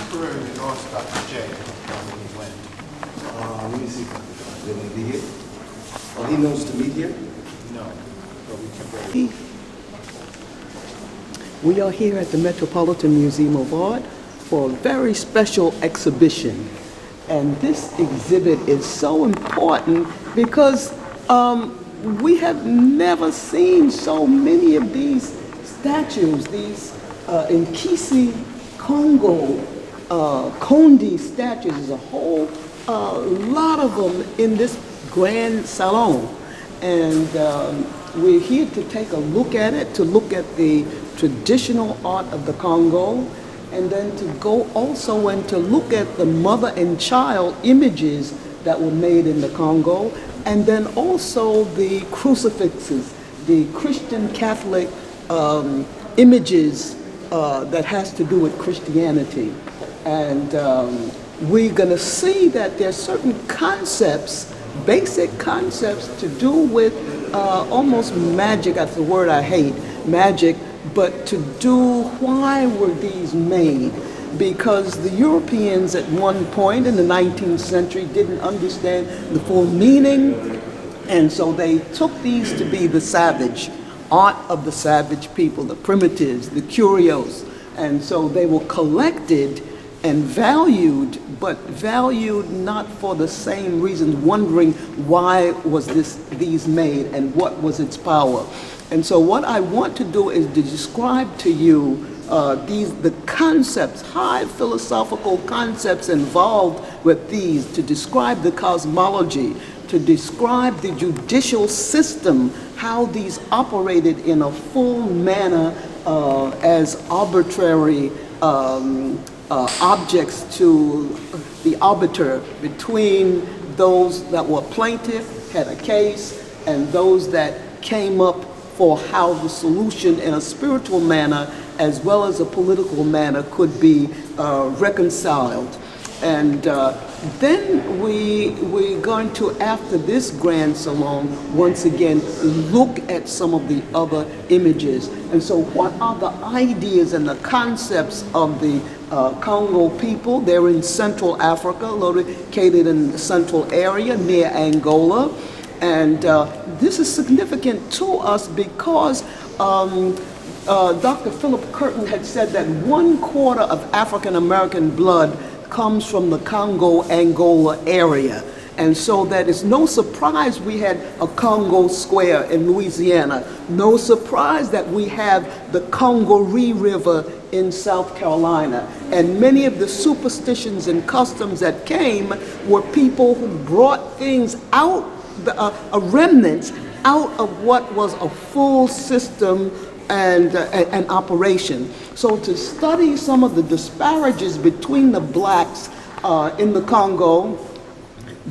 temporarily lost Dr. J when he went. Let me see. Will he be here? Oh, he knows to meet here? No, but we temporarily. We are here at the Metropolitan Museum of Art for a very special exhibition. And this exhibit is so important because we have never seen so many of these statues, these Nkisi Congo Kondi statues. There's a whole lot of them in this grand salon. And we're here to take a look at it, to look at the traditional art of the Congo, and then to go also and to look at the mother and child images that were made in the Congo, and then also the crucifixes, the Christian Catholic images that has to do with Christianity. And we're going to see that there's certain concepts, basic concepts to do with almost magic. That's the word I hate, magic, but to do why were these made? Because the Europeans at one point in the 19th century didn't understand the full meaning, and so they took these to be the savage, art of the savage people, the primitives, the curios, and so they were collected and valued, but valued not for the same reasons, wondering why was these made and what was its power. And so what I want to do is to describe to you the concepts, high philosophical concepts involved with these, to describe the cosmology, to describe the judicial system, how these operated in a full manner as arbitrary objects to the arbiter between those that were plaintiff, had a case, and those that came up for how the solution in a spiritual manner as well as a political manner could be reconciled. And then we're going to, after this grand salon, once again look at some of the other images. And so what are the ideas and the concepts of the Congo people? They're in Central Africa, located in the central area near Angola. And this is significant to us because Dr. Philip Curtin had said that 1/4 of African American blood comes from the Congo-Angola area. And so that it's no surprise we had a Congo Square in Louisiana. No surprise that we have the Congaree River in South Carolina. And many of the superstitions and customs that came were people who brought things out, remnants out of what was a full system and operation. So to study some of the disparages between the blacks in the Congo,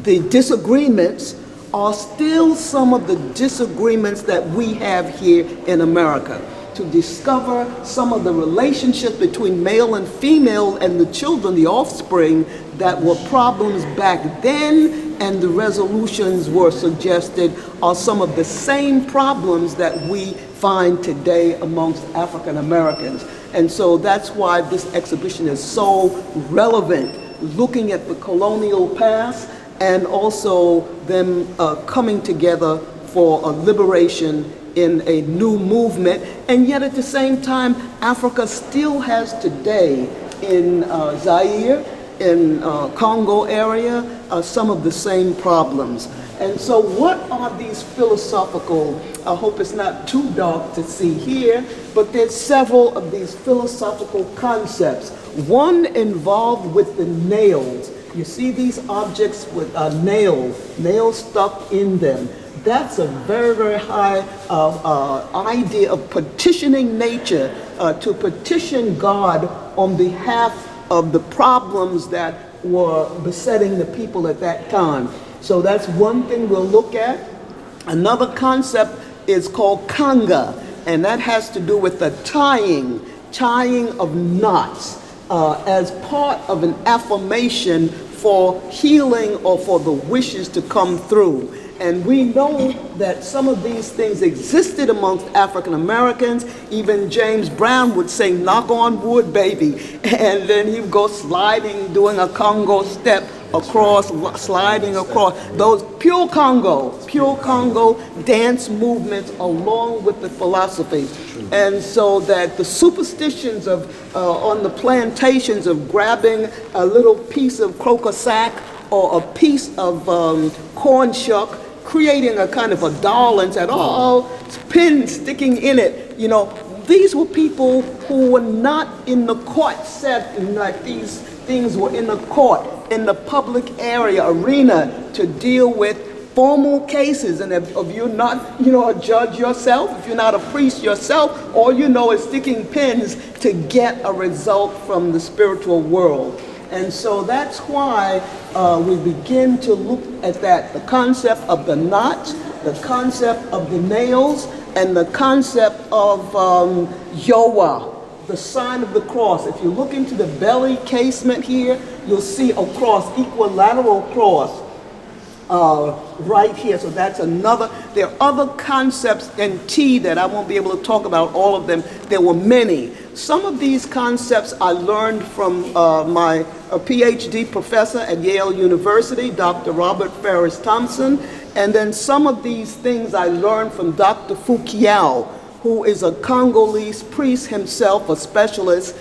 the disagreements are still some of the disagreements that we have here in America. To discover some of the relationships between male and female and the children, the offspring, that were problems back then, and the resolutions were suggested are some of the same problems that we find today amongst African Americans. And so that's why this exhibition is so relevant, looking at the colonial past and also them coming together for a liberation in a new movement. And yet at the same time, Africa still has today in Zaire, in Congo area, some of the same problems. And so what are these philosophical, I hope it's not too dark to see here, but there's several of these philosophical concepts. One involved with the nails. You see these objects with nails stuck in them. That's a very, very high idea of petitioning nature, to petition God on behalf of the problems that were besetting the people at that time. So that's one thing we'll look at. Another concept is called Kanga, and that has to do with the tying of knots as part of an affirmation for healing or for the wishes to come through. And we know that some of these things existed amongst African Americans. Even James Brown would sing, "Knock on wood, baby." And then he would go sliding, doing a Congo step across, sliding across. Those pure Congo dance movements along with the philosophy. And so that the superstitions of, on the plantations of grabbing a little piece of croaker sack or a piece of corn shuck, creating a kind of a doll and said, oh, pin sticking in it. You know, these were people who were not in the court setting, like these things were in the court, in the public area, arena, to deal with formal cases. And if you're not, you know, a judge yourself, if you're not a priest yourself, all you know is sticking pins to get a result from the spiritual world. And so that's why we begin to look at that, the concept of the knot, the concept of the nails, and the concept of Yoah, the sign of the cross. If you look into the belly casement here, you'll see a cross, equilateral cross, right here. So that's another. There are other concepts in T that I won't be able to talk about all of them. There were many. Some of these concepts I learned from my PhD professor at Yale University, Dr. Robert Ferris Thompson. And then some of these things I learned from Dr. Fukiao, who is a Congolese priest himself, a specialist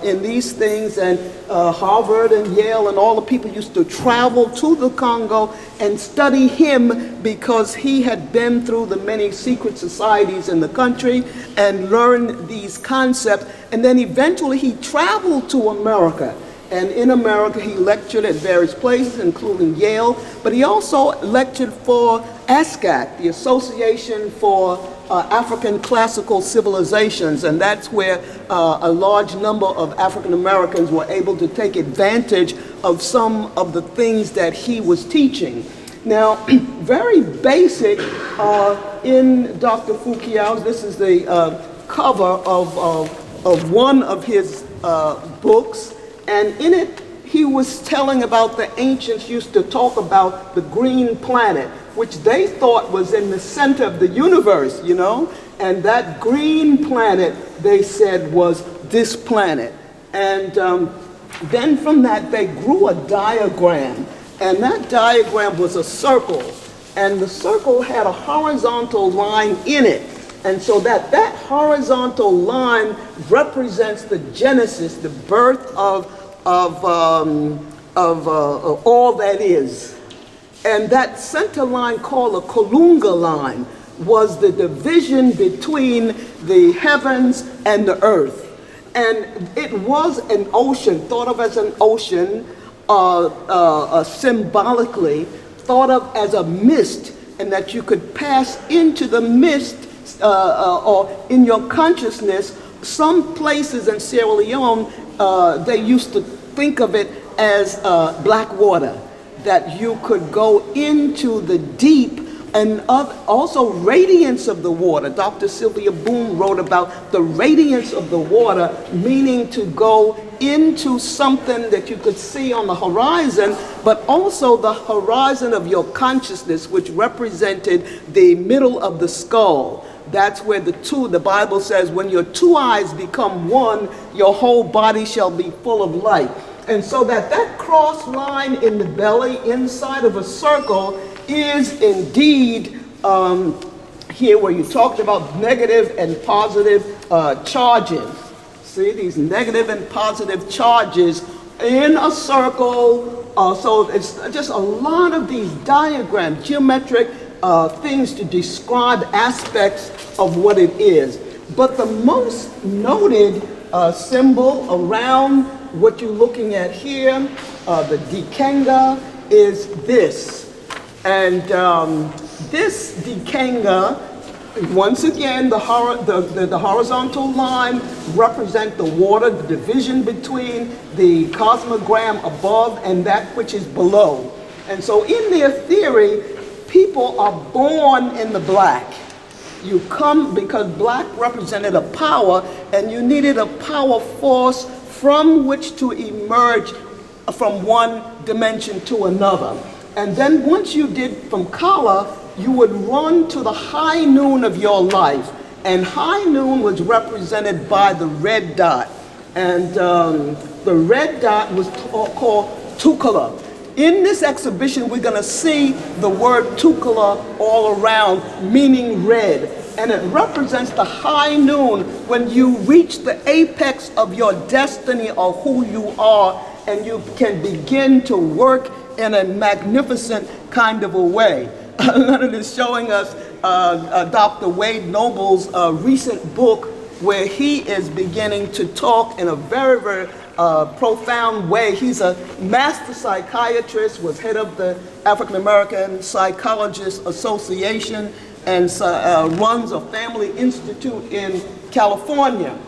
in these things. And Harvard and Yale and all the people used to travel to the Congo and study him because he had been through the many secret societies in the country and learned these concepts. And then eventually he traveled to America. And in America, he lectured at various places, including Yale, but he also lectured for ASCAC, the Association for African Classical Civilizations, and that's where a large number of African Americans were able to take advantage of some of the things that he was teaching. Now, very basic in Dr. Fukiao's, this is the cover of one of his books, and in it, he was telling about the ancients used to talk about the green planet, which they thought was in the center of the universe, you know? And that green planet, they said, was this planet. And then from that, they grew a diagram. And that diagram was a circle. And the circle had a horizontal line in it. And so that horizontal line represents the genesis, the birth of all that is. And that center line called a Kalunga line was the division between the heavens and the earth. And it was an ocean, thought of as an ocean, symbolically, thought of as a mist, and that you could pass into the mist or in your consciousness. Some places in Sierra Leone, they used to think of it as black water, that you could go into the deep, and also radiance of the water. Dr. Sylvia Boone wrote about the radiance of the water, meaning to go into something that you could see on the horizon, but also the horizon of your consciousness, which represented the middle of the skull. That's where the Bible says, when your two eyes become one, your whole body shall be full of light. And so that cross line in the belly, inside of a circle, is indeed here where you talked about negative and positive charges. See, these negative and positive charges in a circle. So it's just a lot of these diagrams, geometric things to describe aspects of what it is. But the most noted symbol around what you're looking at here, the Kanga, is this. And this Kanga, once again, the horizontal line represents the water, the division between the cosmogram above and that which is below. And so in their theory, people are born in the black. You come because black represented a power, and you needed a power force from which to emerge from one dimension to another. And then once you did from Kala, you would run to the high noon of your life. And high noon was represented by the red dot. And the red dot was called Tukala. In this exhibition, we're going to see the word Tukala all around, meaning red. And it represents the high noon when you reach the apex of your destiny of who you are, and you can begin to work in a magnificent kind of a way. Leonard is showing us Dr. Wade Noble's recent book, where he is beginning to talk in a very, very profound way. He's a master psychiatrist, was head of the African American Psychologists Association, and runs a family institute in California.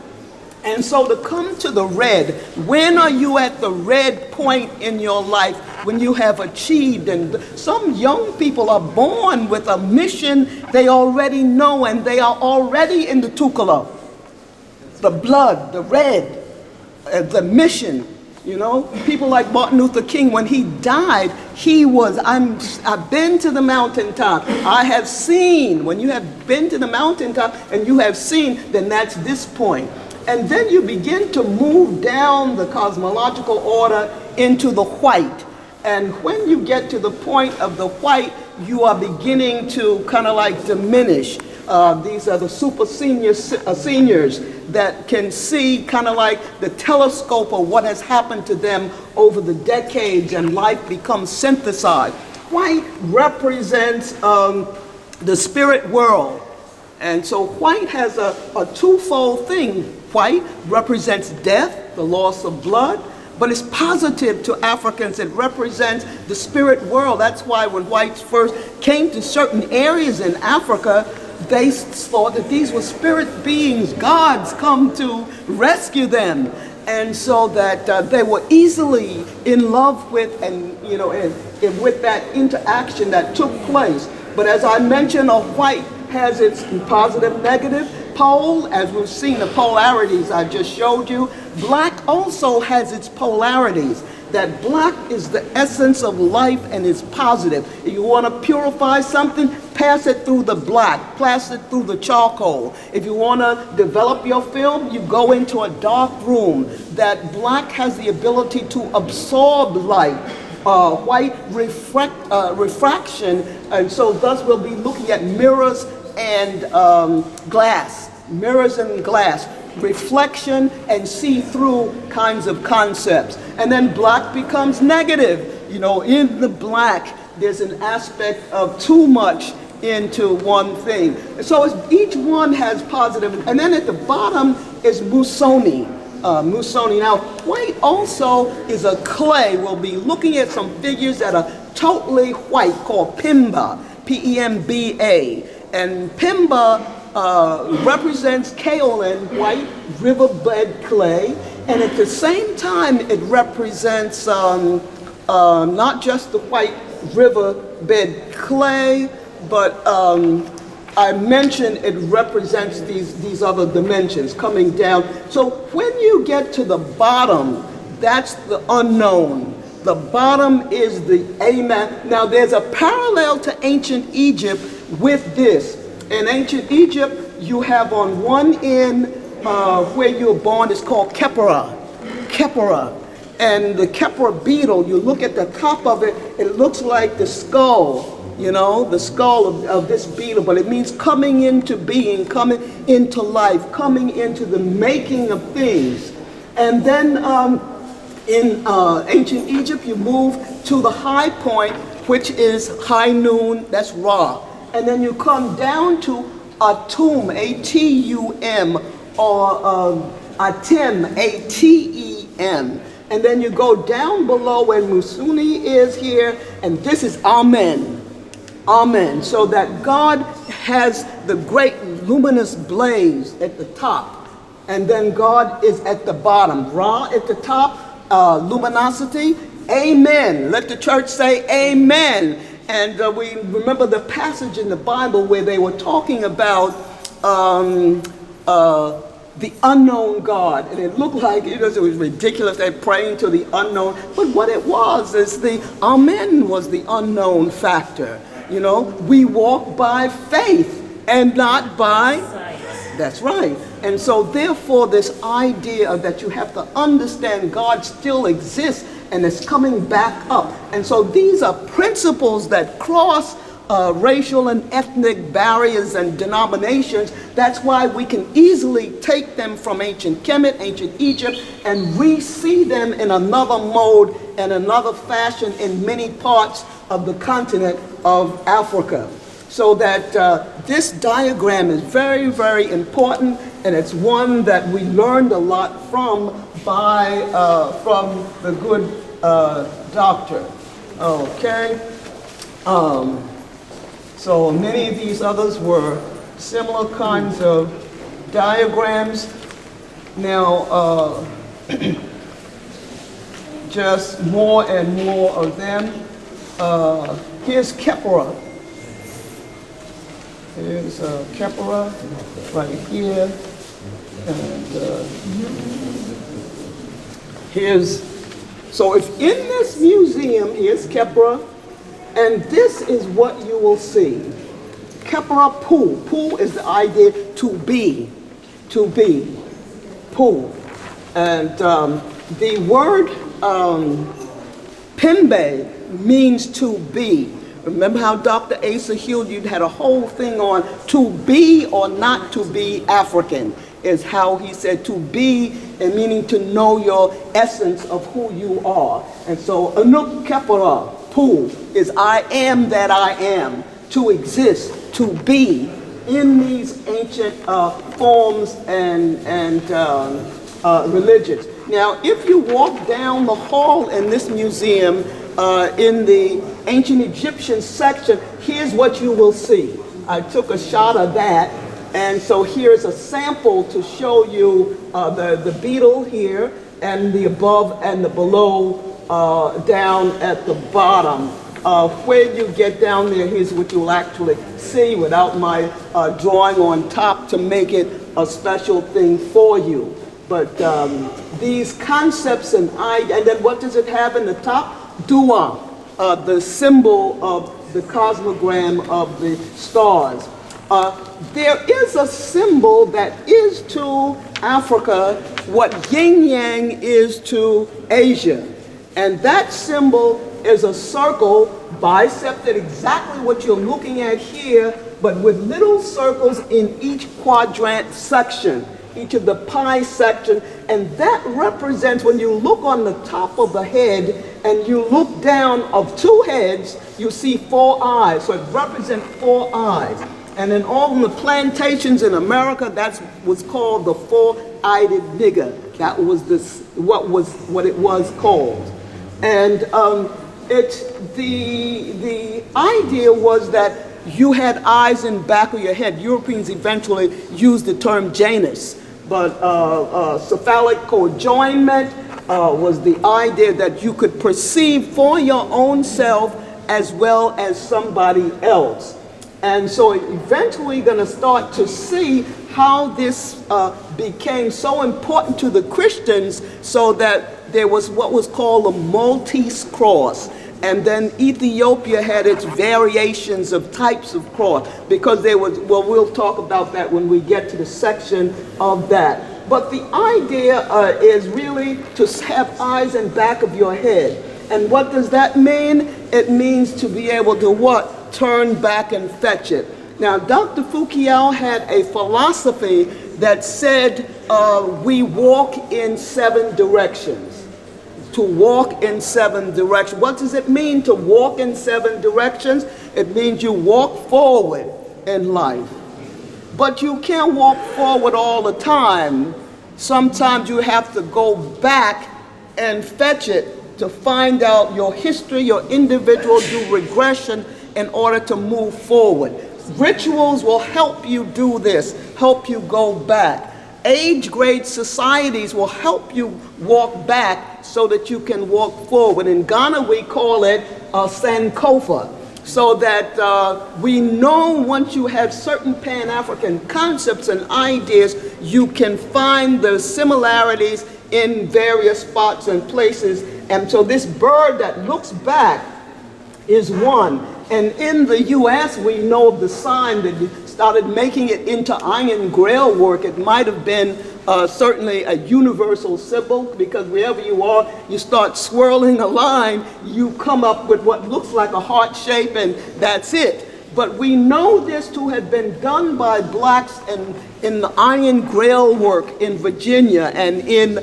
And so to come to the red, when are you at the red point in your life when you have achieved? And some young people are born with a mission they already know, and they are already in the Tukala. The blood, the red, the mission. You know, people like Martin Luther King, when he died, he was, I've been to the mountaintop. I have seen. When you have been to the mountaintop and you have seen, then that's this point. And then you begin to move down the cosmological order into the white. And when you get to the point of the white, you are beginning to kind of like diminish. These are the super seniors that can see kind of like the telescope of what has happened to them over the decades, and life becomes synthesized. White represents the spirit world. And so white has a twofold thing. White represents death, the loss of blood, but it's positive to Africans. It represents the spirit world. That's why when whites first came to certain areas in Africa, they thought that these were spirit beings, gods come to rescue them. And so that they were easily in love with, and you know, and with that interaction that took place. But as I mentioned, a white has its positive, negative pole, as we've seen the polarities I just showed you. Black also has its polarities. That black is the essence of life and is positive. If you want to purify something, pass it through the black, pass it through the charcoal. If you want to develop your film, you go into a dark room. That black has the ability to absorb light. White refraction, and so thus we'll be looking at mirrors and glass. Mirrors and glass. Reflection and see-through kinds of concepts. And then black becomes negative. You know, in the black, there's an aspect of too much into one thing. So each one has positive. And then at the bottom is Musoni. Now, white also is a clay. We'll be looking at some figures that are totally white called Pimba, P-E-M-B-A. And Pimba represents kaolin, white riverbed clay, and at the same time it represents not just the white riverbed clay, but I mentioned it represents these other dimensions coming down. So when you get to the bottom, that's the unknown. The bottom is the Amen. Now there's a parallel to ancient Egypt with this. In ancient Egypt, you have on one end where you were born is called Khepera. And the Khepera beetle, you look at the top of it, it looks like the skull, you know, the skull of this beetle, but it means coming into being, coming into life, coming into the making of things. And then in ancient Egypt, you move to the high point, which is high noon, that's Ra. And then you come down to Atum, A-T-U-M, or Atem, A-T-E-M. And then you go down below where Musuni is here, and this is Amen. Amen. So that God has the great luminous blaze at the top, and then God is at the bottom. Ra at the top, luminosity. Amen. Let the church say amen. And we remember the passage in the Bible where they were talking about the unknown God. And it looked like, it was ridiculous, they're praying to the unknown. But what it was is the Amen was the unknown factor. You know, we walk by faith and not by sight. That's right. And so therefore this idea that you have to understand God still exists and it's coming back up. And so these are principles that cross racial and ethnic barriers and denominations. That's why we can easily take them from ancient Kemet, ancient Egypt, and re-see them in another mode and another fashion in many parts of the continent of Africa. So that this diagram is very, very important, and it's one that we learned a lot from the good doctor. Okay. So many of these others were similar kinds of diagrams. Now, just more and more of them. Here's Kepra. Here's Kepra right here. And so if in this museum, here's Kepra. And this is what you will see. Kepra Pu. Pu is the idea to be, Pu. And the word Pembe means to be. Remember how Dr. Asa Hilliard had a whole thing on to be or not to be African, is how he said to be, and meaning to know your essence of who you are. And so Anuk Kepra Pu is I am that I am, to exist, to be in these ancient forms and religions. Now, if you walk down the hall in this museum, in the ancient Egyptian section, here's what you will see. I took a shot of that, and so here's a sample to show you the beetle here, and the above and the below down at the bottom. Where you get down there, here's what you'll actually see without my drawing on top to make it a special thing for you. But these concepts and then what does it have in the top? Dua, the symbol of the cosmogram of the stars. There is a symbol that is to Africa what yin yang is to Asia. And that symbol is a circle bisected exactly what you're looking at here, but with little circles in each quadrant section, each of the pi section, and that represents, when you look on the top of the head and you look down of two heads, you see 4 eyes, so it represents 4 eyes. And in all of the plantations in America, that was called the 4-eyed nigger. That was what it was called. And the idea was that you had eyes in back of your head. Europeans eventually used the term Janus, but cephalic conjoinment was the idea that you could perceive for your own self as well as somebody else. And so eventually going to start to see how this became so important to the Christians, so that there was what was called a Maltese cross. And then Ethiopia had its variations of types of cross, because there was, well, we'll talk about that when we get to the section of that. But the idea is really to have eyes in back of your head. And what does that mean? It means to be able to what? Turn back and fetch it. Now, Dr. Foucault had a philosophy that said we walk in 7 directions. To walk in 7 directions. What does it mean to walk in 7 directions? It means you walk forward in life. But you can't walk forward all the time. Sometimes you have to go back and fetch it to find out your history, your individual, do regression in order to move forward. Rituals will help you do this, help you go back. Age grade societies will help you walk back so that you can walk forward. In Ghana, we call it a Sankofa. so that we know once you have certain Pan-African concepts and ideas, you can find the similarities in various spots and places. And so this bird that looks back is one. And in the U.S., we know of the sign that started making it into iron grail work. It might have been certainly a universal symbol, because wherever you are, you start swirling a line, you come up with what looks like a heart shape, and that's it. But we know this to have been done by blacks in the iron grail work in Virginia and in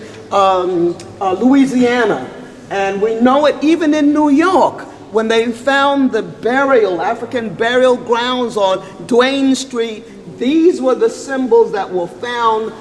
Louisiana. And we know it even in New York, when they found the African burial grounds on Duane Street. These were the symbols that were found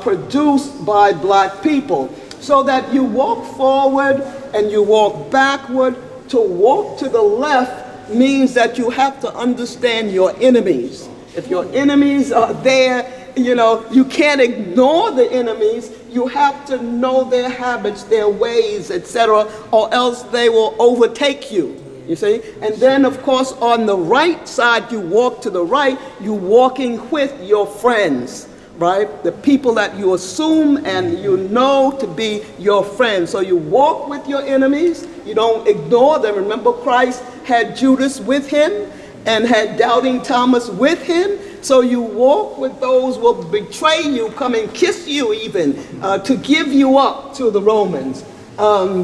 produced by black people. So that you walk forward and you walk backward. To walk to the left means that you have to understand your enemies. If your enemies are there, you know, you can't ignore the enemies. You have to know their habits, their ways, etc., or else they will overtake you. You see? And then, of course, on the right side, you walk to the right, you're walking with your friends, right? The people that you assume and you know to be your friends. So you walk with your enemies, you don't ignore them. Remember, Christ had Judas with him and had doubting Thomas with him. So you walk with those who will betray you, come and kiss you even, to give you up to the Romans, or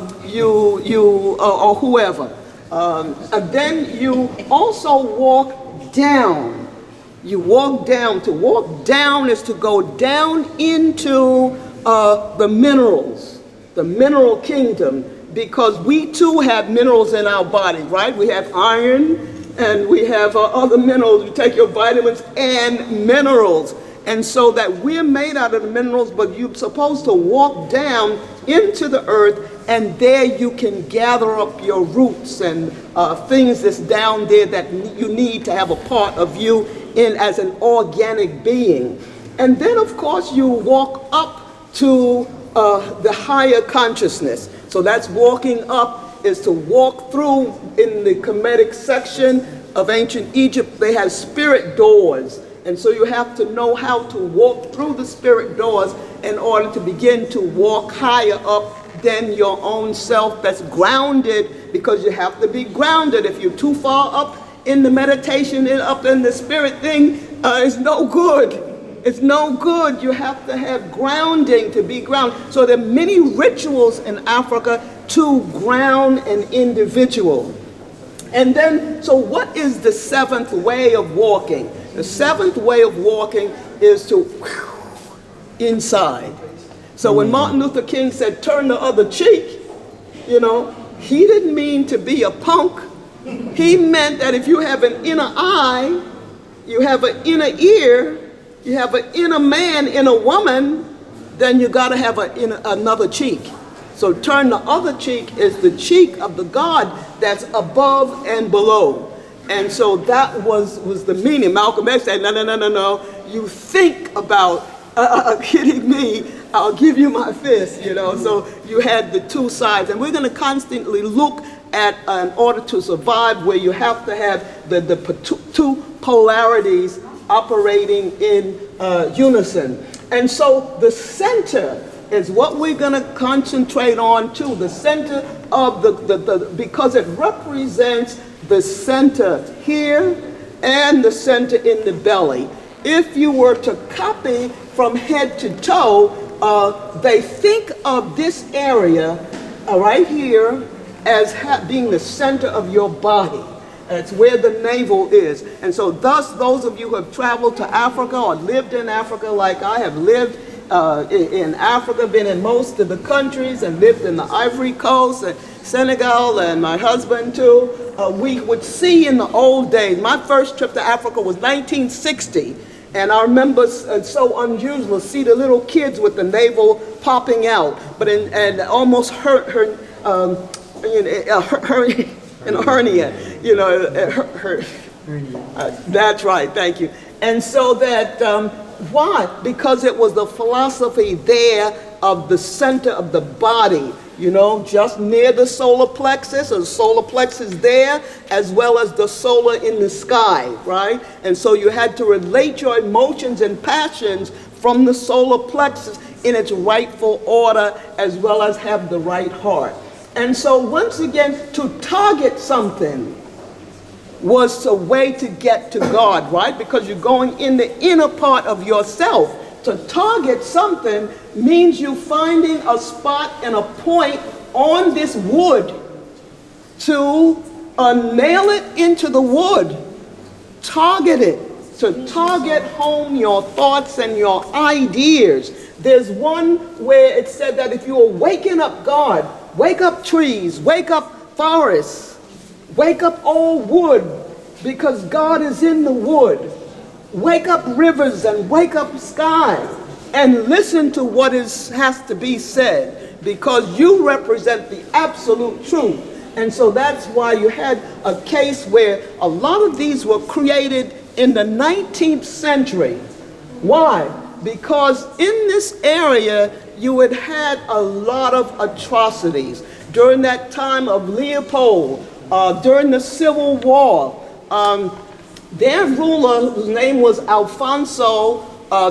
whoever. And then you also walk down. You walk down. To walk down is to go down into the minerals, the mineral kingdom, because we too have minerals in our body, right? We have iron and we have other minerals. You take your vitamins and minerals. And so that we're made out of the minerals, but you're supposed to walk down into the earth, and there you can gather up your roots and things that's down there that you need to have a part of you in as an organic being. And then, of course, you walk up to the higher consciousness. So that's walking up, is to walk through. In the Kemetic section of ancient Egypt, they have spirit doors. And so you have to know how to walk through the spirit doors in order to begin to walk higher up than your own self that's grounded, because you have to be grounded. If you're too far up in the meditation and up in the spirit thing, it's no good. It's no good. You have to have grounding to be grounded. So there are many rituals in Africa to ground an individual. And then, so what is the seventh way of walking? The seventh way of walking is to inside. So when Martin Luther King said, turn the other cheek, you know, he didn't mean to be a punk. He meant that if you have an inner eye, you have an inner ear, you have an inner man, inner woman, then you got to have another cheek. So turn the other cheek is the cheek of the God that's above and below. And so that was the meaning. Malcolm X said, no. You think about kidding me, I'll give you my fist, you know. So you had the two sides. And we're going to constantly look at, in order to survive, where you have to have the two polarities operating in unison. And so the center is what we're going to concentrate on too. The center of because it represents the center here and the center in the belly. If you were to copy from head to toe, they think of this area right here as being the center of your body. It's where the navel is. And so thus, those of you who have traveled to Africa or lived in Africa like I have lived in Africa, been in most of the countries, and lived in the Ivory Coast and Senegal, and my husband too, we would see in the old days. My first trip to Africa was 1960, and I remember so unusual to see the little kids with the navel popping out, but and almost hernia, you know, that's right, thank you. And so that, why? Because it was the philosophy there of the center of the body, you know, just near the solar plexus, or the solar plexus there, as well as the solar in the sky, right? And so you had to relate your emotions and passions from the solar plexus in its rightful order, as well as have the right heart. And so once again, to target something was a way to get to God, right? Because you're going in the inner part of yourself. To target something means you finding a spot and a point on this wood to nail it into the wood. Target it. To target home your thoughts and your ideas. There's one where it said that if you were waking up God, wake up trees, wake up forests, wake up old wood, because God is in the wood. Wake up rivers and wake up sky and listen to what has to be said, because you represent the absolute truth. And so that's why you had a case where a lot of these were created in the 19th century. Why? Because in this area you had had a lot of atrocities. During that time of Leopold, during the Civil War, their ruler, whose name was Alfonso I,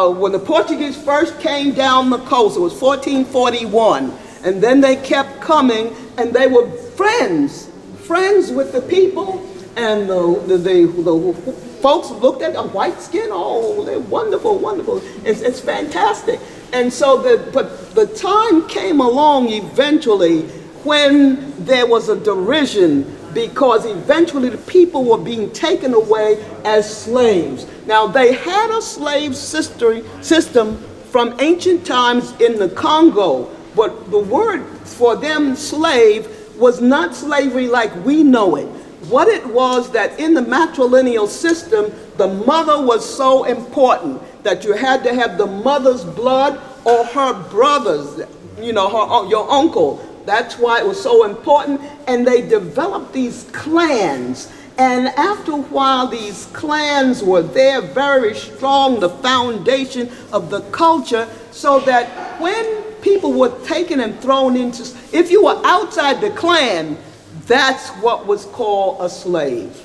when the Portuguese first came down the coast, it was 1441, and then they kept coming, and they were friends with the people, and the folks looked at the white skin, oh, they're wonderful, wonderful, it's fantastic. And so but the time came along eventually when there was a derision, because eventually the people were being taken away as slaves. Now, they had a slave system from ancient times in the Congo, but the word for them, slave, was not slavery like we know it. What it was that in the matrilineal system, the mother was so important that you had to have the mother's blood or her brother's, you know, your uncle. That's why it was so important, and they developed these clans. And after a while, these clans were there, very strong, the foundation of the culture, so that when people were taken and thrown into, if you were outside the clan, that's what was called a slave,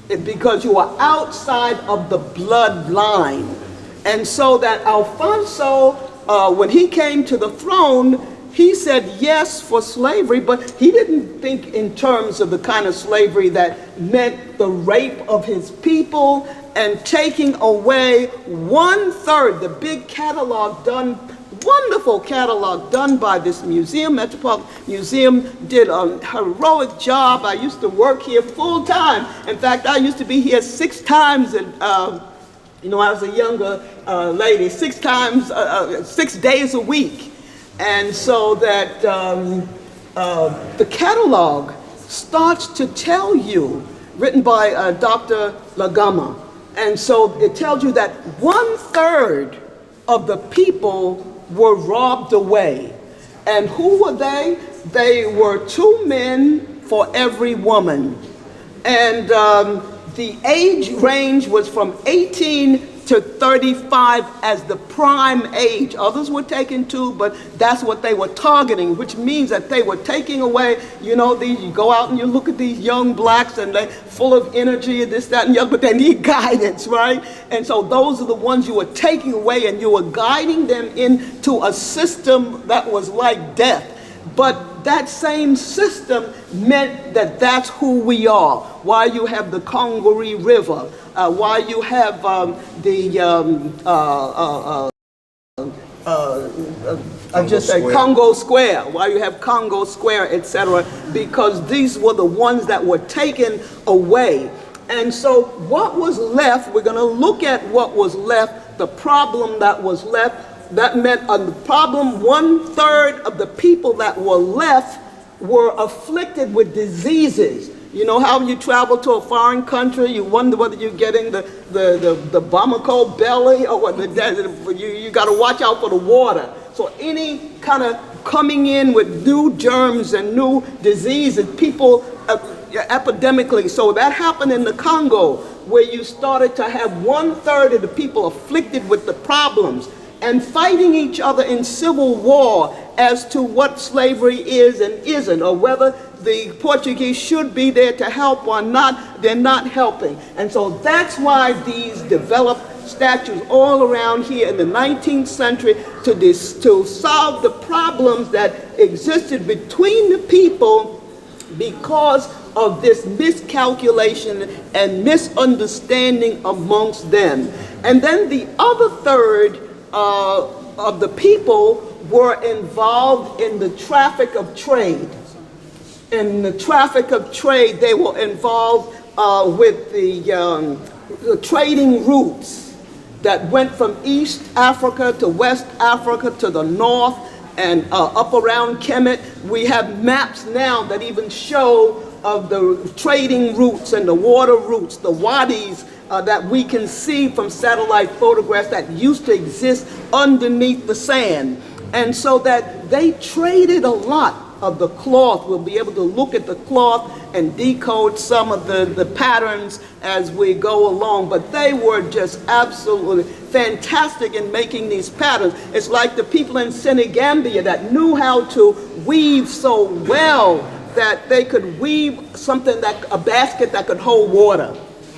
because you were outside of the bloodline. And so that Alfonso, when he came to the throne, he said yes for slavery, but he didn't think in terms of the kind of slavery that meant the rape of his people and taking away 1/3, the big catalog done, wonderful catalog done by this museum. Metropolitan Museum did a heroic job. I used to work here full time. In fact, I used to be here 6 times, and you know, I was a younger lady, 6 times, 6 days a week. And so that the catalog starts to tell you, written by Dr. Lagama, and so it tells you that 1/3 of the people were robbed away. And who were they? They were 2 men for every woman. And the age range was from 18 to 35 as the prime age. Others were taken too, but that's what they were targeting, which means that they were taking away, you know, you go out and you look at these young blacks and they're full of energy and this, that, and the other, but they need guidance, right? And so those are the ones you were taking away, and you were guiding them into a system that was like death. But that same system meant that that's who we are. Why you have the Congo River, why you have Congo Square, why you have Congo Square, etc., because these were the ones that were taken away. And so what was left, we're going to look at what was left, the problem that was left. That meant the problem, 1/3 of the people that were left were afflicted with diseases. You know how you travel to a foreign country, you wonder whether you're getting the Bamako belly or what, you got to watch out for the water. So any kind of coming in with new germs and new diseases, people epidemically. So that happened in the Congo, where you started to have 1/3 of the people afflicted with the problems and fighting each other in civil war. as to what slavery is and isn't, or whether the Portuguese should be there to help or not. They're not helping. And so that's why these developed statues all around here in the 19th century to solve the problems that existed between the people because of this miscalculation and misunderstanding amongst them. And then the other third of the people were involved in the traffic of trade. In the traffic of trade, they were involved with the trading routes that went from East Africa to West Africa to the north and up around Kemet. We have maps now that even show of the trading routes and the water routes, the wadis that we can see from satellite photographs that used to exist underneath the sand. And so that they traded a lot of the cloth. We'll be able to look at the cloth and decode some of the patterns as we go along. But they were just absolutely fantastic in making these patterns. It's like the people in Senegambia that knew how to weave so well that they could weave something that, a basket that could hold water.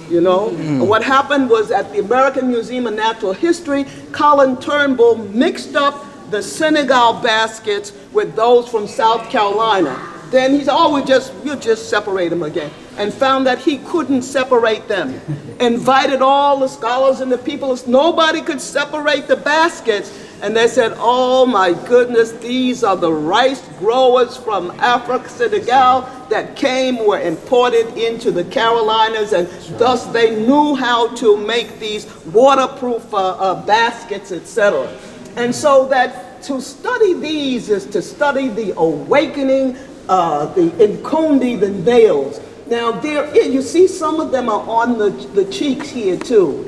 You know, what happened was at the American Museum of Natural History, Colin Turnbull mixed up the Senegal baskets with those from South Carolina. Then he said, oh, we'll just separate them again. And found that he couldn't separate them. Invited all the scholars and the people, nobody could separate the baskets. And they said, oh my goodness, these are the rice growers from Africa, Senegal, that were imported into the Carolinas, and thus they knew how to make these waterproof baskets, etc. And so that to study these is to study the awakening, the Nkundi, the nails. Now you see some of them are on the cheeks here too.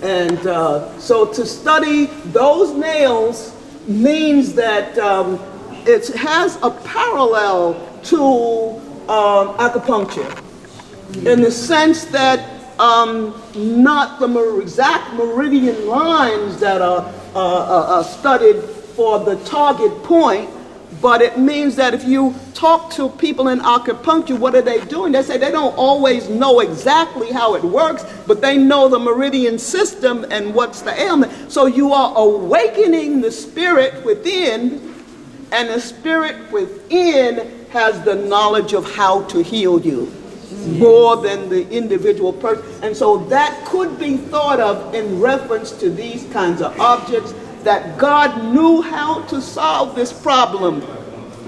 And so to study those nails means that it has a parallel to acupuncture in the sense that not the exact meridian lines that are studied for the target point, but it means that if you talk to people in acupuncture, what are they doing? They say they don't always know exactly how it works, but they know the meridian system and what's the ailment. So you are awakening the spirit within, and the spirit within has the knowledge of how to heal you more than the individual person. And so that could be thought of in reference to these kinds of objects, that God knew how to solve this problem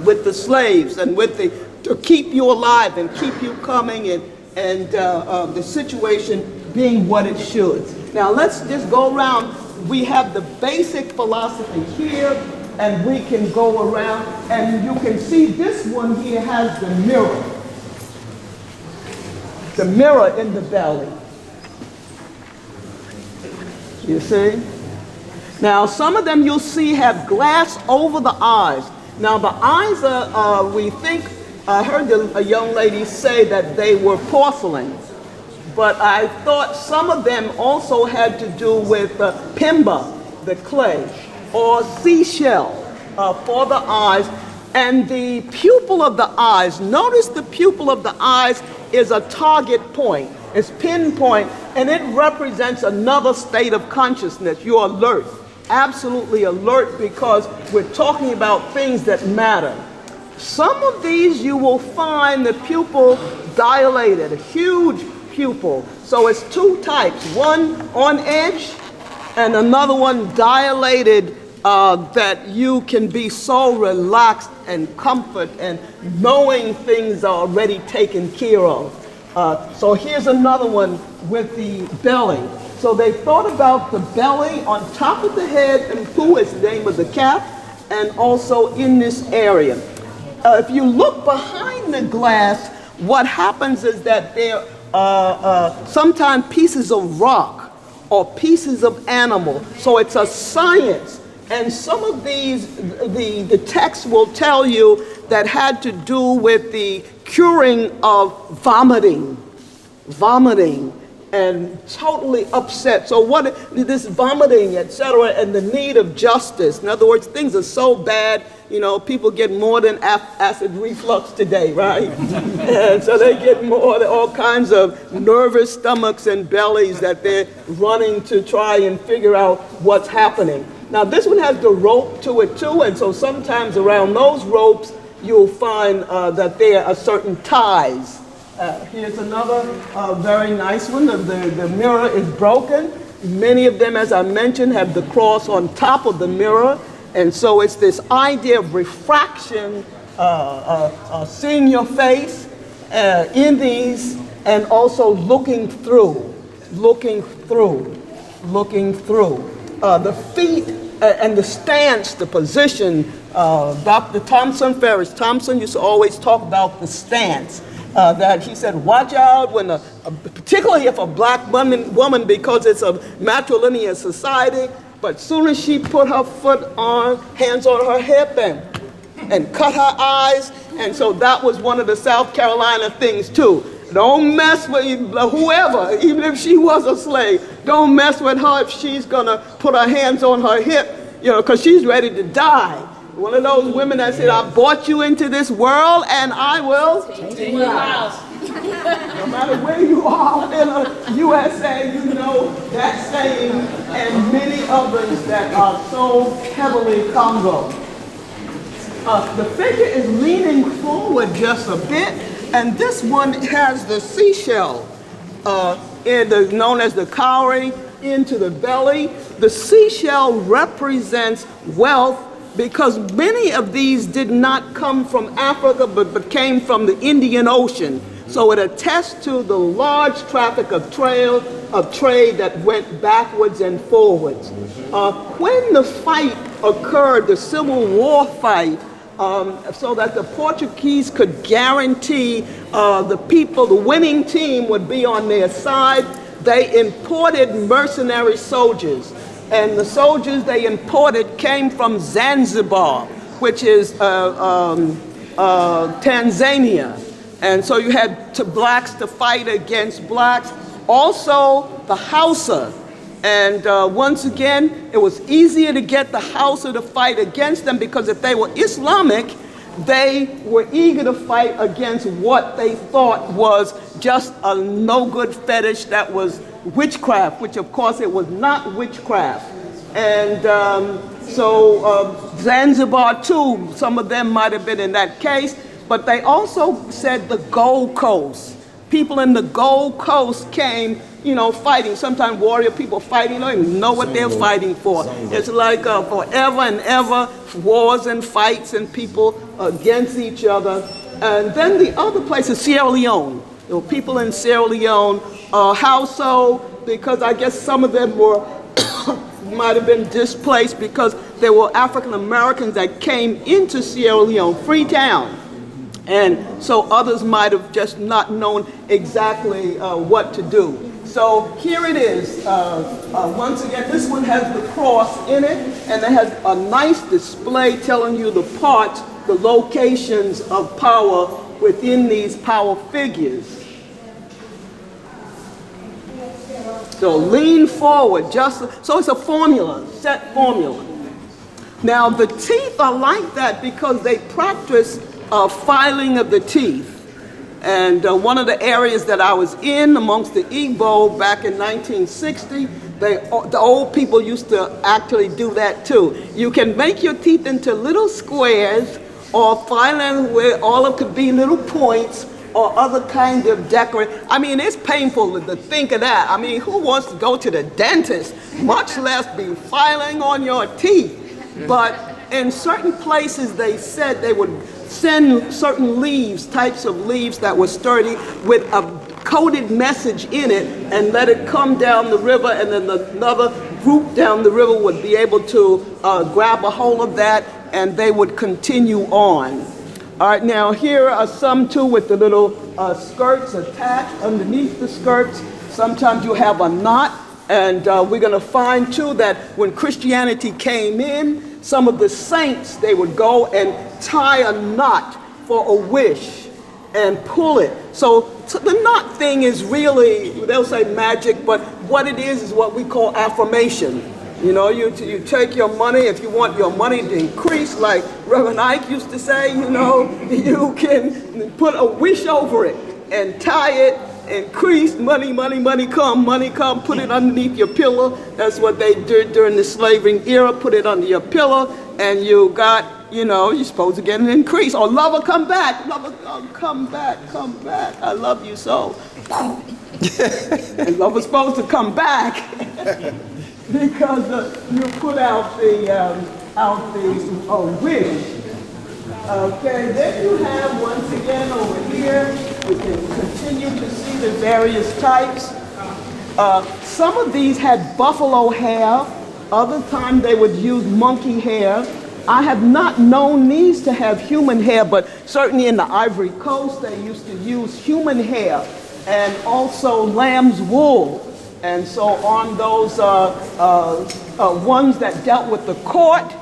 with the slaves and with to keep you alive and keep you coming, and the situation being what it should. Now let's just go around. We have the basic philosophy here, and we can go around, and you can see this one here has the mirror in the belly. You see? Now, some of them you'll see have glass over the eyes. Now, the eyes are, we think, I heard a young lady say that they were porcelain, but I thought some of them also had to do with pimba, the clay, or seashell for the eyes. And the pupil of the eyes, notice the pupil of the eyes is a target point. It's pinpoint, and it represents another state of consciousness. You're alert. Absolutely alert, because we're talking about things that matter. Some of these you will find the pupil dilated, a huge pupil. So it's two types, one on edge and another one dilated, that you can be so relaxed and comfort and knowing things are already taken care of. So here's another one with the belly. So they thought about the belly on top of the head, and who is the name of the cap, and also in this area. If you look behind the glass, what happens is that there are sometimes pieces of rock or pieces of animal. So it's a science. And some of these, the text will tell you that had to do with the curing of vomiting, and totally upset. So what this vomiting, etc., and the need of justice. In other words, things are so bad you know, people get more than acid reflux today, right? And so they get more, all kinds of nervous stomachs and bellies that they're running to try and figure out what's happening. Now this one has the rope to it too, and so sometimes around those ropes you'll find that there are certain ties. Here's another very nice one. The mirror is broken. Many of them, as I mentioned, have the cross on top of the mirror. And so it's this idea of refraction, seeing your face in these, and also looking through. The feet and the stance, the position. Dr. Ferris Thompson used to always talk about the stance. That he said, watch out when, particularly if a black woman, because it's a matrilineal society, but soon as she put her hands on her hip and cut her eyes, and so that was one of the South Carolina things too. Don't mess with whoever, even if she was a slave. Don't mess with her if she's gonna put her hands on her hip, you know, because she's ready to die. One of those women that said, I brought you into this world and I will take you out. No matter where you are in the USA, you know that saying and many others that are so heavily Congo. The figure is leaning forward just a bit, and this one has the seashell, known as the cowrie, into the belly. The seashell represents wealth, because many of these did not come from Africa, but came from the Indian Ocean. So it attests to the large traffic of trade that went backwards and forwards. When the fight occurred, the Civil War fight, so that the Portuguese could guarantee the winning team would be on their side, they imported mercenary soldiers. And the soldiers they imported came from Zanzibar, which is Tanzania. And so you had blacks to fight against blacks. Also the Hausa. And once again, it was easier to get the Hausa to fight against them, because if they were Islamic, they were eager to fight against what they thought was just a no-good fetish that was witchcraft, which of course it was not witchcraft. And so Zanzibar too, some of them might have been in that case, but they also said the Gold Coast. People in the Gold Coast came, you know, fighting. Sometimes warrior people fighting, don't even know what they're fighting for. It's like forever and ever wars and fights and people against each other. And then the other place is Sierra Leone. There were people in Sierra Leone, Hausa, because I guess some of them were might have been displaced because there were African Americans that came into Sierra Leone, Freetown. And so others might have just not known exactly what to do. So here it is. Once again, this one has the cross in it, and it has a nice display telling you the parts, the locations of power within these power figures. So lean forward, so it's a formula, set formula. Now the teeth are like that because they practice filing of the teeth. And one of the areas that I was in amongst the Igbo back in 1960, the old people used to actually do that too. You can make your teeth into little squares or file them where all of it could be little points or other kind of decoration. I mean, it's painful to think of that. I mean, who wants to go to the dentist, much less be filing on your teeth? But in certain places, they said they would send certain leaves, types of leaves that were sturdy with a coded message in it and let it come down the river, and then another group down the river would be able to grab a hold of that, and they would continue on. All right, now here are some too with the little skirts attached underneath the skirts. Sometimes you have a knot, and we're gonna find too that when Christianity came in, some of the saints, they would go and tie a knot for a wish and pull it. So the knot thing is really, they'll say magic, but what it is what we call affirmation. You know, you take your money, if you want your money to increase, like Reverend Ike used to say, you know, you can put a wish over it and tie it, increase, money, money come, put it underneath your pillow. That's what they did during the slavery era, put it under your pillow, and you got, you know, you're supposed to get an increase. Or lover, come back, lover, come back, I love you so. And lover's supposed to come back. Because you put out the wish. Okay, then you have, once again, over here, we can continue to see the various types. Some of these had buffalo hair. Other times they would use monkey hair. I have not known these to have human hair, but certainly in the Ivory Coast, they used to use human hair and also lamb's wool. And so on those ones that dealt with the court,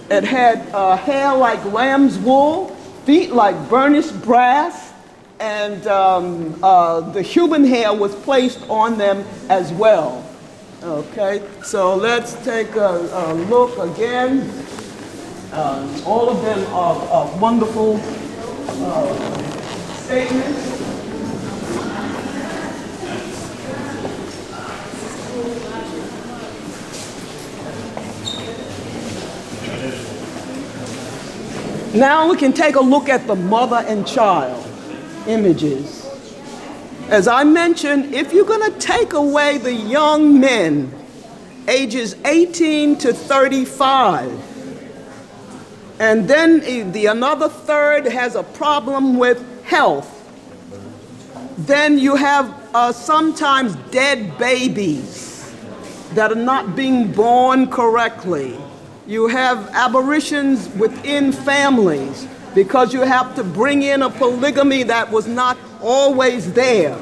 it had hair like lamb's wool, feet like burnished brass, and the human hair was placed on them as well. Okay, so let's take a look again. All of them are wonderful statements. Now we can take a look at the mother and child images. As I mentioned, if you're going to take away the young men, ages 18 to 35, and then another third has a problem with health, then you have sometimes dead babies that are not being born correctly. You have aberrations within families because you have to bring in a polygamy that was not always there.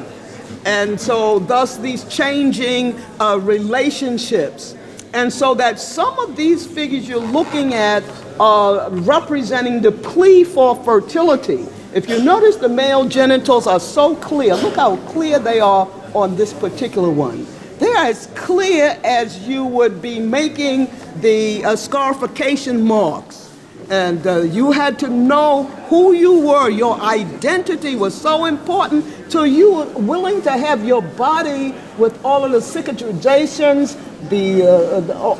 And so thus these changing relationships. And so that some of these figures you're looking at are representing the plea for fertility. If you notice, the male genitals are so clear. Look how clear they are on this particular one. They are as clear as you would be making the scarification marks. And you had to know who you were. Your identity was so important till you were willing to have your body with all of the cicatrizations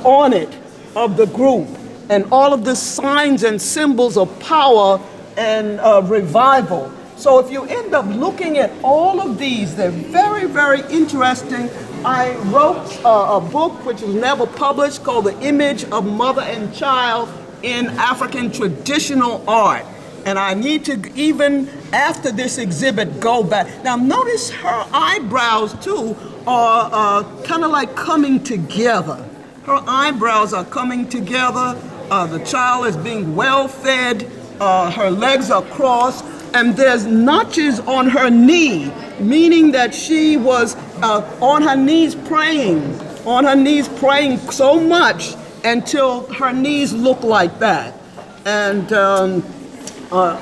on it of the group and all of the signs and symbols of power and revival. So if you end up looking at all of these, they're very, very interesting. I wrote a book which was never published called The Image of Mother and Child in African Traditional Art. And I need to, even after this exhibit, go back. Now notice her eyebrows too are kind of like coming together. Her eyebrows are coming together. The child is being well fed. Her legs are crossed. And there's notches on her knee, meaning that she was on her knees praying so much until her knees look like that. And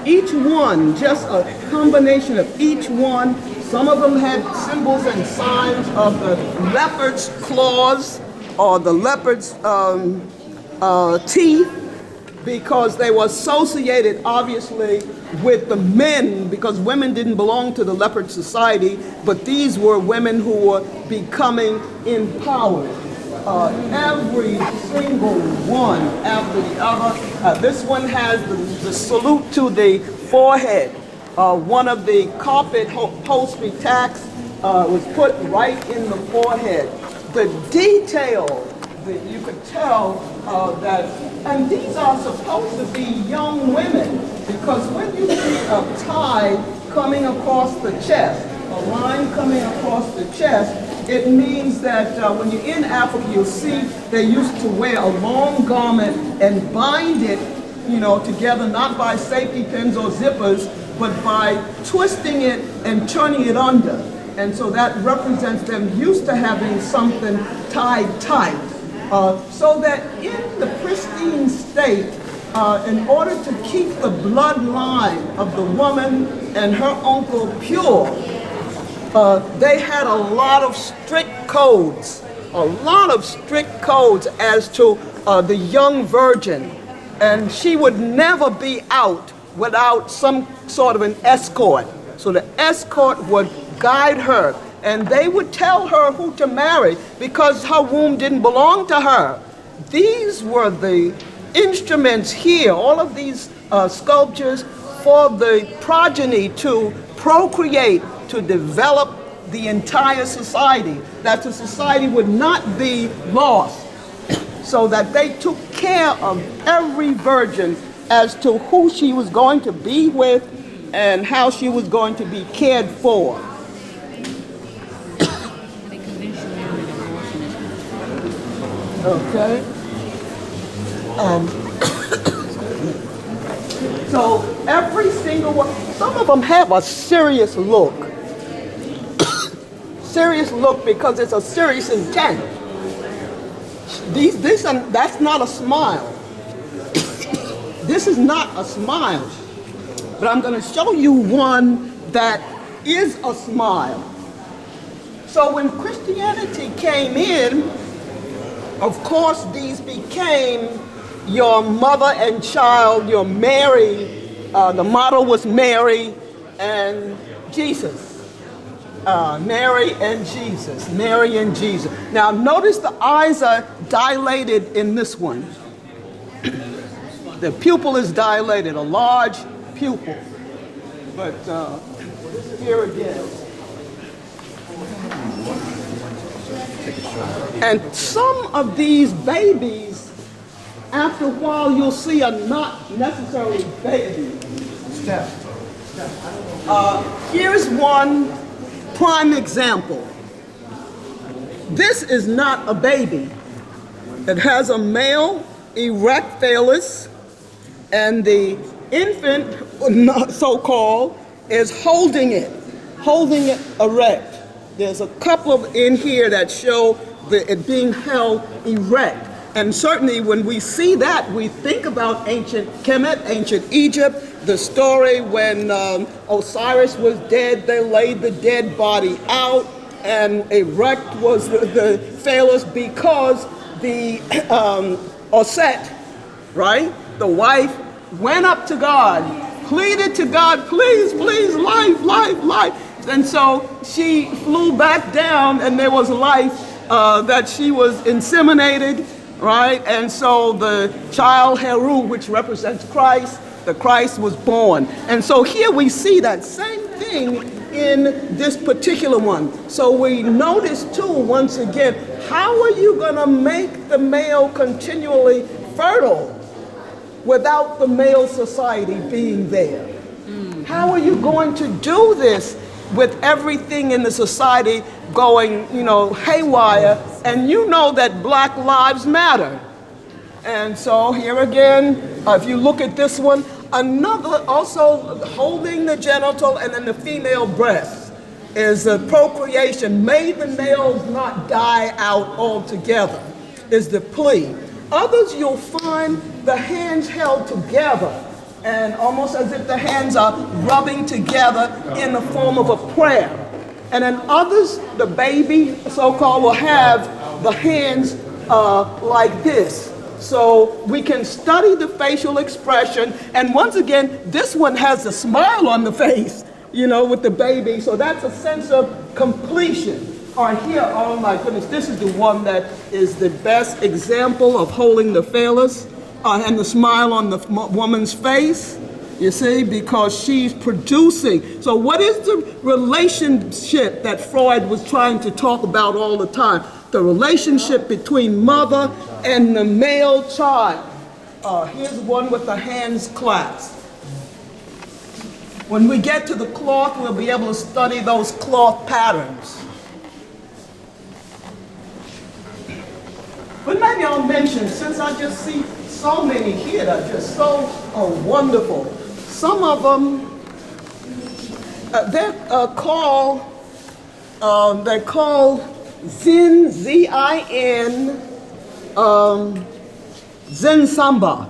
each one, just a combination of each one, some of them had symbols and signs of the leopard's claws or the leopard's teeth, because they were associated obviously with the men, because women didn't belong to the leopard society, but these were women who were becoming empowered. Every single one after the other. This one has the salute to the forehead. One of the carpet upholstery tacks was put right in the forehead. The detail that you could tell that, and these are supposed to be young women, because when you see a tie coming across the chest, a line coming across the chest, it means that when you're in Africa, you'll see they used to wear a long garment and bind it, together, not by safety pins or zippers, but by twisting it and turning it under. And so that represents them used to having something tied tight. So that in the pristine state, in order to keep the bloodline of the woman and her uncle pure, they had a lot of strict codes a lot of strict codes as to the young virgin, and she would never be out without some sort of an escort. So the escort would guide her, and they would tell her who to marry because her womb didn't belong to her. These were the instruments here, all of these sculptures for the progeny to procreate, to develop the entire society, that the society would not be lost, so that they took care of every virgin as to who she was going to be with and how she was going to be cared for. Okay. So every single one, some of them have a serious look. Serious look because it's a serious intent. That's not a smile. This is not a smile. But I'm going to show you one that is a smile. So when Christianity came in, of course, these became your mother and child, your Mary. The model was Mary and Jesus. Mary and Jesus, Mary and Jesus. Now notice the eyes are dilated in this one. The pupil is dilated, a large pupil. But here again. And some of these babies, after a while, you'll see are not necessarily babies. Here's one prime example. This is not a baby. It has a male erect phallus, and the infant, so-called, is holding it erect. There's a couple of in here that show it being held erect. And certainly when we see that, we think about ancient Kemet, ancient Egypt, the story when Osiris was dead, they laid the dead body out, and erect was the phallus because the Osset, right, the wife, went up to God, pleaded to God, please, please, life, life, life. And so she flew back down, and there was life that she was inseminated, right? And so the child Heru, which represents Christ, the Christ was born. And so here we see that same thing in this particular one. So we notice too, once again, how are you going to make the male continually fertile without the male society being there? How are you going to do this with everything in the society going, haywire? And you know that Black Lives Matter. And so here again, if you look at this one, another also holding the genital and then the female breast is a procreation. May the males not die out altogether is the plea. Others you'll find the hands held together and almost as if the hands are rubbing together in the form of a prayer. And then others, the baby, so-called, will have the hands like this. So we can study the facial expression. And once again, this one has a smile on the face, with the baby. So that's a sense of completion. All right, here, oh my goodness, this is the one that is the best example of holding the phallus and the smile on the woman's face. You see, because she's producing. So what is the relationship that Freud was trying to talk about all the time? The relationship between mother and the male child. Here's one with the hands clasped. When we get to the cloth, we'll be able to study those cloth patterns. But maybe I'll mention, since I just see so many here that are just so wonderful. Some of them, they're called Zin, Z-I-N, Zen Samba.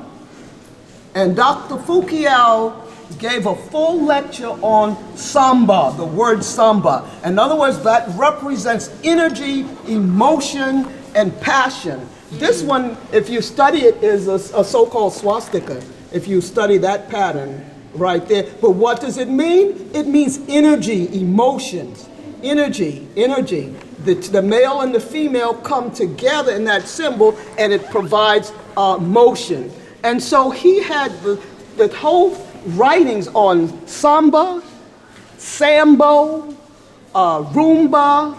And Dr. Fukiao gave a full lecture on samba, the word samba. In other words, that represents energy, emotion, and passion. This one, if you study it, is a so-called swastika, if you study that pattern right there. But what does it mean? It means energy, emotions, energy. The male and the female come together in that symbol, and it provides motion. And so he had the whole writings on samba, sambo, rumba,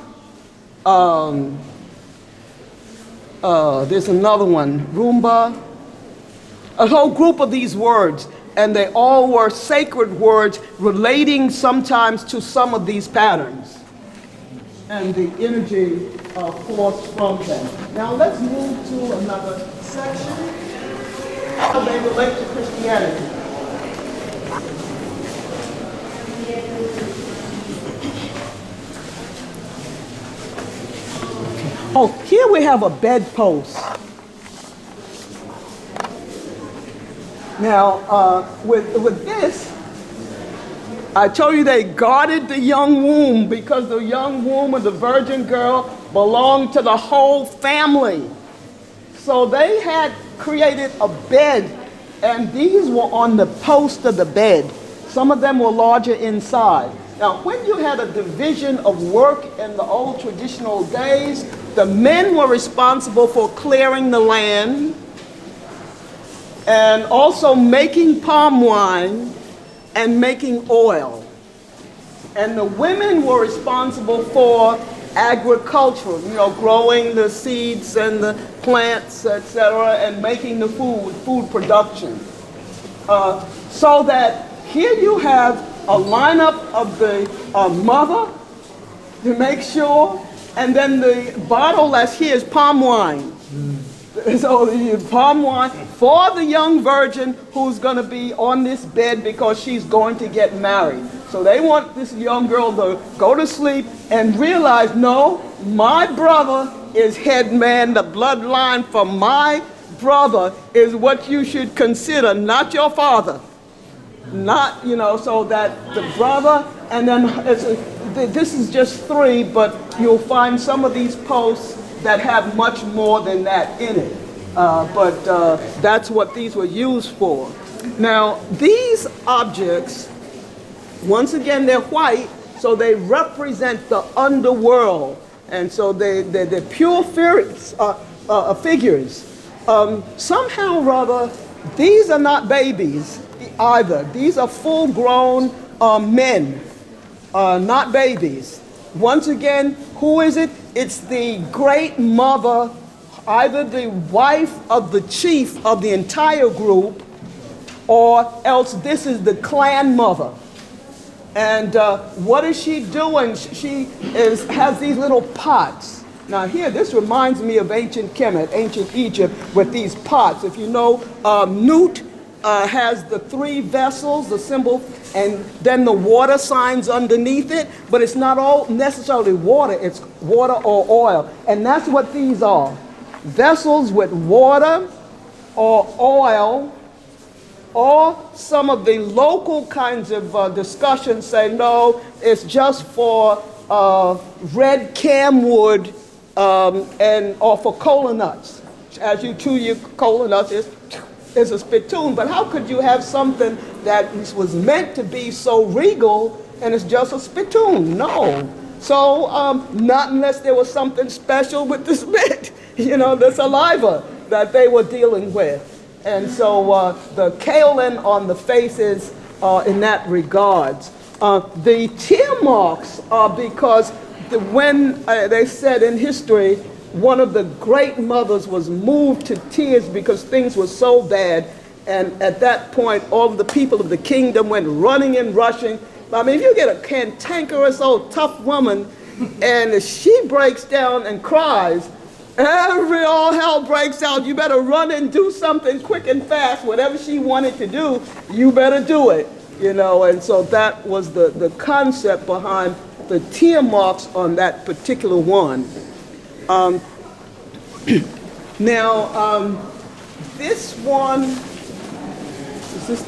there's another one, rumba, a whole group of these words, and they all were sacred words relating sometimes to some of these patterns and the energy force from them. Now let's move to another section, how they relate to Christianity. Oh, here we have a bedpost. Now, with this, I told you they guarded the young womb because the young womb of the virgin girl belonged to the whole family. So they had created a bed, and these were on the post of the bed. Some of them were larger inside. Now, when you had a division of work in the old traditional days, the men were responsible for clearing the land and also making palm wine and making oil. And the women were responsible for agriculture, growing the seeds and the plants, etc., and making the food production. So that here you have a lineup of the mother to make sure, and then the bottle that's here is palm wine. So the palm wine for the young virgin who's going to be on this bed because she's going to get married. So they want this young girl to go to sleep and realize, no, my brother is head man. The bloodline from my brother is what you should consider, not your father. Not, so that the brother, and then this is just 3, but you'll find some of these posts that have much more than that in it. But that's what these were used for. Now, these objects, once again, they're white, so they represent the underworld. And so they're pure figures. Somehow or other, these are not babies either. These are full-grown men, not babies. Once again, who is it? It's the great mother, either the wife of the chief of the entire group, or else this is the clan mother. And what is she doing? She has these little pots. Now here, this reminds me of ancient Kemet, ancient Egypt, with these pots. If you know, Nut has the 3 vessels, the symbol, and then the water signs underneath it, but it's not all necessarily water, it's water or oil. And that's what these are. Vessels with water or oil, or some of the local kinds of discussions say, no, it's just for red camwood or for cola nuts. As you chew your cola nuts, it's a spittoon. But how could you have something that was meant to be so regal and it's just a spittoon? No. So not unless there was something special with the spit, the saliva that they were dealing with. And so the kaolin on the faces in that regards. The tear marks are because when they said in history, one of the great mothers was moved to tears because things were so bad. And at that point, all of the people of the kingdom went running and rushing. I mean, if you get a cantankerous old tough woman and she breaks down and cries, all hell breaks out. You better run and do something quick and fast. Whatever she wanted to do, you better do it. And so that was the concept behind the tear marks on that particular one. This one, is this?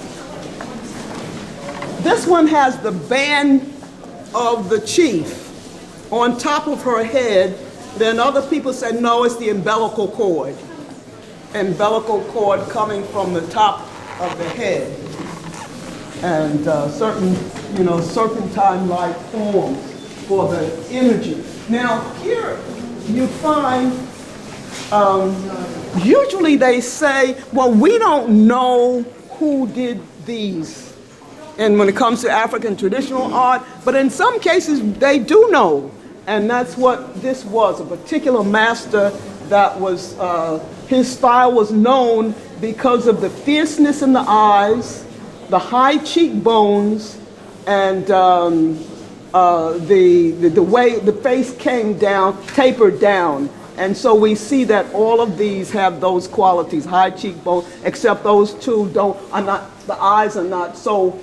this one has the band of the chief on top of her head. Then other people say, no, it's the umbilical cord. Umbilical cord coming from the top of the head. And certain, serpentine-like forms for the energy. Now, here you find, usually they say, well, we don't know who did these. And when it comes to African traditional art, but in some cases they do know. And that's what this was, a particular master that was, his style was known because of the fierceness in the eyes, the high cheekbones, and the way the face came down, tapered down. And so we see that all of these have those qualities, high cheekbone, except those two the eyes are not so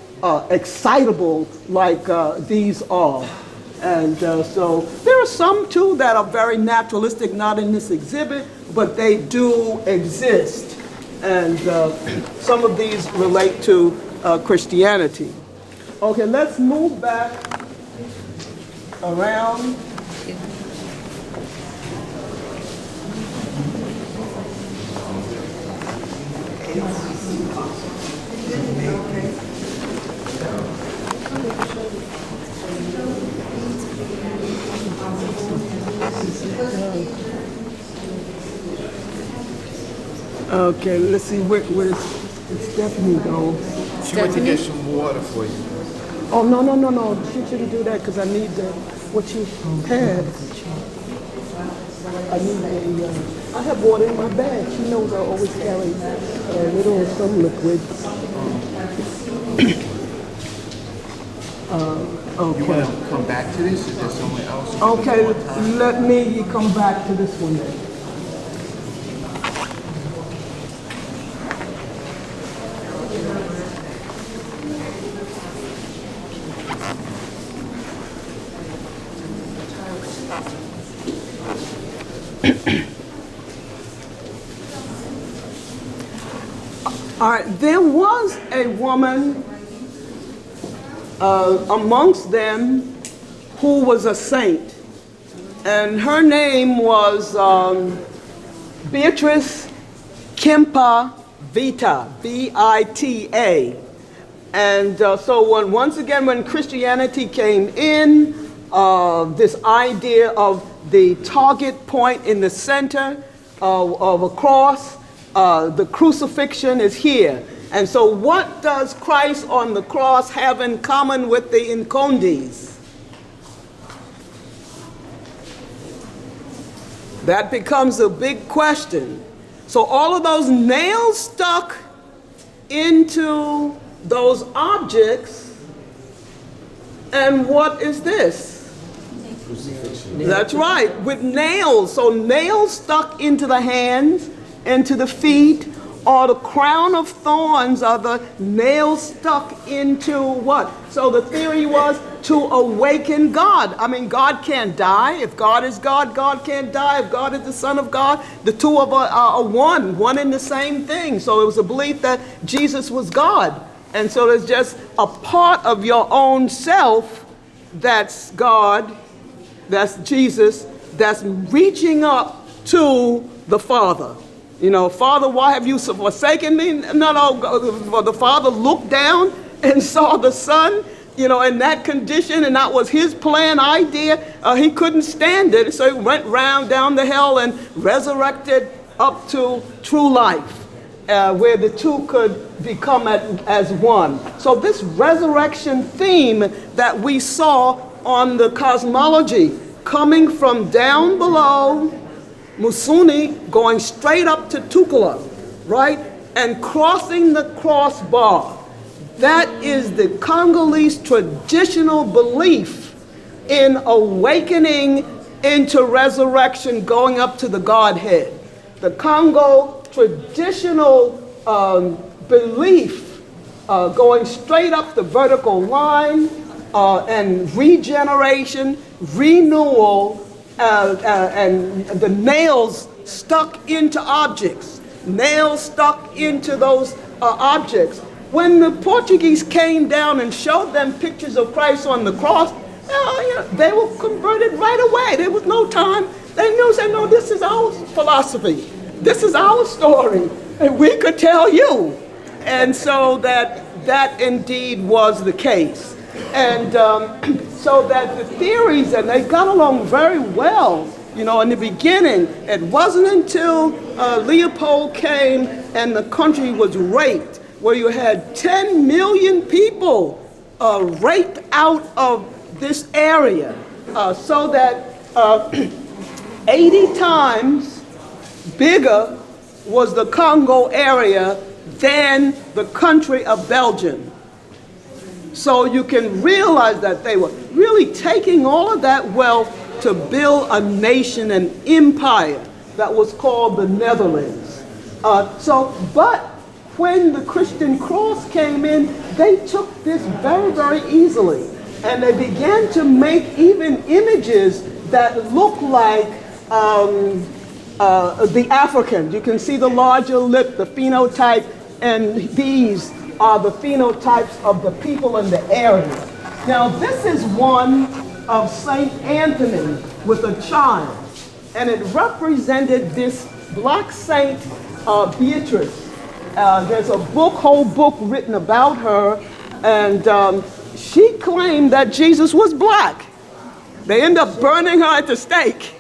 excitable like these are. And so there are some too that are very naturalistic, not in this exhibit, but they do exist. And some of these relate to Christianity. Okay, let's move back around. Okay, let's see where's Stephanie go. She went to get some water for you. Oh, no. She shouldn't do that because I need what you had. I have water in my bag. She knows I always carry a little some liquid. Okay. You want to come back to this? Is there somewhere else? Okay, let me come back to this one then. All right, there was a woman amongst them who was a saint, and her name was Beatrice Kempa Vita, V-I-T-A. And so once again, when Christianity came in, this idea of the target point in the center of a cross, the crucifixion is here. And so what does Christ on the cross have in common with the Incondis? That becomes a big question. So all of those nails stuck into those objects, and what is this? Crucifixion. That's right, with nails. So nails stuck into the hands, into the feet, or the crown of thorns are the nails stuck into what? So the theory was to awaken God. I mean, God can't die. If God is God, God can't die. If God is the Son of God, the two of are one in the same thing. So it was a belief that Jesus was God. And so there's just a part of your own self that's God, that's Jesus, that's reaching up to the Father. You know, Father, why have you forsaken me? No, the Father looked down and saw the Son, in that condition, and that was his plan, idea. He couldn't stand it, so he went round down the hill and resurrected up to true life, where the two could become as one. So this resurrection theme that we saw on the Cosmology, coming from down below, Musuni, going straight up to Tukula, right? And crossing the crossbar. That is the Congolese traditional belief in awakening into resurrection, going up to the Godhead. The Congo traditional belief going straight up the vertical line and regeneration, renewal, and the nails stuck into objects, nails stuck into those objects. when the Portuguese came down and showed them pictures of Christ on the cross, they were converted right away. There was no time. They knew, said, no, this is our philosophy. This is our story. And we could tell you. And so that indeed was the case. And so that the theories, and they got along very well, you know, in the beginning. It wasn't until Leopold came and the country was raped, where you had 10 million people raped out of this area, so that 80 times bigger was the Congo area than the country of Belgium. So you can realize that they were really taking all of that wealth to build a nation, an empire that was called the Netherlands. But when the Christian cross came in, they took this very, very easily. And they began to make even images that look like the Africans. You can see the larger lip, the phenotype, and these are the phenotypes of the people in the area. Now, this is one of Saint Anthony with a child, and it represented this black saint, Beatrice. There's a whole book written about her, and she claimed that Jesus was black. They end up burning her at the stake,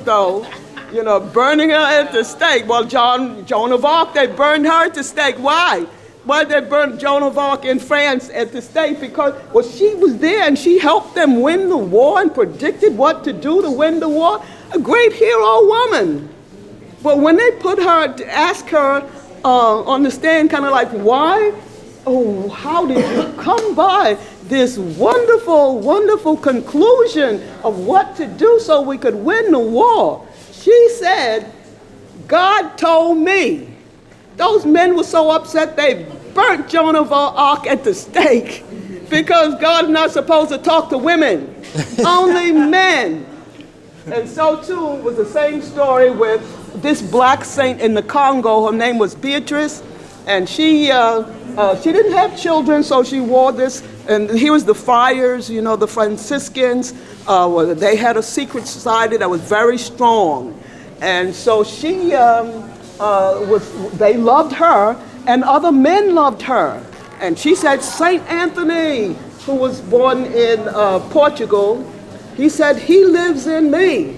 though. You know, burning her at the stake. Well, Joan of Arc, they burned her at the stake. Why? Why did they burn Joan of Arc in France at the stake? Because, well, she was there and she helped them win the war and predicted what to do to win the war. A great hero woman. But when they put her, ask her on the stand, kind of like, why? Oh, how did you come by this wonderful, wonderful conclusion of what to do so we could win the war? She said, God told me. Those men were so upset they burnt Joan of Arc at the stake because God's not supposed to talk to women, only men. And so too was the same story with this black saint in the Congo. Her name was Beatrice, and she didn't have children, so she wore this. And here was the friars, you know, the Franciscans. They had a secret society that was very strong. And so she they loved her, and other men loved her. And she said, Saint Anthony, who was born in Portugal, he said, he lives in me.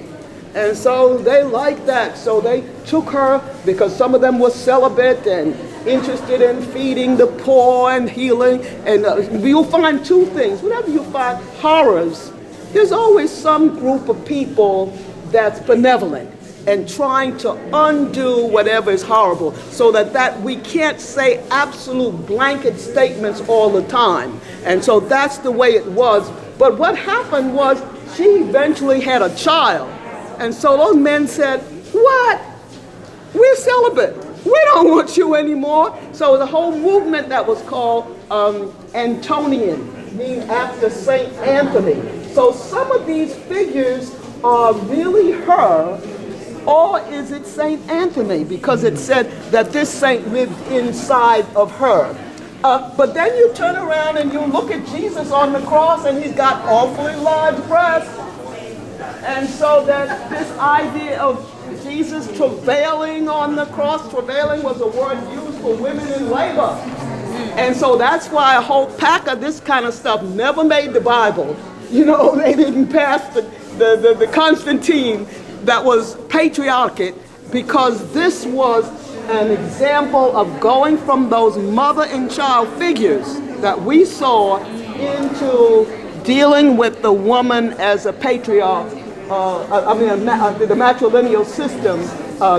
And so they liked that. So they took her, because some of them were celibate and interested in feeding the poor and healing. And you'll find two things. Whenever you find horrors, there's always some group of people that's benevolent and trying to undo whatever is horrible, so that we can't say absolute blanket statements all the time. And so that's the way it was. But what happened was she eventually had a child. And so those men said, what? We're celibate. We don't want you anymore. So the whole movement that was called Antonian, meaning after Saint Anthony. So some of these figures are really her, or is it Saint Anthony? Because it said that this saint lived inside of her. But then you turn around and you look at Jesus on the cross, and he's got awfully large breasts. And so that this idea of Jesus travailing on the cross, travailing was a word used for women in labor. And so that's why a whole pack of this kind of stuff never made the Bible. You know, they didn't pass the Constantine that was patriarchate, because this was an example of going from those mother and child figures that we saw into dealing with the woman as a patriarch, the matrilineal system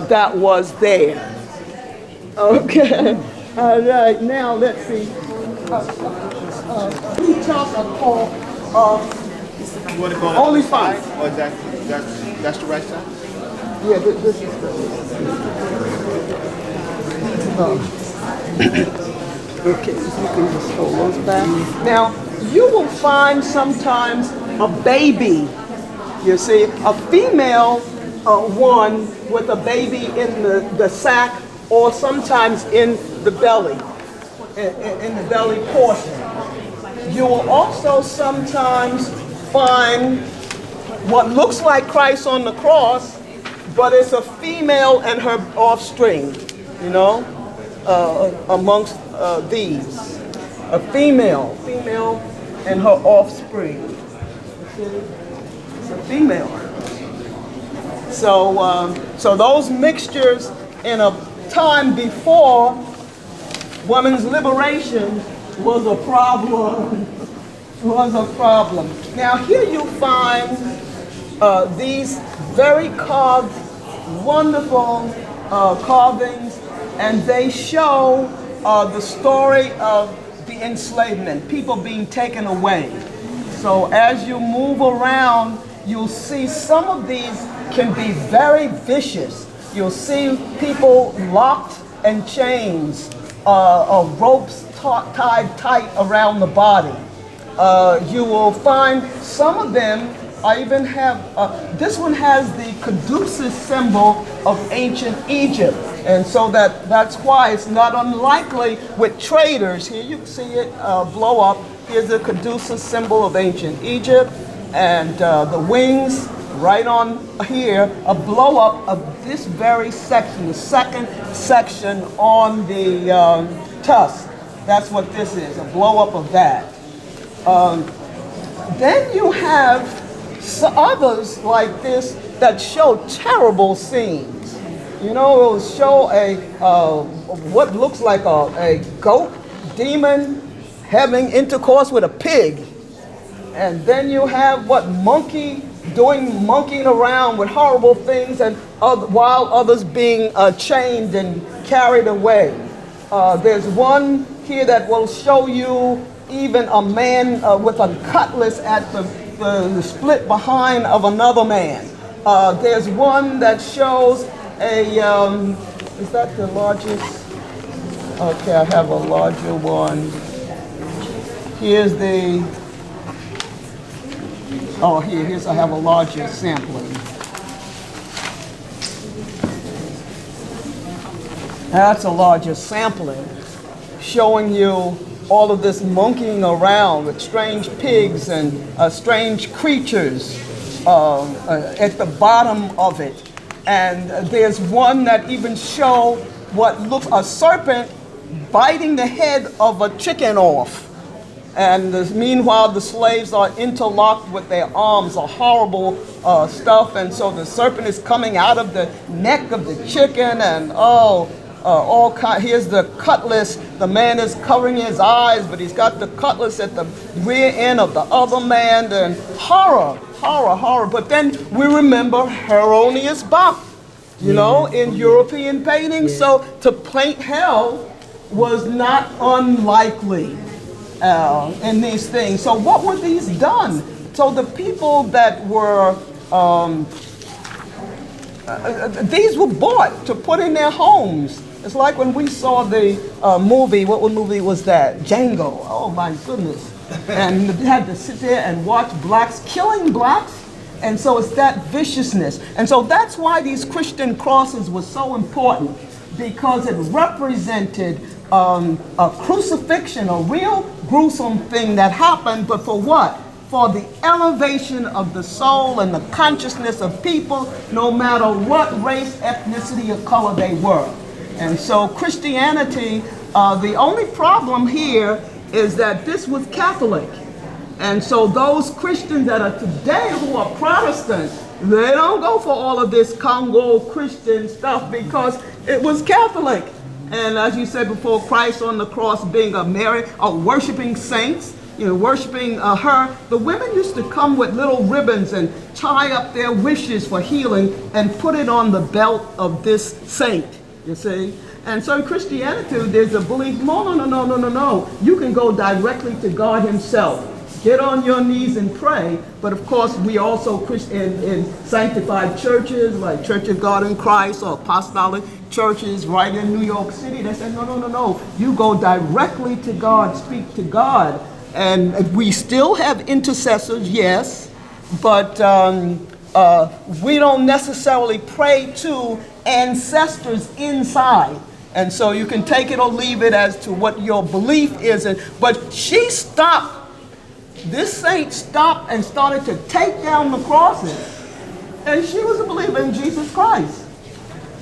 that was there. Okay, all right, now let's see. We talk about You want to go only on the five. side, or that's the right side? Yeah, this is okay, so you can just hold those back. Now, you will find sometimes a baby, you see, a female one with a baby in the sack, or sometimes in the belly. in the belly portion. You will also sometimes find what looks like Christ on the cross, but it's a female and her offspring, you know, amongst these. A female and her offspring. It's a female. So those mixtures in a time before women's liberation was a problem. Now here you find these very carved, wonderful carvings, and they show the story of the enslavement, people being taken away. So as you move around, you'll see some of these can be very vicious. You'll see people locked in chains, ropes tied tight around the body. You will find some of them, I even have, this one has the caduceus symbol of ancient Egypt. And so that's why it's not unlikely with traders. Here you can see it blow up. Here's the caduceus symbol of ancient Egypt. And the wings right on here, a blow up of this very section, the second section on the tusk. That's what this is, a blow up of that. Then you have others like this that show terrible scenes. You know, it will show a what looks like a goat demon having intercourse with a pig. And then you have what monkeying around with horrible things, and while others being chained and carried away. There's one here that will show you even a man with a cutlass at the split behind of another man. There's one that shows is that the largest? Okay, I have a larger one. Here's here's I have a larger sampling. That's a larger sampling, showing you all of this monkeying around with strange pigs and strange creatures at the bottom of it. And there's one that even show what looks a serpent biting the head of a chicken off. And meanwhile, the slaves are interlocked with their arms, a horrible stuff. And so the serpent is coming out of the neck of the chicken, and here's the cutlass. The man is covering his eyes, but he's got the cutlass at the rear end of the other man, and horror. But then we remember Hieronymus Bock, you know, in European painting. So to paint hell was not unlikely in these things. So what were these done? So the people that were, these were bought to put in their homes. It's like when we saw the movie, what movie was that? Django. Oh my goodness. And you had to sit there and watch blacks killing blacks. And so it's that viciousness. And so that's why these Christian crosses were so important, because it represented a crucifixion, a real gruesome thing that happened, but for what? For the elevation of the soul and the consciousness of people, no matter what race, ethnicity, or color they were. And so Christianity, the only problem here is that this was Catholic. And so those Christians that are today who are Protestant, they don't go for all of this Congo Christian stuff because it was Catholic. And as you said before, Christ on the cross being a Mary, worshiping saints, you know, worshiping her. The women used to come with little ribbons and tie up their wishes for healing and put it on the belt of this saint, you see. And so in Christianity, there's a belief, no. You can go directly to God himself. Get on your knees and pray. But of course, we also in sanctified churches like Church of God in Christ or apostolic churches right in New York City, they say, no. You go directly to God, speak to God. And we still have intercessors, yes, but we don't necessarily pray to ancestors inside. And so you can take it or leave it as to what your belief is. But she stopped, this saint stopped and started to take down the crosses. And she was a believer in Jesus Christ.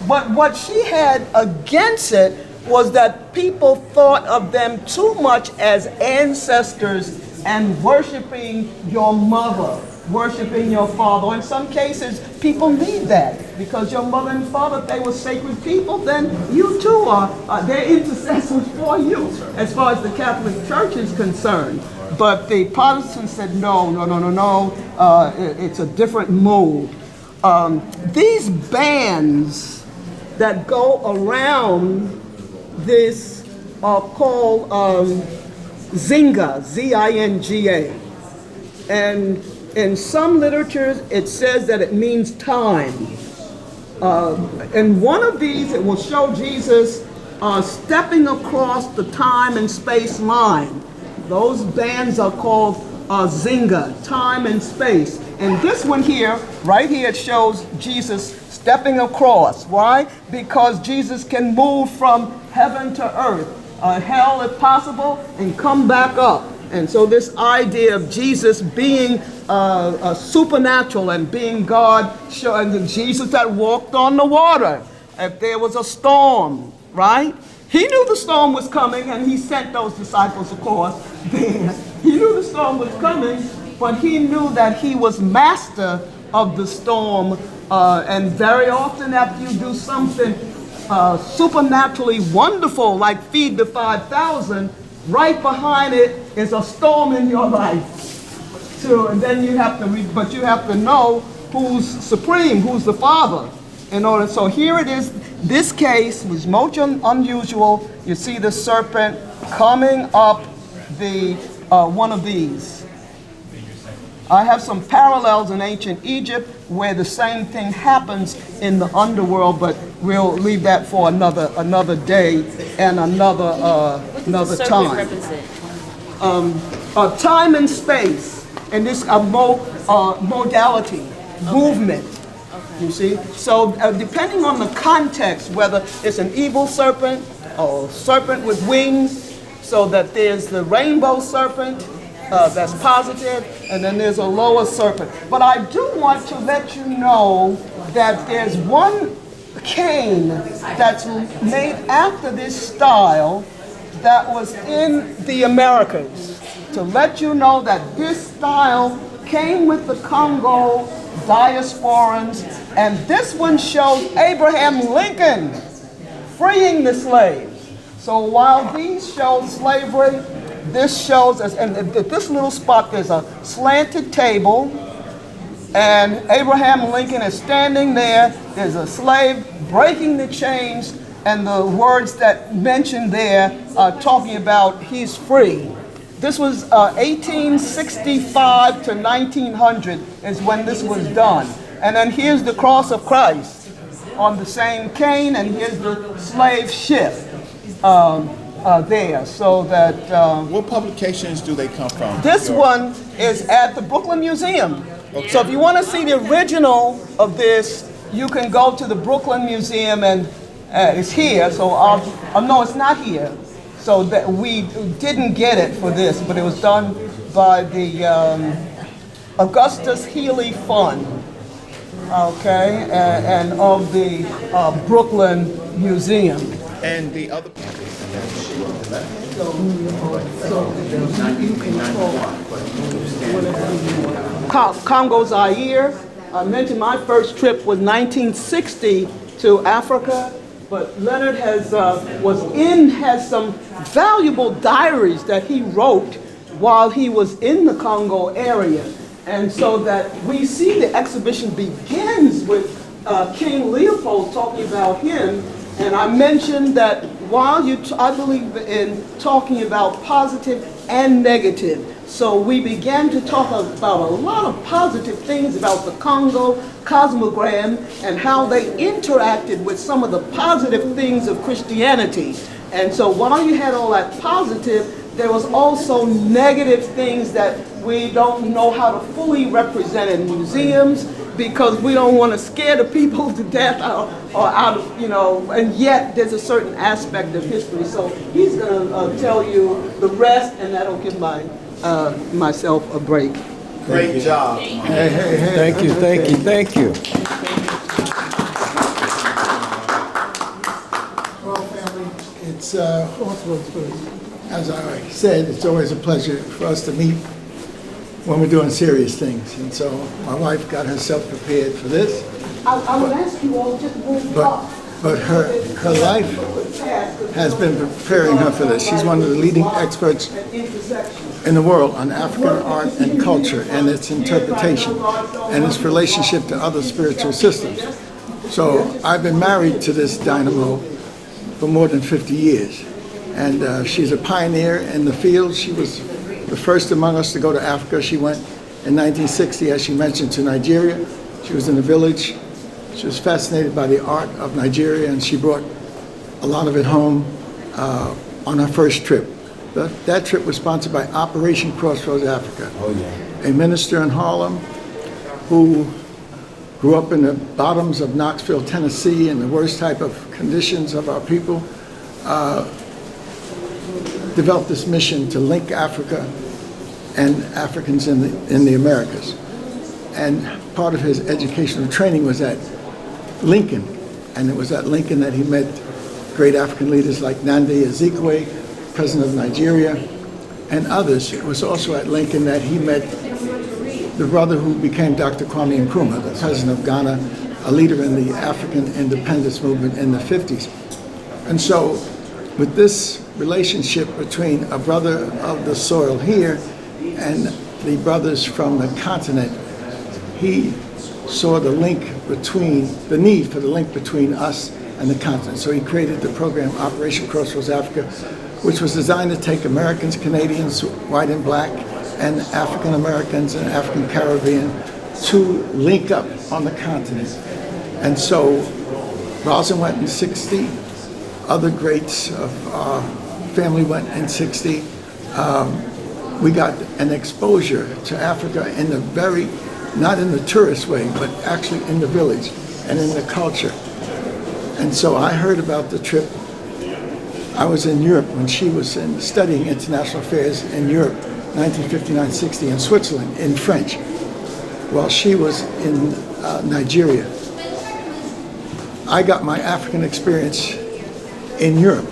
But what she had against it was that people thought of them too much as ancestors and worshiping your mother, worshiping your father. In some cases, people need that because your mother and father, if they were sacred people, then you too are, they're intercessors for you as far as the Catholic Church is concerned. But the Protestants said, no, it's a different mode. These bands that go around this are called Zinga, Z-I-N-G-A. And in some literatures, it says that it means time. In one of these, it will show Jesus stepping across the time and space line. Those bands are called Zinga, time and space. And this one here, right here, it shows Jesus stepping across. Why? Because Jesus can move from heaven to earth, hell if possible, and come back up. And so this idea of Jesus being supernatural and being God, showing Jesus that walked on the water. If there was a storm, right? He knew the storm was coming, and he sent those disciples, of course, there. He knew the storm was coming, but he knew that he was master of the storm. And very often after you do something supernaturally wonderful, like feed the 5,000, right behind it is a storm in your life. So, and then you have to know who's supreme, who's the Father. So here it is. This case was most unusual. You see the serpent coming up the one of these. I have some parallels in ancient Egypt where the same thing happens in the underworld, but we'll leave that for another day and another time. Time and space, and this modality, movement. You see, so depending on the context, whether it's an evil serpent or serpent with wings, so that there's the rainbow serpent. That's positive, and then there's a lower serpent. But I do want to let you know that there's one cane that's made after this style that was in the Americas. To let you know that this style came with the Congo diasporans, and this one shows Abraham Lincoln freeing the slaves. So while these show slavery, this shows us, and at this little spot there's a slanted table, and Abraham Lincoln is standing there. There's a slave breaking the chains, and the words that mentioned there are talking about he's free. This was 1865 to 1900 is when this was done. And then here's the cross of Christ on the same cane, and here's the slave ship. There, so that... what publications do they come from? This one is at the Brooklyn Museum. Okay. So if you want to see the original of this, you can go to the Brooklyn Museum, and it's here. So no, it's not here. So that we didn't get it for this, but it was done by the Augustus Healy Fund, okay, and of the Brooklyn Museum. And the other... Congo Zaire. I mentioned my first trip was 1960 to Africa, but Leonard has some valuable diaries that he wrote while he was in the Congo area. And so that we see the exhibition begins with King Leopold talking about him. And I mentioned that while I believe in talking about positive and negative. So we began to talk about a lot of positive things about the Congo cosmogram and how they interacted with some of the positive things of Christianity. And so while you had all that positive, there was also negative things that we don't know how to fully represent in museums because we don't want to scare the people to death or out of, you know, and yet there's a certain aspect of history. So he's going to tell you the rest, and that'll give myself a break. Great job. Hey, hey, hey. Thank you, thank you, thank you. Well, family, it's as I said, it's always a pleasure for us to meet when we're doing serious things. And so my wife got herself prepared for this. I would ask you all just move up. But her life has been preparing her for this. She's one of the leading experts in the world on African art and culture and its interpretation and its relationship to other spiritual systems. So I've been married to this dynamo for more than 50 years. And she's a pioneer in the field. She was the first among us to go to Africa. She went in 1960, as she mentioned, to Nigeria. She was in a village. She was fascinated by the art of Nigeria, and she brought a lot of it home on her first trip. That trip was sponsored by Operation Crossroads Africa, a minister in Harlem who grew up in the bottoms of Knoxville, Tennessee, in the worst type of conditions of our people, developed this mission to link Africa and Africans in the Americas. And part of his educational training was at Lincoln, and it was at Lincoln that he met great African leaders like Nnamdi Azikiwe, president of Nigeria, and others. It was also at Lincoln that he met the brother who became Dr. Kwame Nkrumah, the president of Ghana, a leader in the African independence movement in the 50s. And so with this relationship between a brother of the soil here and the brothers from the continent, he saw the need for the link between us and the continent. So he created the program Operation Crossroads Africa, which was designed to take Americans, Canadians, white and black, and African Americans and African Caribbean to link up on the continent. And so Rosalind went in 60, other greats of our family went in 60. We got an exposure to Africa in the not in the tourist way, but actually in the village and in the culture. And so I heard about the trip. I was in Europe when she was studying international affairs in Europe, 1959-60 in Switzerland, in French, while she was in Nigeria. I got my African experience in Europe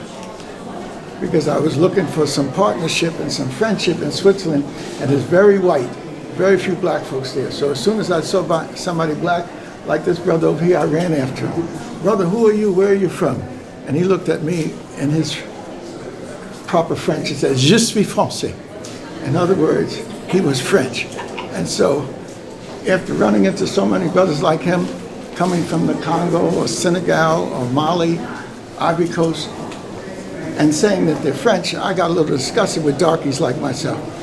because I was looking for some partnership and some friendship in Switzerland, and it's very white. Very few black folks there. So as soon as I saw somebody black, like this brother over here, I ran after him. Brother, who are you? Where are you from? And he looked at me in his proper French and said, Je suis français. In other words, he was French. And so after running into so many brothers like him, coming from the Congo or Senegal or Mali, Ivory Coast, and saying that they're French, I got a little disgusted with darkies like myself.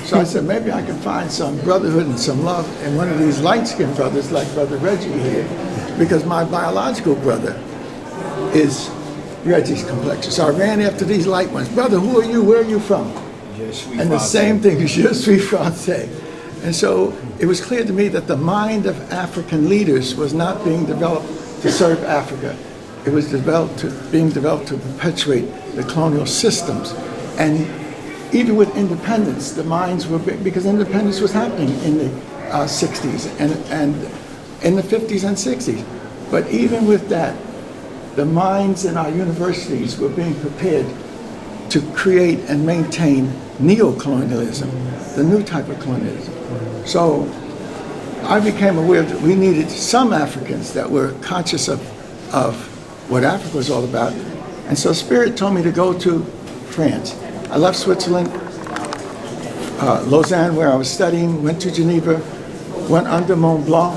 So I said, maybe I can find some brotherhood and some love in one of these light-skinned brothers like Brother Reggie here, because my biological brother is Reggie's complexion. So I ran after these light ones. Brother, who are you? Where are you from? And the same thing, Je suis français. And so it was clear to me that the mind of African leaders was not being developed to serve Africa. It was being developed to perpetuate the colonial systems. And even with independence, the minds were big, because independence was happening in the 60s and in the 50s and 60s. But even with that, the minds in our universities were being prepared to create and maintain neo-colonialism, the new type of colonialism. So I became aware that we needed some Africans that were conscious of what Africa was all about. And so Spirit told me to go to France. I left Switzerland, Lausanne, where I was studying, went to Geneva, went under Mont Blanc,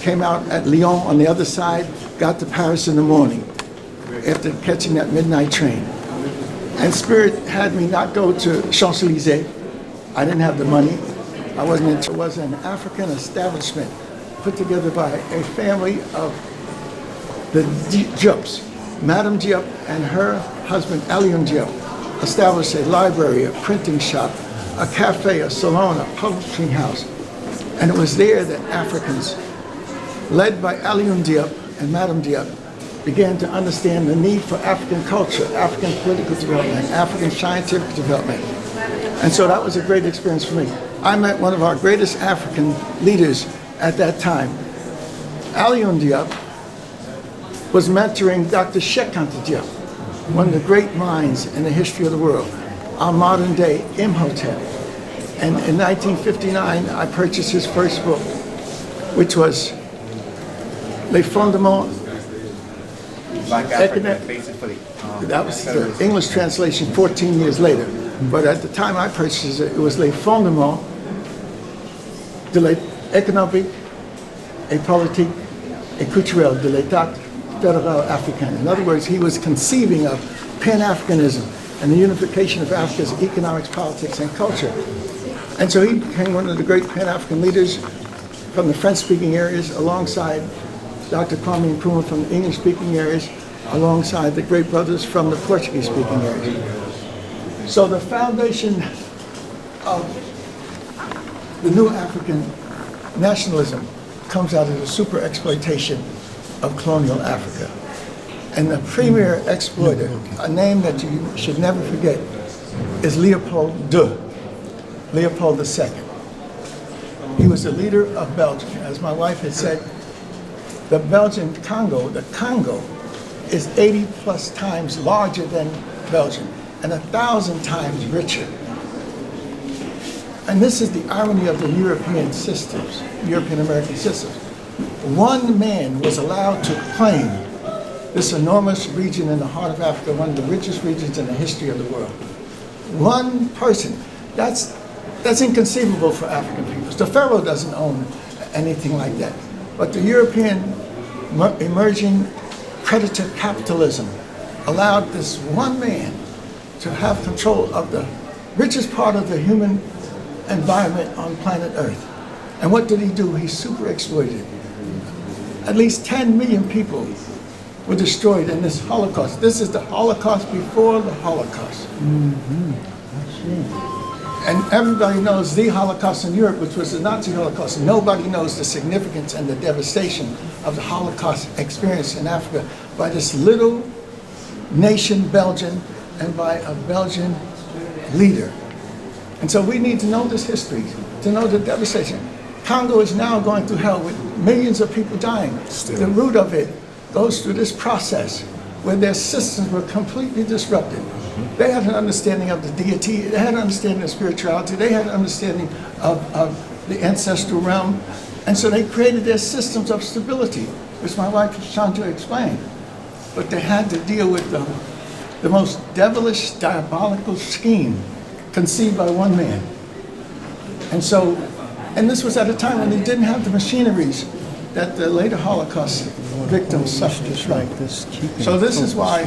came out at Lyon on the other side, got to Paris in the morning after catching that midnight train. And Spirit had me not go to Champs-Élysées. I didn't have the money. I wasn't into it. It was an African establishment put together by a family of the Diops, Madame Diop and her husband, Alioune Diop, established a library, a printing shop, a cafe, a salon, a publishing house. And it was there that Africans, led by Alioune Diop and Madame Diop, began to understand the need for African culture, African political development, African scientific development. And so that was a great experience for me. I met one of our greatest African leaders at that time. Alioune Diop was mentoring Dr. check1 Diop, one of the great minds in the history of the world, our modern day Imhotep. And in 1959, I purchased his first book, which was Les Fondements. Black African, basically. That was the English translation 14 years later. But at the time I purchased it, it was Les Fondements de l'économie et politique et culturelle de l'État fédéral africain. In other words, he was conceiving of Pan-Africanism and the unification of Africa's economics, politics, and culture. And so he became one of the great Pan-African leaders from the French-speaking areas, alongside Dr. Kwame Nkrumah from the English-speaking areas, alongside the great brothers from the Portuguese-speaking areas. So the foundation of the new African nationalism comes out of the super exploitation of colonial Africa. And the premier exploiter, a name that you should never forget, is Leopold II, Leopold II. He was the leader of Belgium. As my wife had said, the Belgian Congo, the Congo, is 80 plus times larger than Belgium and 1,000 times richer. And this is the irony of the European systems, European American systems. One man was allowed to claim this enormous region in the heart of Africa, one of the richest regions in the history of the world. One person. That's inconceivable for African peoples. The Pharaoh doesn't own anything like that. But the European emerging predator capitalism allowed this one man to have control of the richest part of the human environment on planet Earth. And what did he do? He super exploited. At least 10 million people were destroyed in this Holocaust. This is the Holocaust before the Holocaust. And everybody knows the Holocaust in Europe, which was the Nazi Holocaust. Nobody knows the significance and the devastation of the Holocaust experience in Africa by this little nation, Belgium, and by a Belgian leader. And so we need to know this history, to know the devastation. Congo is now going through hell with millions of people dying. The root of it goes through this process where their systems were completely disrupted. They had an understanding of the deity, they had an understanding of spirituality, they had an understanding of the ancestral realm, and so they created their systems of stability, which my wife was trying to explain. But they had to deal with the most devilish, diabolical scheme conceived by one man. And so, and this was at a time when they didn't have the machineries that the later Holocaust victims suffered from. So this is why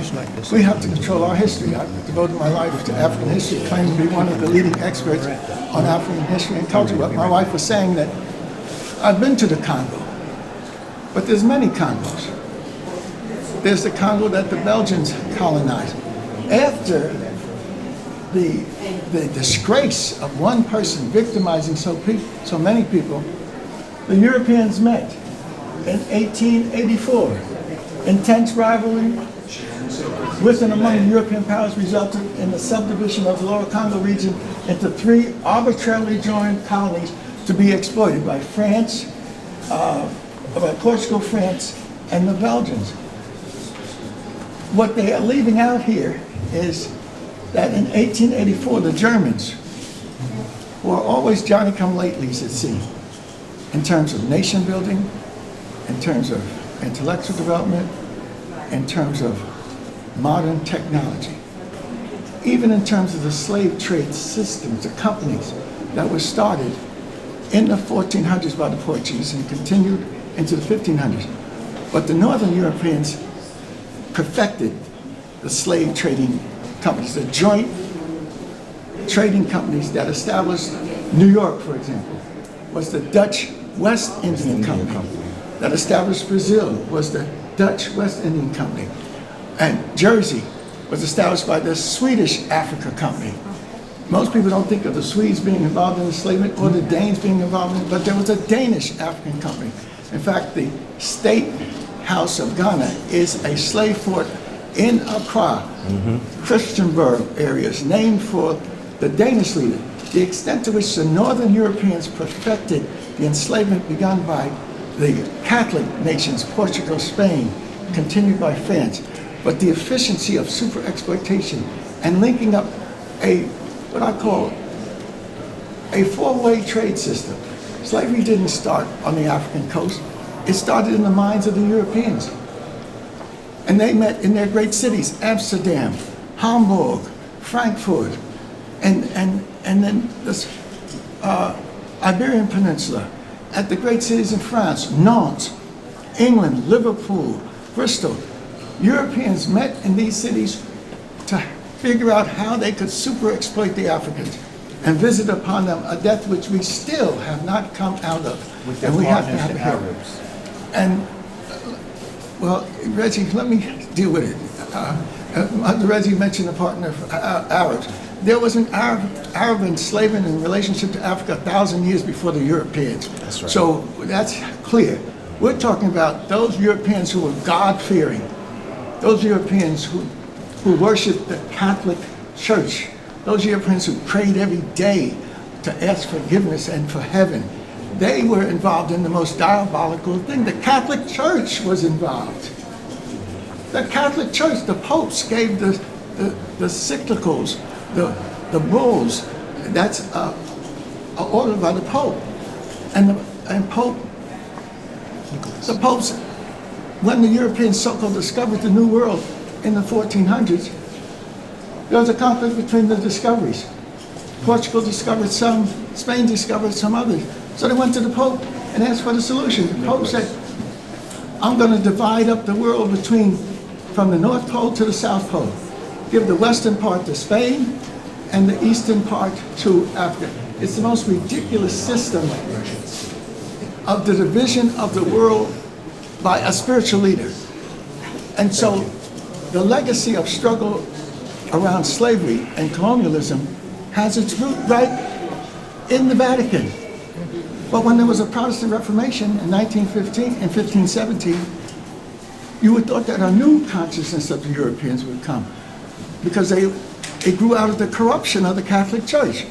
we have to control our history. I've devoted my life to African history, claim to be one of the leading experts on African history and culture. But my wife was saying that I've been to the Congo, but there's many Congos. There's the Congo that the Belgians colonized. After the disgrace of one person victimizing so many people, the Europeans met in 1884. Intense rivalry with and among the European powers resulted in the subdivision of the Lower Congo region into 3 arbitrarily joined colonies to be exploited by France, by Portugal, France, and the Belgians. What they are leaving out here is that in 1884, the Germans, who are always Johnny-come-latelys at sea, in terms of nation building, in terms of intellectual development, in terms of modern technology, even in terms of the slave trade systems, the companies that were started in the 1400s by the Portuguese and continued into the 1500s. But the Northern Europeans perfected the slave trading companies, the joint trading companies that established New York, for example, was the Dutch West Indian Company. That established Brazil was the Dutch West Indian Company. And Jersey was established by the Swedish Africa Company. Most people don't think of the Swedes being involved in enslavement or the Danes being involved in it, but there was a Danish African company. In fact, the State House of Ghana is a slave fort in Accra, Christiansburg areas, named for the Danish leader. The extent to which the Northern Europeans perfected the enslavement begun by the Catholic nations, Portugal, Spain, continued by France, but the efficiency of super exploitation and linking up what I call a four-way trade system. Slavery didn't start on the African coast. It started in the minds of the Europeans. And they met in their great cities, Amsterdam, Hamburg, Frankfurt, and then this Iberian Peninsula, at the great cities in France, Nantes, England, Liverpool, Bristol. Europeans met in these cities to figure out how they could super exploit the Africans and visit upon them a death which we still have not come out of. And we have to have it here. And, well, Reggie, let me deal with it. Reggie mentioned the partner of Arabs. There was an Arab enslavement in relationship to Africa 1,000 years before the Europeans. That's right. So that's clear. We're talking about those Europeans who were God-fearing, those Europeans who worshiped the Catholic Church, those Europeans who prayed every day to ask forgiveness and for heaven. They were involved in the most diabolical thing. The Catholic Church was involved. The Catholic Church, the popes gave the cyclicals, the bulls. That's ordered by the Pope. And the popes, when the Europeans so-called discovered the New World in the 1400s, there was a conflict between the discoveries. Portugal discovered some, Spain discovered some others. So they went to the Pope and asked for the solution. The Pope said, I'm going to divide up the world from the North Pole to the South Pole. Give the western part to Spain and the eastern part to Africa. It's the most ridiculous system of the division of the world by a spiritual leader. And so the legacy of struggle around slavery and colonialism has its root right in the Vatican. But when there was a Protestant Reformation in 1915 and 1517, you would thought that a new consciousness of the Europeans would come, because it grew out of the corruption of the Catholic Church.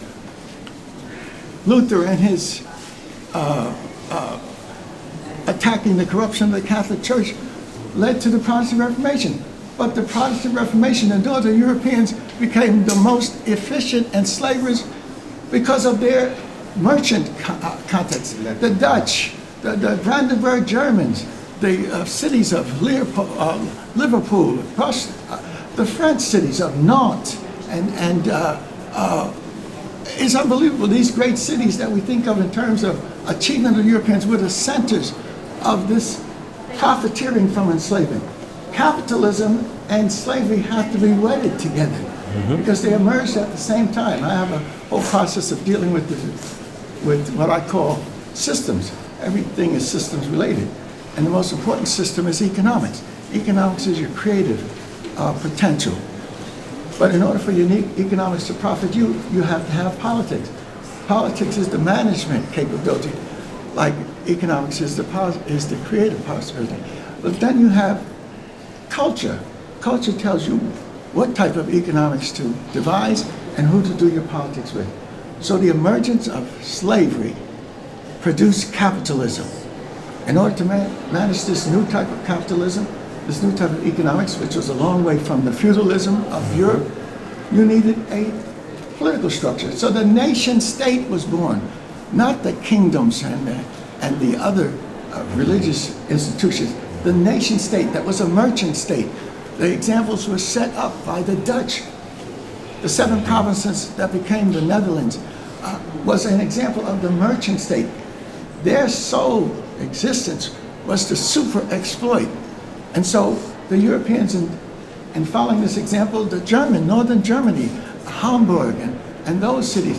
Luther and his attacking the corruption of the Catholic Church led to the Protestant Reformation. But the Protestant Reformation, the Northern Europeans became the most efficient enslavers because of their merchant context. The Dutch, the Brandenburg Germans, the cities of Liverpool, the French cities of Nantes, and it's unbelievable. These great cities that we think of in terms of achievement of Europeans were the centers of this profiteering from enslavement. Capitalism and slavery have to be wedded together because they emerged at the same time. I have a whole process of dealing with what I call systems. Everything is systems related. And the most important system is economics. Economics is your creative potential. But in order for unique economics to profit you have to have politics. Politics is the management capability, like economics is the creative possibility. But then you have culture. Culture tells you what type of economics to devise and who to do your politics with. So the emergence of slavery produced capitalism. In order to manage this new type of capitalism, this new type of economics, which was a long way from the feudalism of Europe, you needed a political structure. So the nation state was born, not the kingdoms and the other religious institutions. The nation state that was a merchant state. The examples were set up by the Dutch. The 7 provinces that became the Netherlands was an example of the merchant state. Their sole existence was to super exploit. And so the Europeans, in following this example, northern Germany, Hamburg, and those cities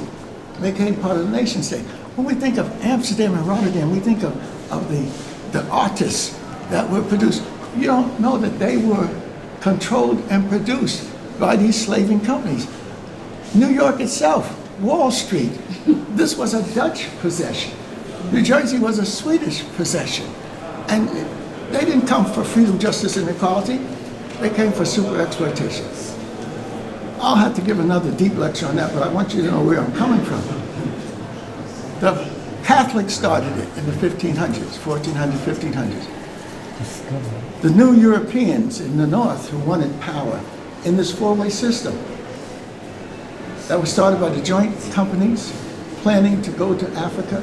became part of the nation state. When we think of Amsterdam and Rotterdam, we think of the artists that were produced. You don't know that they were controlled and produced by these slaving companies. New York itself, Wall Street, this was a Dutch possession. New Jersey was a Swedish possession. And they didn't come for freedom, justice, and equality. They came for super exploitation. I'll have to give another deep lecture on that, but I want you to know where I'm coming from. The Catholics started it in the 1500s, 1400s, 1500s. The new Europeans in the North who wanted power in this four-way system that was started by the joint companies planning to go to Africa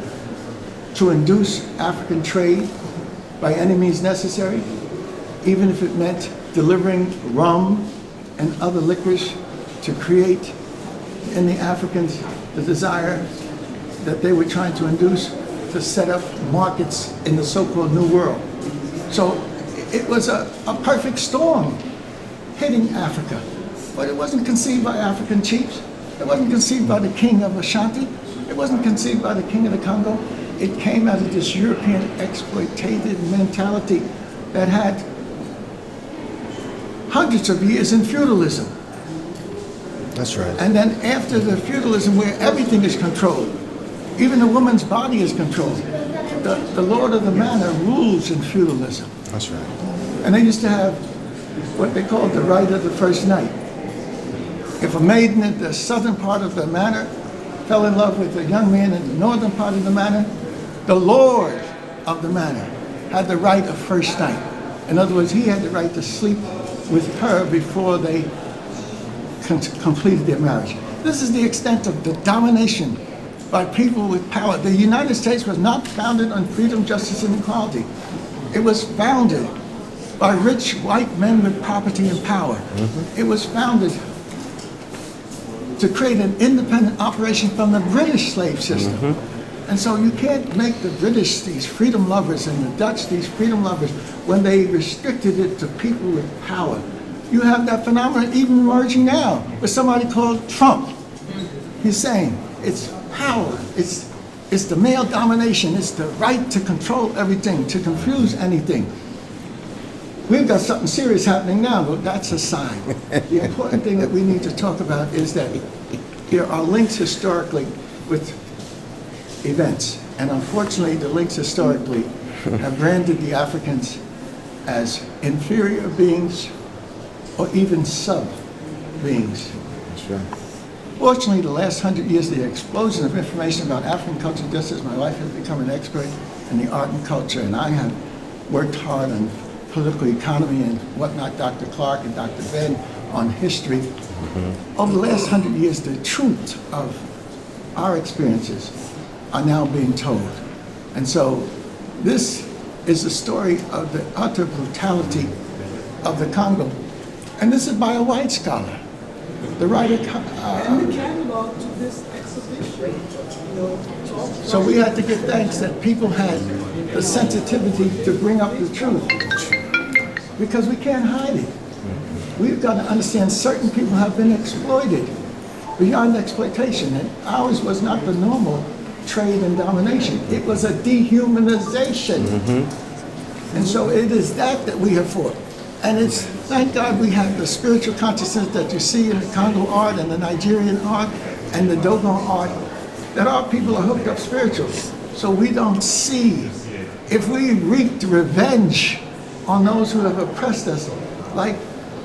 to induce African trade by any means necessary, even if it meant delivering rum and other liquors to create in the Africans the desire that they were trying to induce to set up markets in the so-called New World. So it was a perfect storm hitting Africa, but it wasn't conceived by African chiefs. It wasn't conceived by the king of Ashanti. It wasn't conceived by the king of the Congo. It came out of this European exploitative mentality that had hundreds of years in feudalism. That's right. And then after the feudalism where everything is controlled, even the woman's body is controlled. The lord of the manor rules in feudalism. That's right. And they used to have what they called the right of the first night. If a maiden in the southern part of the manor fell in love with a young man in the northern part of the manor, the lord of the manor had the right of first night. In other words, he had the right to sleep with her before they completed their marriage. This is the extent of the domination by people with power. The United States was not founded on freedom, justice, and equality. It was founded by rich white men with property and power. It was founded to create an independent operation from the British slave system. And so you can't make the British these freedom lovers and the Dutch these freedom lovers when they restricted it to people with power. You have that phenomenon even emerging now with somebody called Trump. He's saying it's power, it's the male domination, it's the right to control everything, to confuse anything. We've got something serious happening now, but that's a sign. The important thing that we need to talk about is that there are links historically with events. And unfortunately, the links historically have branded the Africans as inferior beings or even sub-beings. That's right. Fortunately, the last 100 years, the explosion of information about African culture, just as my wife has become an expert in the art and culture, and I have worked hard on political economy and whatnot, Dr. Clark and Dr. Ben on history. Over the last 100 years, the truth of our experiences are now being told. And so this is the story of the utter brutality of the Congo. And this is by a white scholar. The writer... And the catalog to this exhibition, so we had to give thanks that people had the sensitivity to bring up the truth. Because we can't hide it. We've got to understand certain people have been exploited beyond exploitation. And ours was not the normal trade and domination. It was a dehumanization. And so it is that we have fought. And it's, thank God we have the spiritual consciousness that you see in the Congo art and the Nigerian art and the Dogon art, that our people are hooked up spiritually. So we don't see, if we wreaked revenge on those who have oppressed us, like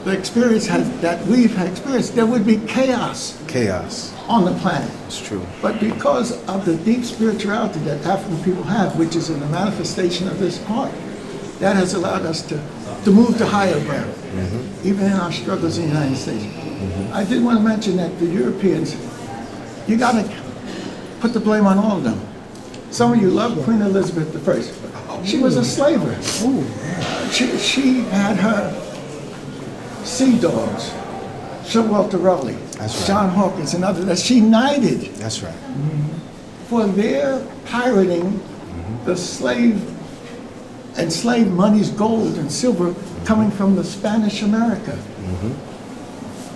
the experience that we've experienced, there would be chaos. Chaos. On the planet. It's true. But because of the deep spirituality that African people have, which is in the manifestation of this art, that has allowed us to move to higher ground, even in our struggles in the United States. I did want to mention that the Europeans, you got to put the blame on all of them. Some of you love Queen Elizabeth I. She was a slaver. She had her sea dogs, Sir Walter Raleigh, That's right. John Hawkins, and others that she knighted That's right. for their pirating the enslaved money's gold and silver coming from the Spanish America.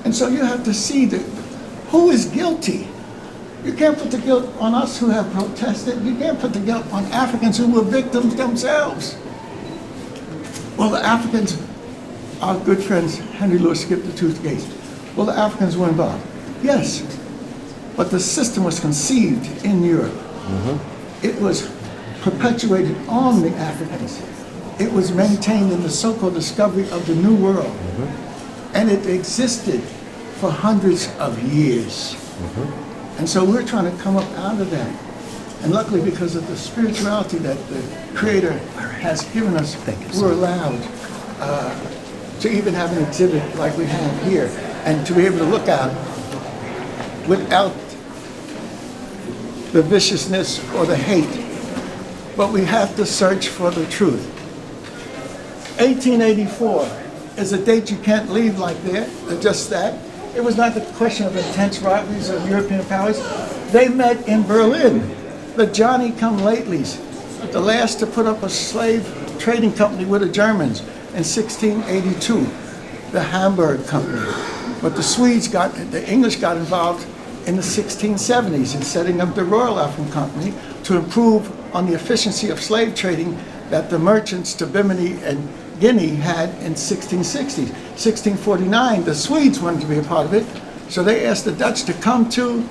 And so you have to see that who is guilty. You can't put the guilt on us who have protested. You can't put the guilt on Africans who were victims themselves. Well, the Africans, our good friends, Henry Louis Skip the Tooth Gates, Well, the Africans were involved. Yes, but the system was conceived in Europe. It was perpetuated on the Africans. It was maintained in the so-called discovery of the New World. And it existed for hundreds of years. And so we're trying to come up out of that. And luckily, because of the spirituality that the Creator has given us, we're allowed to even have an exhibit like we have here, and to be able to look out without the viciousness or the hate. But we have to search for the truth. 1884 is a date you can't leave like that, just that. It was not the question of intense rivalries of European powers. They met in Berlin, the Johnny-come-latelys, the last to put up a slave trading company with the Germans in 1682, the Hamburg Company. But the English got involved in the 1670s in setting up the Royal African Company to improve on the efficiency of slave trading that the merchants to Bimini and Guinea had in 1660s. 1649, the Swedes wanted to be a part of it, so they asked the Dutch to come to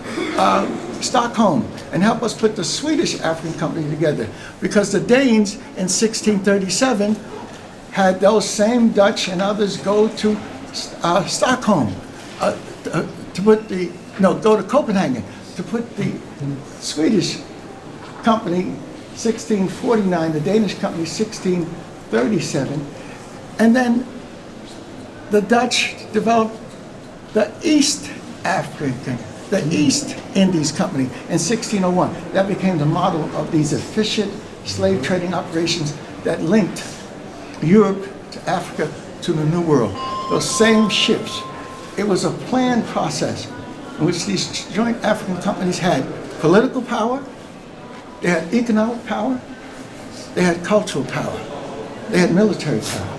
Stockholm and help us put the Swedish African Company together, because the Danes in 1637 had those same Dutch and others go to Stockholm go to Copenhagen to put the Swedish company 1649, the Danish company 1637, and then the Dutch developed the East Indies Company in 1601. That became the model of these efficient slave trading operations that linked Europe to Africa to the New World. Those same ships. It was a planned process in which these joint African companies had political power, they had economic power, they had cultural power, they had military power.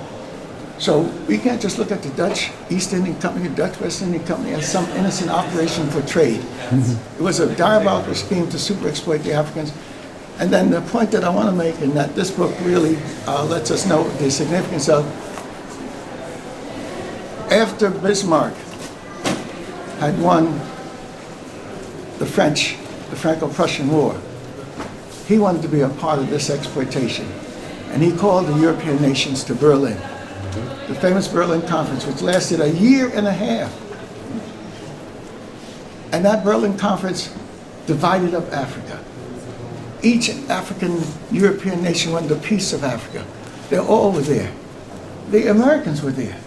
So we can't just look at the Dutch East Indian Company, the Dutch West Indian Company as some innocent operation for trade. It was a diabolical scheme to super exploit the Africans. And then the point that I want to make, and that this book really lets us know the significance of, after Bismarck had won the Franco-Prussian War, he wanted to be a part of this exploitation. And he called the European nations to Berlin. The famous Berlin Conference, which lasted a year and a half. And that Berlin Conference divided up Africa. Each African European nation wanted a piece of Africa. They all were there. The Americans were there.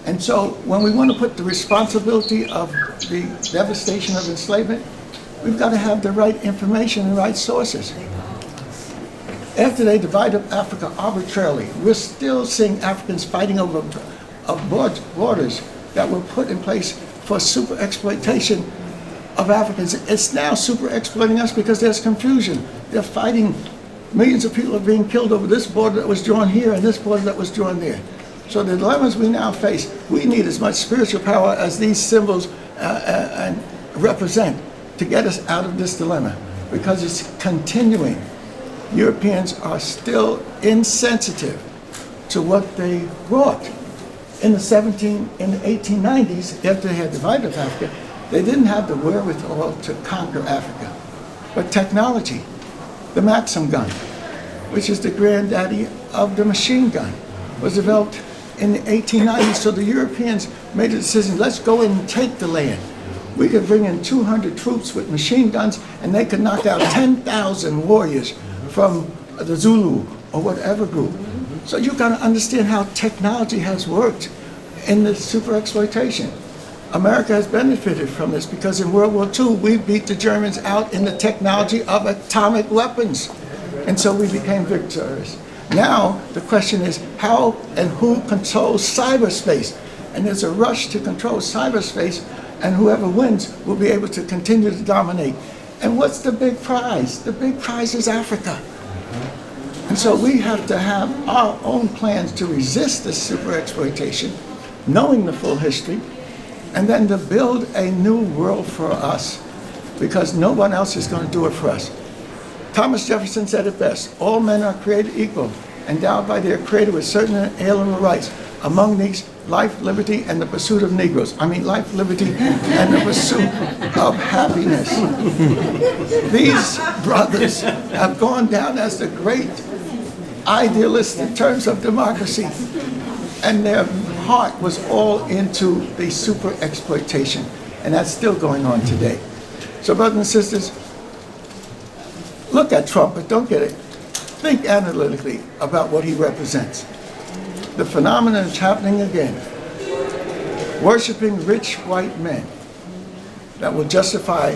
And so when we want to put the responsibility of the devastation of enslavement, we've got to have the right information and right sources. After they divide up Africa arbitrarily, we're still seeing Africans fighting over borders that were put in place for super exploitation of Africans. It's now super exploiting us because there's confusion. They're fighting. Millions of people are being killed over this border that was drawn here and this border that was drawn there. So the dilemmas we now face, we need as much spiritual power as these symbols represent to get us out of this dilemma, because it's continuing. Europeans are still insensitive to what they wrought. In the 1890s, after they had divided Africa, they didn't have the wherewithal to conquer Africa. But technology, the Maxim gun, which is the granddaddy of the machine gun, was developed in the 1890s. So the Europeans made a decision, let's go in and take the land. We could bring in 200 troops with machine guns, and they could knock out 10,000 warriors from the Zulu or whatever group. So you've got to understand how technology has worked in the super exploitation. America has benefited from this because in World War II, we beat the Germans out in the technology of atomic weapons. And so we became victorious. Now, the question is how and who controls cyberspace? And there's a rush to control cyberspace, and whoever wins will be able to continue to dominate. And what's the big prize? The big prize is Africa. And so we have to have our own plans to resist this super exploitation, knowing the full history, and then to build a new world for us, because no one else is going to do it for us. Thomas Jefferson said it best: all men are created equal, endowed by their Creator with certain inalienable rights. Among these, life, liberty, and the pursuit of Negroes. I mean, life, liberty, and the pursuit of happiness. These brothers have gone down as the great idealists in terms of democracy, and their heart was all into the super exploitation, and that's still going on today. So, brothers and sisters, look at Trump, but don't get it. Think analytically about what he represents. The phenomenon is happening again. Worshipping rich white men that will justify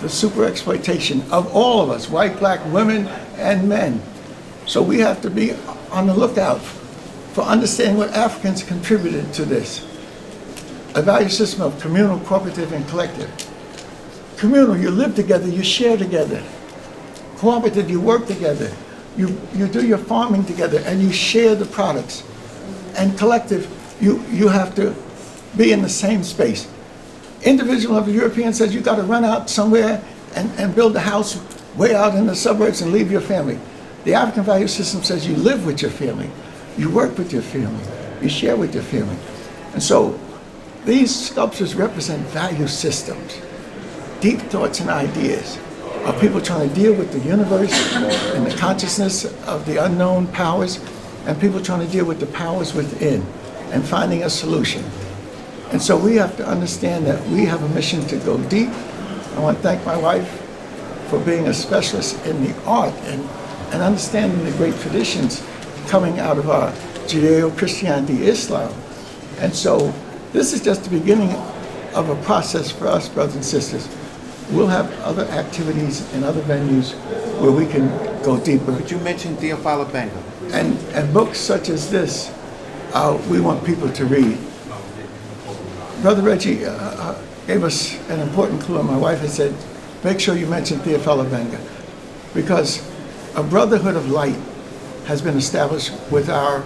the super exploitation of all of us, white, black, women, and men. So we have to be on the lookout for understanding what Africans contributed to this. A value system of communal, cooperative, and collective. Communal, you live together, you share together. Cooperative, you work together. You do your farming together and you share the products. And collective, you have to be in the same space. Individual of the European says you got to run out somewhere and build a house way out in the suburbs and leave your family. The African value system says you live with your family, you work with your family, you share with your family. And so these sculptures represent value systems, deep thoughts and ideas of people trying to deal with the universe and the consciousness of the unknown powers, and people trying to deal with the powers within and finding a solution. And so we have to understand that we have a mission to go deep. I want to thank my wife for being a specialist in the art and understanding the great traditions coming out of our Judeo-Christianity, Islam. And so this is just the beginning of a process for us, brothers and sisters. We'll have other activities and other venues where we can go deeper. But you mentioned Theophilo Benga. And books such as this, we want people to read. Brother Reggie gave us an important clue, and my wife had said, make sure you mention Theophilo Benga, because a brotherhood of light has been established with our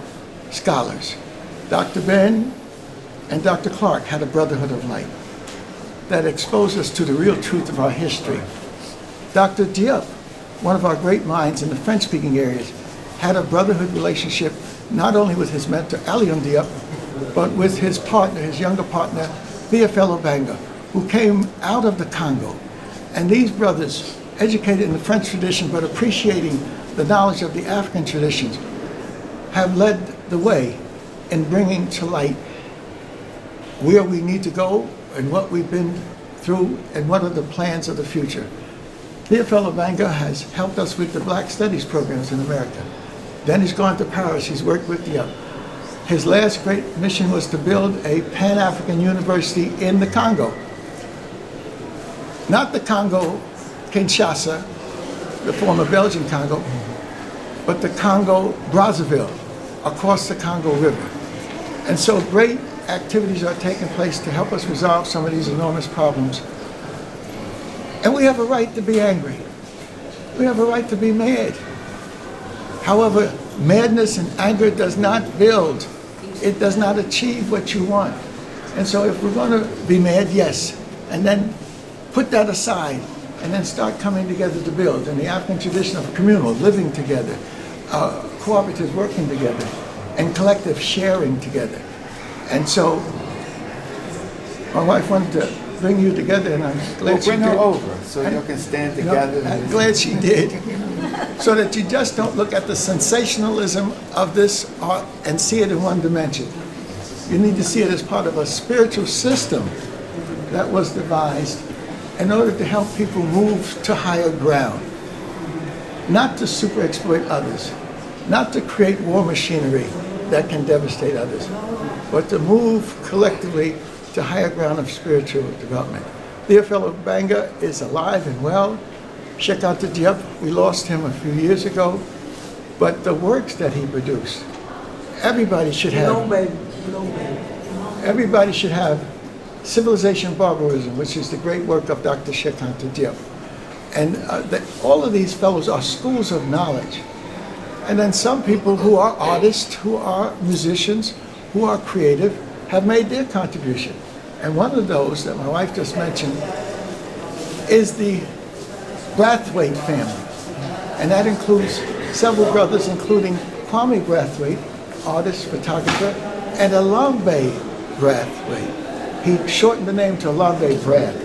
scholars. Dr. Ben and Dr. Clark had a brotherhood of light that exposed us to the real truth of our history. Dr. Diop, one of our great minds in the French-speaking areas, had a brotherhood relationship not only with his mentor, Alioune Diop, but with his partner, his younger partner, Theophilo Benga, who came out of the Congo. And these brothers, educated in the French tradition but appreciating the knowledge of the African traditions, have led the way in bringing to light where we need to go and what we've been through and what are the plans of the future. Theophilo Benga has helped us with the Black Studies programs in America. Then he's gone to Paris, he's worked with Diop. His last great mission was to build a Pan-African university in the Congo. Not the Congo, Kinshasa, the former Belgian Congo, but the Congo, Brazzaville, across the Congo River. And so great activities are taking place to help us resolve some of these enormous problems. And we have a right to be angry. We have a right to be mad. However, madness and anger does not build. It does not achieve what you want. And so if we're going to be mad, yes, and then put that aside and then start coming together to build. In the African tradition of communal, living together, cooperative working together, and collective sharing together. And so my wife wanted to bring you together, and I'm glad she did. Bring her over so you can stand together. I'm glad she did. So that you just don't look at the sensationalism of this art and see it in one dimension. You need to see it as part of a spiritual system that was devised in order to help people move to higher ground. Not to super exploit others, not to create war machinery that can devastate others, but to move collectively to higher ground of spiritual development. Theophilo Benga is alive and well. Check out the Diop. We lost him a few years ago, but the works that he produced, everybody should have. Everybody should have Civilization Barbarism, which is the great work of Dr. Check Anta Diop. And all of these fellows are schools of knowledge. And then some people who are artists, who are musicians, who are creative, have made their contribution. And one of those that my wife just mentioned is the Brathwaite family. And that includes several brothers, including Kwame Brathwaite, artist, photographer, And Alambe Brathwaite, he shortened the name to Alambe Brad.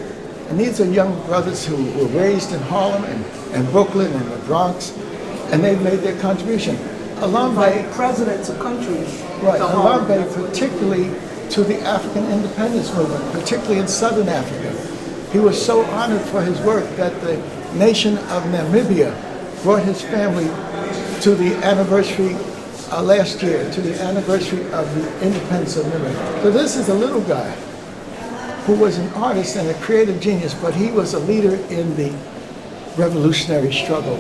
And these are young brothers who were raised in Harlem and Brooklyn and the Bronx, and they've made their contribution. Alambe, Presidents of countries. right, Alambe particularly to the African independence movement, particularly in Southern Africa. He was so honored for his work that the nation of Namibia brought his family to the anniversary last year, to the anniversary of the independence of Namibia. So this is a little guy who was an artist and a creative genius, but he was a leader in the revolutionary struggle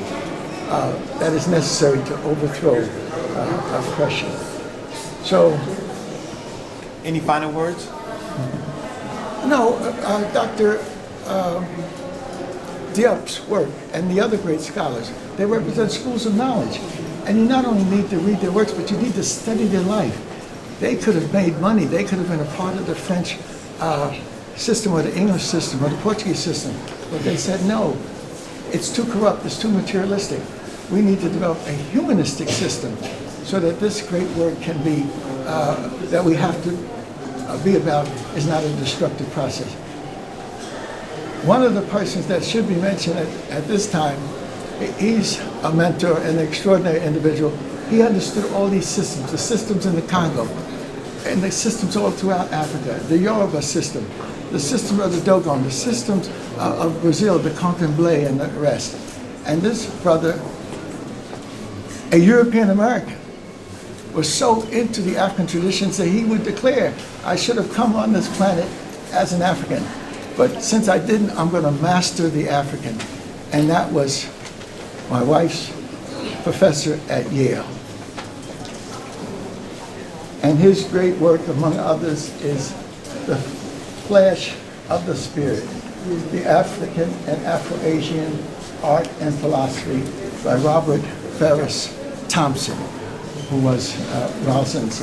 that is necessary to overthrow oppression. So, Any final words? no, Dr. Diop's work and the other great scholars, they represent schools of knowledge. And you not only need to read their works, but you need to study their life. They could have made money. They could have been a part of the French system or the English system or the Portuguese system. But they said, no, it's too corrupt, it's too materialistic. We need to develop a humanistic system so that this great work can be, that we have to be about, is not a destructive process. One of the persons that should be mentioned at this time, he's a mentor, an extraordinary individual. He understood all these systems, the systems in the Congo, and the systems all throughout Africa, the Yoruba system, the system of the Dogon, the systems of Brazil, the Concomblé and the rest. And this brother, a European American, was so into the African traditions that he would declare, I should have come on this planet as an African, but since I didn't, I'm going to master the African. And that was my wife's professor at Yale. And his great work, among others, is The Flash of the Spirit, the African and Afro-Asian Art and Philosophy by Robert Ferris Thompson, who was Rosalind's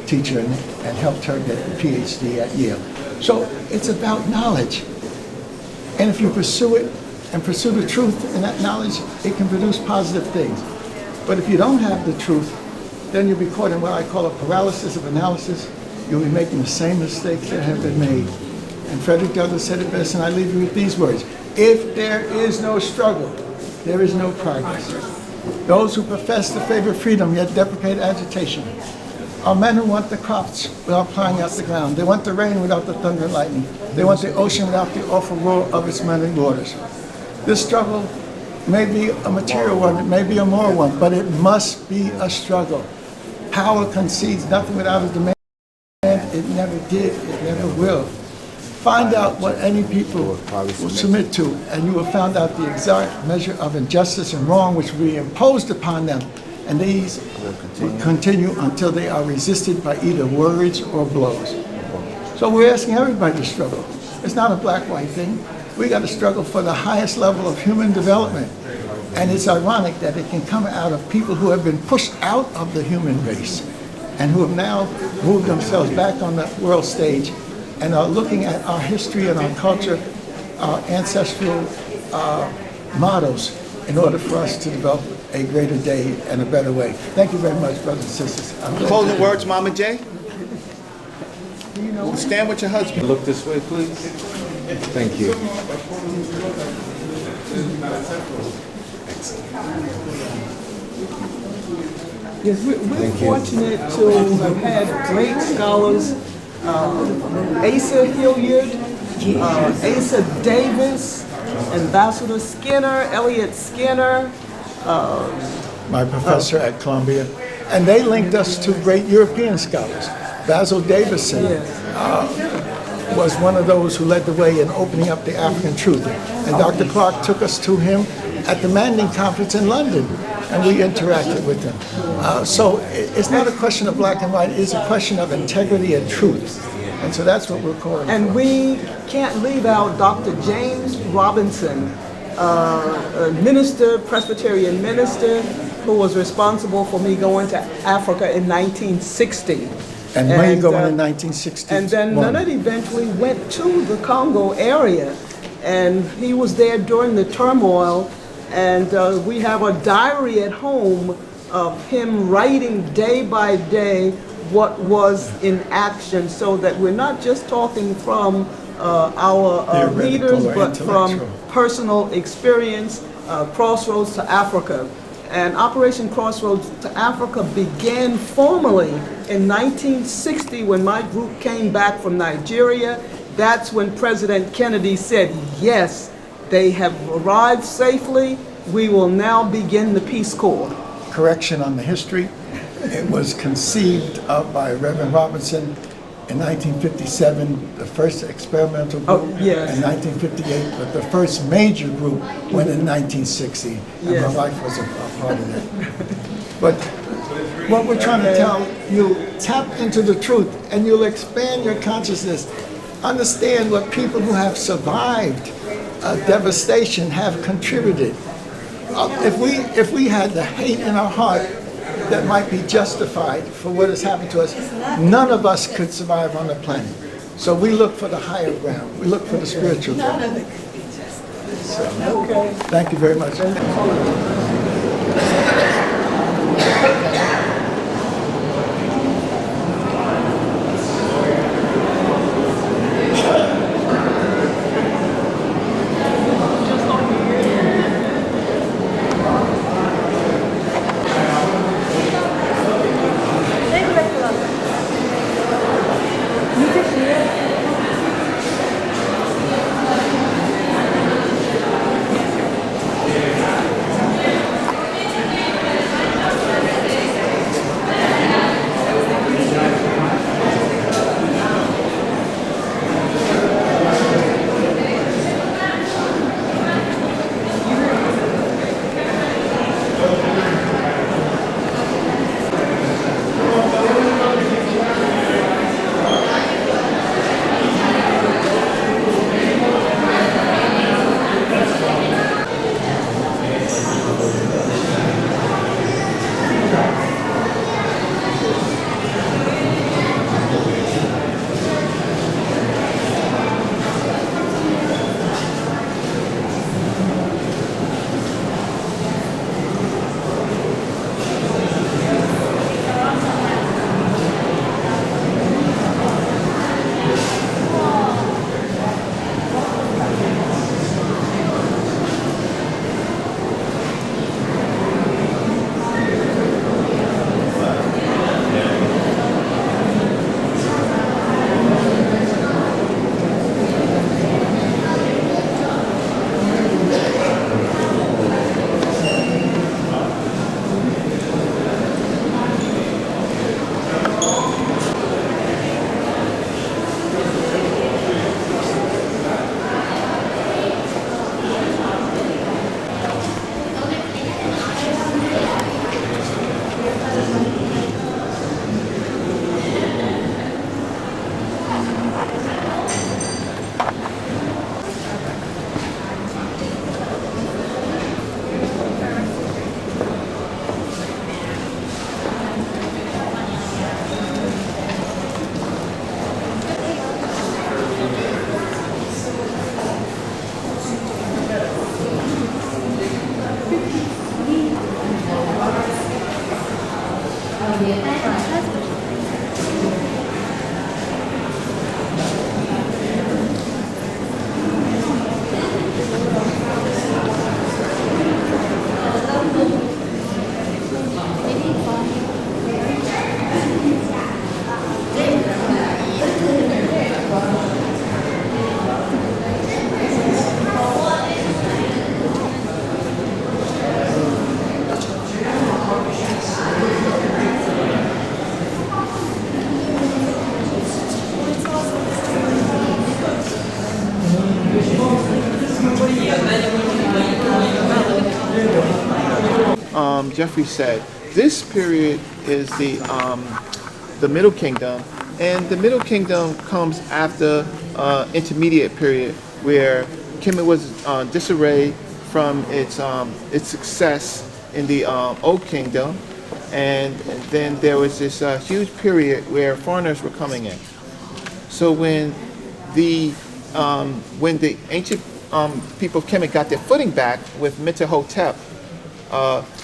teacher and helped her get a PhD at Yale. So it's about knowledge. And if you pursue it and pursue the truth in that knowledge, it can produce positive things. But if you don't have the truth, then you'll be caught in what I call a paralysis of analysis. You'll be making the same mistakes that have been made. And Frederick Douglass said it best, and I leave you with these words. If there is no struggle, there is no progress. Those who profess to favor freedom yet deprecate agitation are men who want the crops without plowing out the ground. They want the rain without the thunder and lightning. They want the ocean without the awful roar of its many waters. This struggle may be a material one, it may be a moral one, but it must be a struggle. Power concedes nothing without a demand. It never did, it never will. Find out what any people will submit to, and you will find out the exact measure of injustice and wrong which will be imposed upon them. And these will continue until they are resisted by either words or blows. So we're asking everybody to struggle. It's not a black-white thing. We got to struggle for the highest level of human development. And it's ironic that it can come out of people who have been pushed out of the human race and who have now moved themselves back on the world stage and are looking at our history and our culture, our ancestral mottos in order for us to develop a greater day and a better way. Thank you very much, brothers and sisters. Closing words, Mama J? Stand with your husband. Look this way, please. Thank you. Yes, we're fortunate to have had great scholars, Asa Hilliard, Asa Davis, Ambassador Skinner, Elliot Skinner. My professor at Columbia. And they linked us to great European scholars. Basil Davison was one of those who led the way in opening up the African truth. And Dr. Clark took us to him at the Manning Conference in London, and we interacted with him. So it's not a question of black and white, it's a question of integrity and truth. And so that's what we're calling And for. we can't leave out Dr. James Robinson, a minister, Presbyterian minister, who was responsible for me going to Africa in 1960. And where are you going in 1961? And then Leonard eventually went to the Congo area, and he was there during the turmoil. And we have a diary at home of him writing day by day what was in action, so that we're not just talking from our Theoretical readers, or but from intellectual. personal experience. Crossroads to Africa. And Operation Crossroads to Africa began formally in 1960 when my group came back from Nigeria. That's when President Kennedy said, yes, they have arrived safely. We will now begin the Peace Corps. Correction on the history. It was conceived of by Reverend Robinson in 1957, the first experimental group. Oh, yes. In 1958, but the first major group went in 1960. And Yes. my wife was a part of that. But what we're trying to tell you, tap into the truth and you'll expand your consciousness. Understand what people who have survived devastation have contributed. If we had the hate in our heart that might be justified for what has happened to us, none of us could survive on the planet. So we look for the higher ground. We look for the spiritual ground. So, thank you very much. Jeffries said, this period is the Middle Kingdom, and the Middle Kingdom comes after intermediate period where Kemet was disarray from its success in the Old Kingdom, and then there was this huge period where foreigners were coming in. So when the ancient people of Kemet got their footing back with Mentuhotep,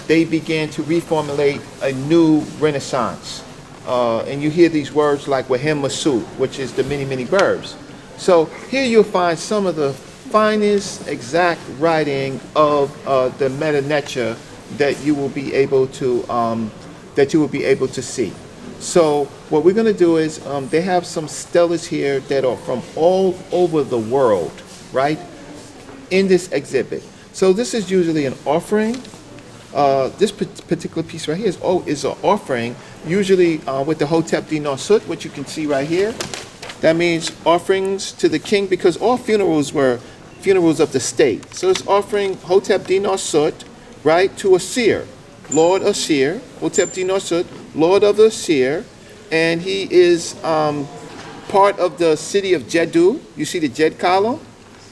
they began to reformulate a new renaissance. And you hear these words like Wahem Masut, which is the many, many verbs. So here you'll find some of the finest exact writing of the Meta Neter that you will be able to see. So what we're going to do is they have some stelas here that are from all over the world, right, in this exhibit. So this is usually an offering. This particular piece right here is an offering, usually with the Hotep Dinar Sut, which you can see right here. That means offerings to the king, because all funerals were funerals of the state. So it's offering Hotep Dinar Sut, right, to a seer, Lord Asir, Hotep Dinar Sut, Lord of the Asir, and he is part of the city of Jeddu. You see the Jed column,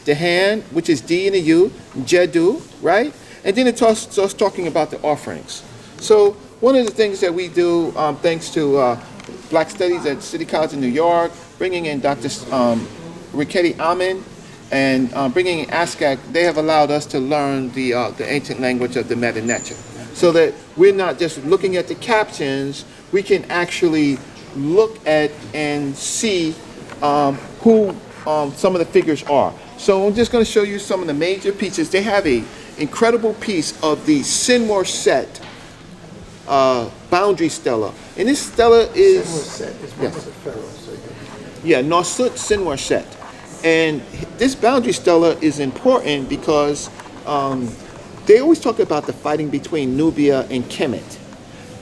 the hand, which is D and a U, Jeddu, right? And then it starts talking about the offerings. So one of the things that we do, thanks to Black Studies at City College in New York, bringing in Dr. Riketi Amin, and bringing in ASCAC, they have allowed us to learn the ancient language of the Meta Neter, so that we're not just looking at the captions, we can actually look at and see who some of the figures are. So I'm just going to show you some of the major pieces. They have a incredible piece of the Sinwar set boundary stela, and this stela is Nasut Sinwar set. And this boundary stela is important because they always talk about the fighting between Nubia and Kemet.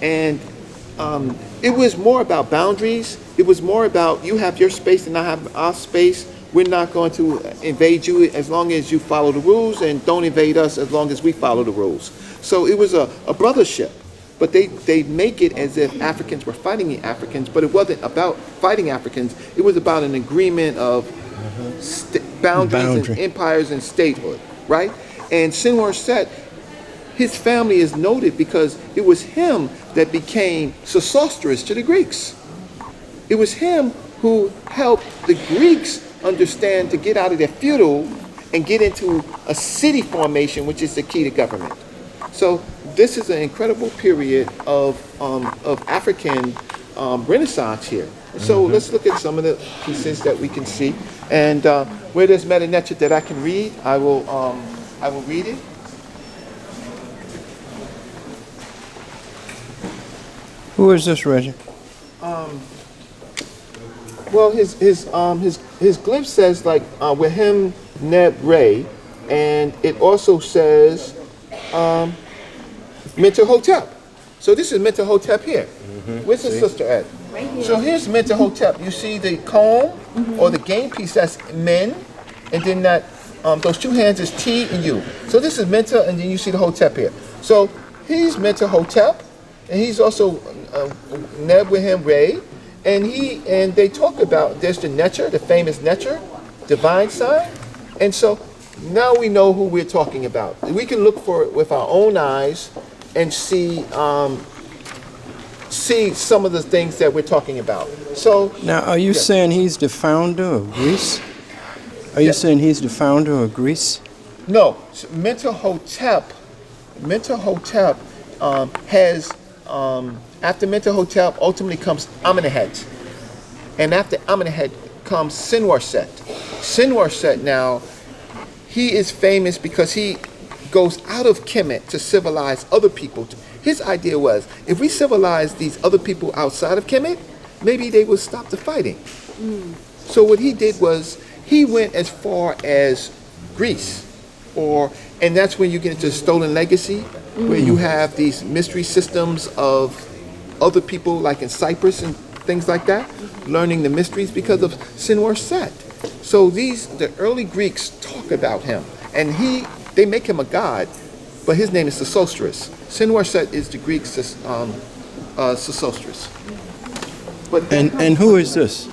And it was more about boundaries. It was more about, you have your space and I have our space. We're not going to invade you as long as you follow the rules, and don't invade us as long as we follow the rules. So it was a brothership. But they make it as if Africans were fighting the Africans, but it wasn't about fighting Africans. It was about an agreement of boundaries and empires and statehood, right? And Sinwar Set, his family is noted because it was him that became Sesostris to the Greeks. It was him who helped the Greeks understand to get out of their feudal and get into a city formation, which is the key to government. So this is an incredible period of African Renaissance here. So let's look at some of the pieces that we can see. And where there's Meta Neter that I can read, I will read it. Who is this, Reggie? Well, his glyph says like Wahem Mabry, and it also says Mentuhotep. So this is Mentuhotep here. Where's his sister at? Right here. So here's Mentuhotep. You see the comb or the game piece, that's Men, and then that those two hands is T and U. So this is Menta, and then you see the Hotep here. So he's Mentuhotep, and he's also Neb Wahem Ray, and they talk about there's the Neter, the famous Neter, divine sign, and so now we know who we're talking about. We can look for it with our own eyes and see some of the things that we're talking about. So now, are you saying he's the founder of Greece? Are you saying he's the founder of Greece? No, Mentuhotep has after Mentuhotep ultimately comes Amenemhet, and after Amenemhet comes Sinwar Set. Sinwar Set now, he is famous because he goes out of Kemet to civilize other people. His idea was, if we civilize these other people outside of Kemet, maybe they will stop the fighting. So what he did was, he went as far as Greece, and that's when you get into Stolen Legacy, where you have these mystery systems of other people, like in Cyprus and things like that, learning the mysteries because of Sinwar Set. So the early Greeks talk about him, and they make him a god, but his name is Sesostris. Sinwar Set is the Greek Sesostris. And who is this?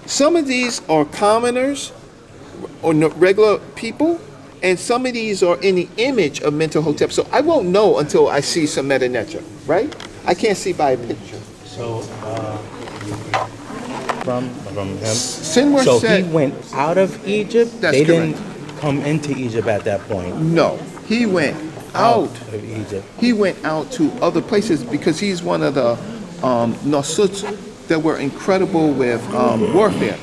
Some of these are commoners or regular people, and some of these are in the image of Mentuhotep. So I won't know until I see some Meta Neter, right? I can't see by a picture. So from him. Sinwar So Set, he went out of Egypt. That's They correct. didn't come into Egypt at that point. no. he went out. Of Egypt. He went out to other places because he's one of the Nasuts that were incredible with warfare.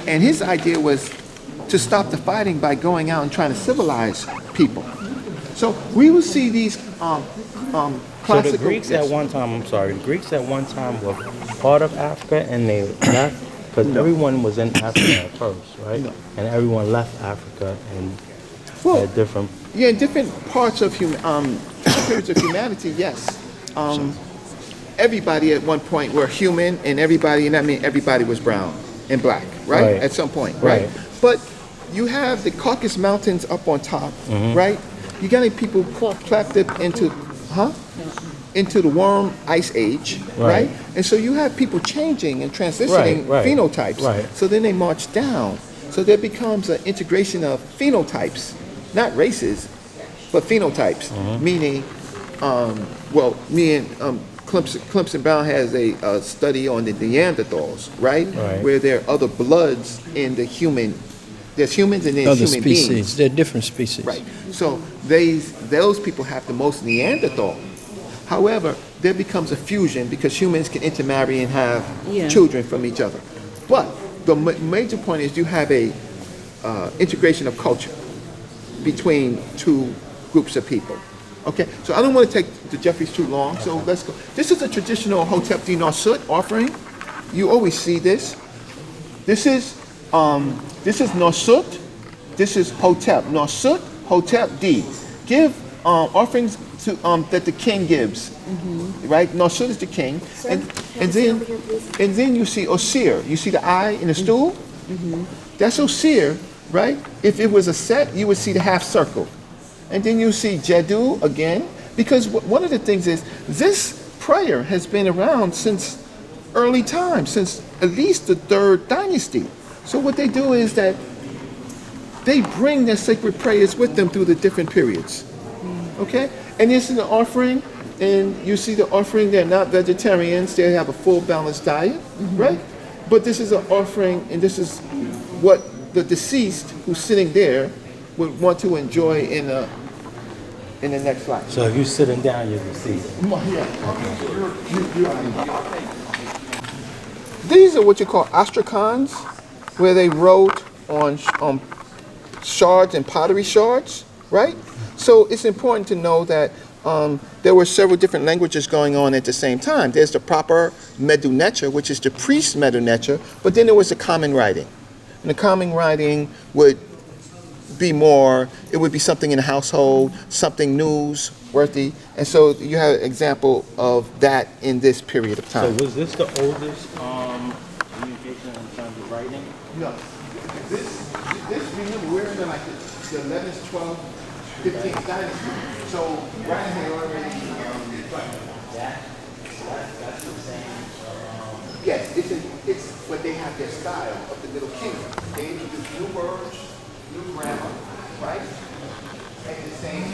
And his idea was to stop the fighting by going out and trying to civilize people. So we will see these So classical... the Greeks at one time, I'm sorry, the Greeks at one time were part of Africa and they left, because everyone was in Africa at first, right? No. And everyone left Africa and Well, had different... Yeah, in different parts of periods of humanity, yes. Everybody at one point were human, and everybody, and I mean everybody was brown and black, right? Right. At some point, right? Right. But you have the Caucasus Mountains up on top, Mm-hmm. right? You got any people clapped up into, into the warm ice age, right? Right. And so you have people changing and transitioning Right, right, phenotypes. right. So then they march down. So there becomes an integration of phenotypes, not races, but phenotypes, Mm-hmm. meaning, me and Clemson Brown has a study on the Neanderthals, right? Right. Where there are other bloods in the human, there's humans and there's Other human species. beings. They're different species. Right. So those people have the most Neanderthal. However, there becomes a fusion because humans can intermarry and have children from each other. But the major point is you have a integration of culture between two groups of people. Okay, so I don't want to take the Jeffries too long, so let's go. This is a traditional Hotep D Nasut offering. You always see this. This is Nasut. This is Hotep. Nasut, Hotep D. Give offerings to that the king gives. Right? Nasut is the king. And then you see Osir. You see the eye in the stool? That's Osir, right? If it was a set, you would see the half circle. And then you see Jedu again, because one of the things is this prayer has been around since early times, since at least the 3rd dynasty. So what they do is that they bring their sacred prayers with them through the different periods. Okay? And this is the offering, and you see the offering, they're not vegetarians, they have a full balanced diet, right? But this is an offering, and this is what the deceased who's sitting there would want to enjoy in the next life. So if you're sitting down, you can see. These are what you call astracans, where they wrote on shards and pottery shards, right? So it's important to know that there were several different languages going on at the same time. There's the proper Medu Neter, which is the priest Medu Neter, but then there was the common writing. And the common writing would be more, it would be something in the household, something newsworthy. And so you have an example of that in this period of So time. was this the oldest communication in terms of writing? No, this remember, we're in the 11th, 12th, 15th dynasty. So writing had already, yes, it's but they have their style of the Middle Kingdom. They introduce new words, new grammar, right? At the same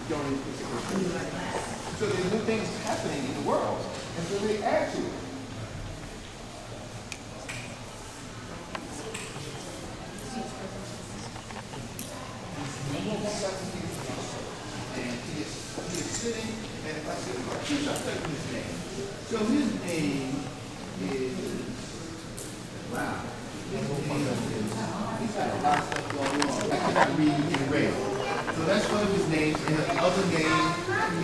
during this period. So there's new things happening in the world, and so they add to it. And he is sitting, and if I say, choose I'll tell you his name. So his name is, wow. He's got a lot of stuff going on. I cannot read in red. So that's one of his names, and the other name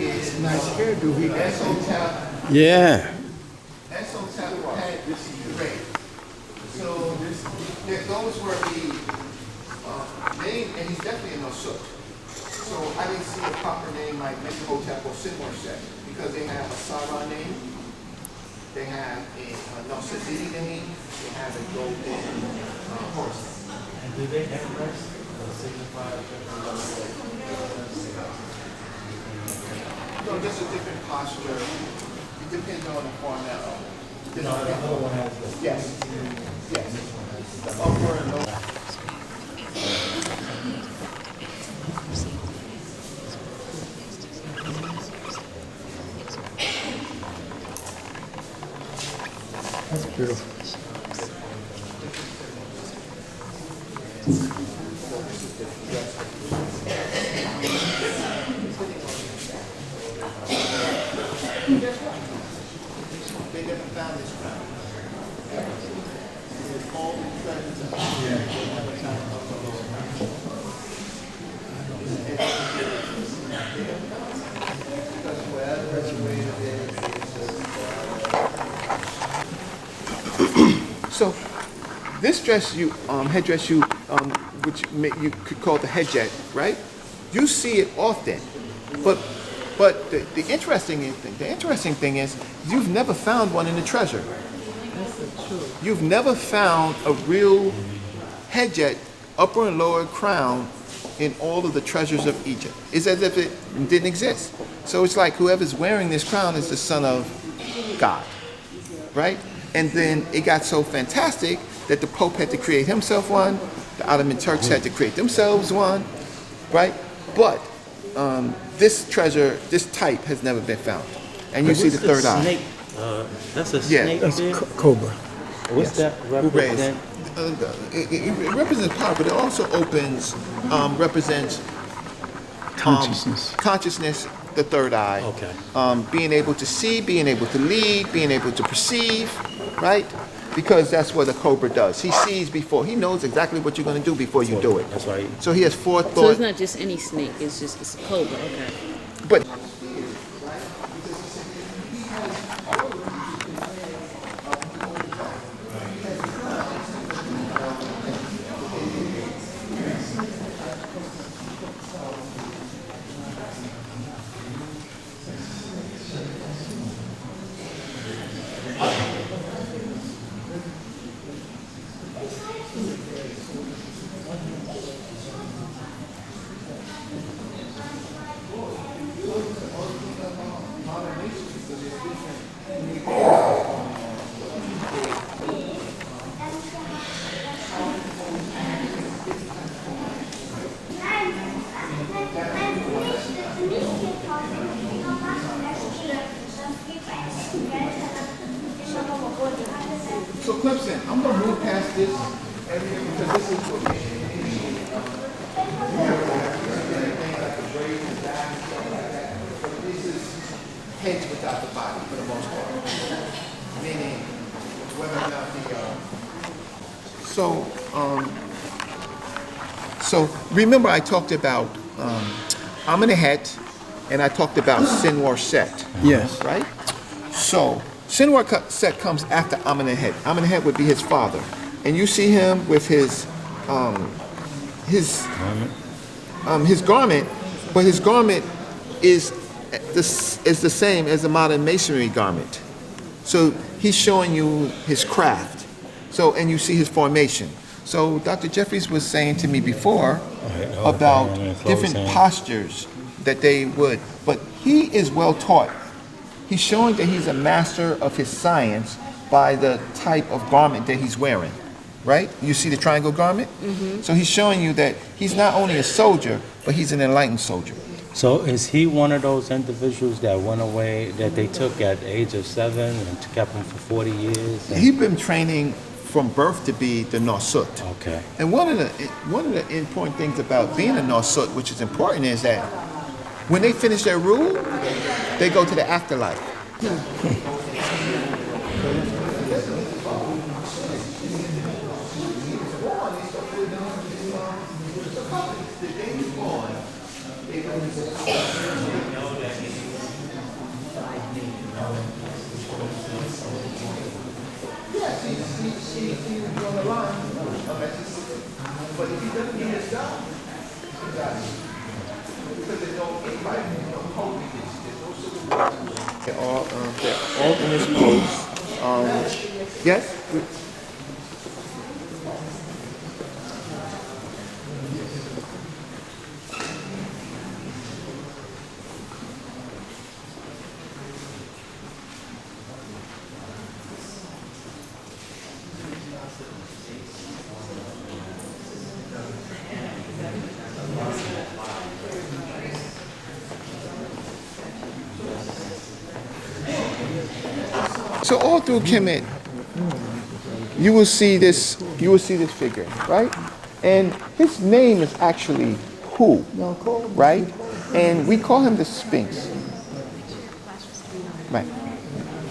is Nice hairdo he got. Esotep. Yeah. Esotep had red. So those were the name, and he's definitely a Nasut. So I didn't see a proper name like Metropolitan or Symbolism because they have a Sarah name, they have a Nasudini name, they have a golden horse. And do they have rest or signify No, just a different posture. It depends on the format of it. No, the other one has the... Yes. Yes. The upper and lower. That's beautiful. So this dress headdress which you could call the headjet, right? You see it often, but the interesting thing is you've never found one in the treasure. That's true. You've never found a real headjet, upper and lower crown, in all of the treasures of Egypt. It's as if it didn't exist. So it's like whoever's wearing this crown is the son of God, right? And then it got so fantastic that the Pope had to create himself one, the Ottoman Turks had to create themselves one, right? But this treasure, this type has never been found. And you see the third eye. Snake? That's a Yeah. snake. That's there? Cobra. What's that represent? It represents power, but it also represents consciousness, the third eye. Okay. Being able to see, being able to lead, being able to perceive, right? Because that's what a cobra does. He sees before. He knows exactly what you're going to do before you do it. That's right. So he has So forethought. it's not just any snake, it's a cobra, okay. But so Clemson, I'm going to move past this area because this is what this is heads without the body for the most part. Meaning whether or not so remember I talked about Amenemhet and I talked about Senwar Set. Yes. Right? So Senwar Set comes after Amenemhet. Amenemhet would be his father, and you see him with his garment, but his garment is the same as a modern masonry garment. So he's showing you his craft. So and you see his formation. So Dr. Jeffries was saying to me before about different postures that they would, but he is well taught. He's showing that he's a master of his science by the type of garment that he's wearing, right? You see the triangle garment? Mm-hmm. So he's showing you that he's not only a soldier, but he's an enlightened soldier. So is he one of those individuals that went away, that they took at the age of 7 and kept him for 40 years? He's been training from birth to be the Nosut. Okay. And one of the important things about being a Nosut, which is important, is that when they finish their rule, they go to the afterlife. But if he doesn't get his job, because there's no invite, there's no code, there's no civil war. They're all in this post. Yes? So all through Kemet, you will see this figure, right? And his name is actually Hu, right? And we call him the Sphinx. Right.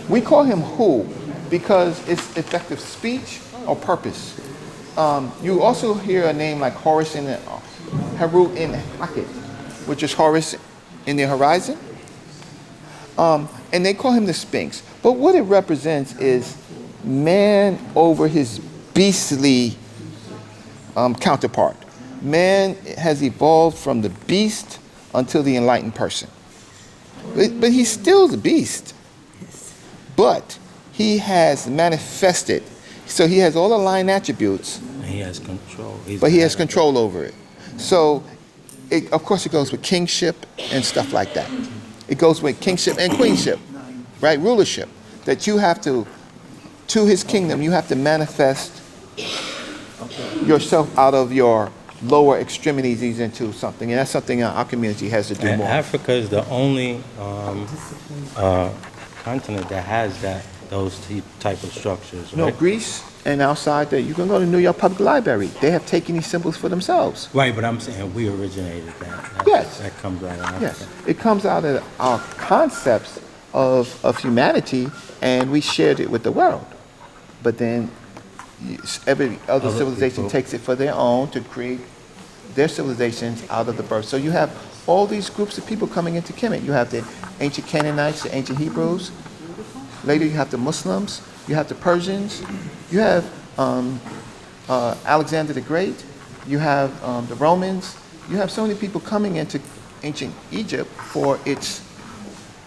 We call him Hu because it's effective speech or purpose. You also hear a name like Horus in Heru in Haket, which is Horus in the horizon. And they call him the Sphinx. But what it represents is man over his beastly counterpart. Man has evolved from the beast until the enlightened person. But he's still the beast. But he has manifested. So he has all the line attributes. And he has control. But he has control over it. So, of course, it goes with kingship and stuff like that. It goes with kingship and queenship, right? Rulership. That you have to his kingdom, you have to manifest yourself out of your lower extremities into something. And that's something our community has to do And more. Africa is the only continent that has those type of structures, right? No, Greece and outside that, you can go to New York Public Library. They have taken these symbols for themselves. Right, but I'm saying we originated that. Yes. That comes out of Africa. Yes, it comes out of our concepts of humanity, and we shared it with the world. But then every other civilization people takes it for their own to create their civilizations out of the birth. So you have all these groups of people coming into Kemet. You have the ancient Canaanites, the ancient Hebrews. Later you have the Muslims. You have the Persians. You have Alexander the Great. You have the Romans. You have so many people coming into ancient Egypt for its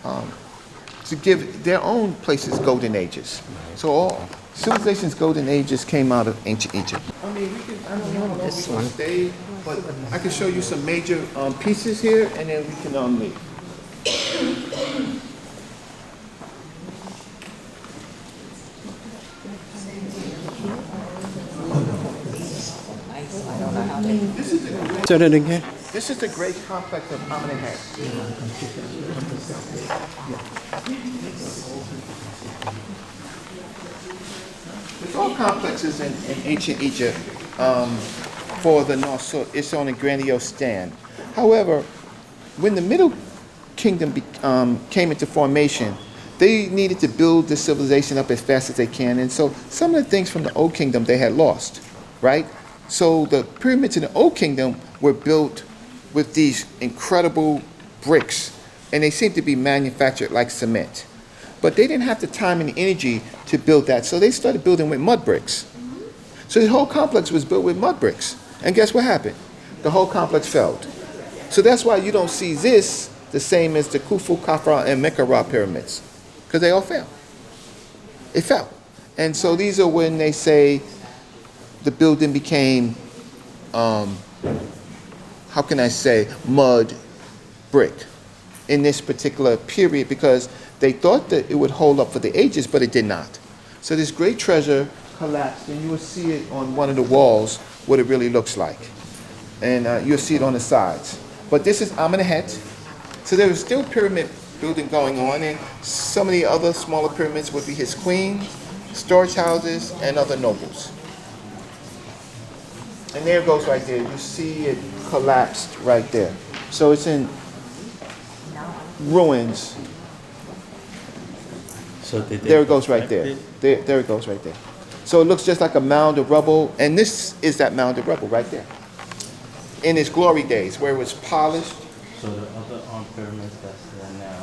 to give their own places golden ages. So all civilization's golden ages came out of ancient Egypt. I mean, I don't know if we can stay, but I can show you some major pieces here, and then we can leave. Say that again. This is the great complex of Amenemhet. There's all complexes in ancient Egypt for the North, so it's on a grandiose stand. However, when the Middle Kingdom came into formation, they needed to build the civilization up as fast as they can, and so some of the things from the Old Kingdom they had lost, right? So the pyramids in the Old Kingdom were built with these incredible bricks, and they seemed to be manufactured like cement. But they didn't have the time and the energy to build that, so they started building with mud bricks. So the whole complex was built with mud bricks. And guess what happened? The whole complex failed. So that's why you don't see this the same as the Khufu, Khafra, and Menkaure pyramids, because they all fell. It fell. And so these are when they say the building became, how can I say, mud brick in this particular period, because they thought that it would hold up for the ages, but it did not. So this great treasure collapsed, and you will see it on one of the walls, what it really looks like. And you'll see it on the sides. But this is Amenemhet. So there was still pyramid building going on, and some of the other smaller pyramids would be his queens, storage houses, and other nobles. And there it goes right there. You see it collapsed right there. So it's in ruins. So There it goes right there. There it goes right there. So it looks just like a mound of rubble, and this is that mound of rubble right there. In its glory days, where it was polished. So the other pyramids that's there now,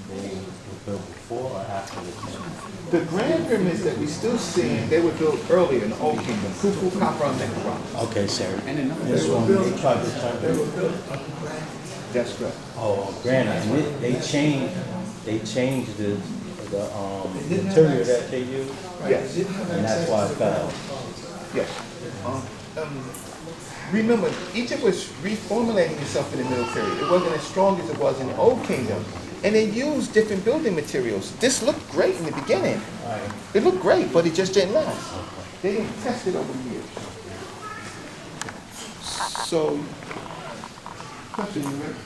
they were built before or after the Kingdom? The grand pyramids that we still see, they were built earlier in the Old Kingdom. Khufu, Khafra, and Menkaure. Okay, sir. This one, they tried to turn That's correct. Oh, granite. And they changed the material that they used, Yes. and that's why it fell. Yes. Remember, Egypt was reformulating itself in the Middle Period. It wasn't as strong as it was in the Old Kingdom. And they used different building materials. This looked great in the beginning. It looked great, but it just didn't last. They didn't test it over the years. So, question, you ready?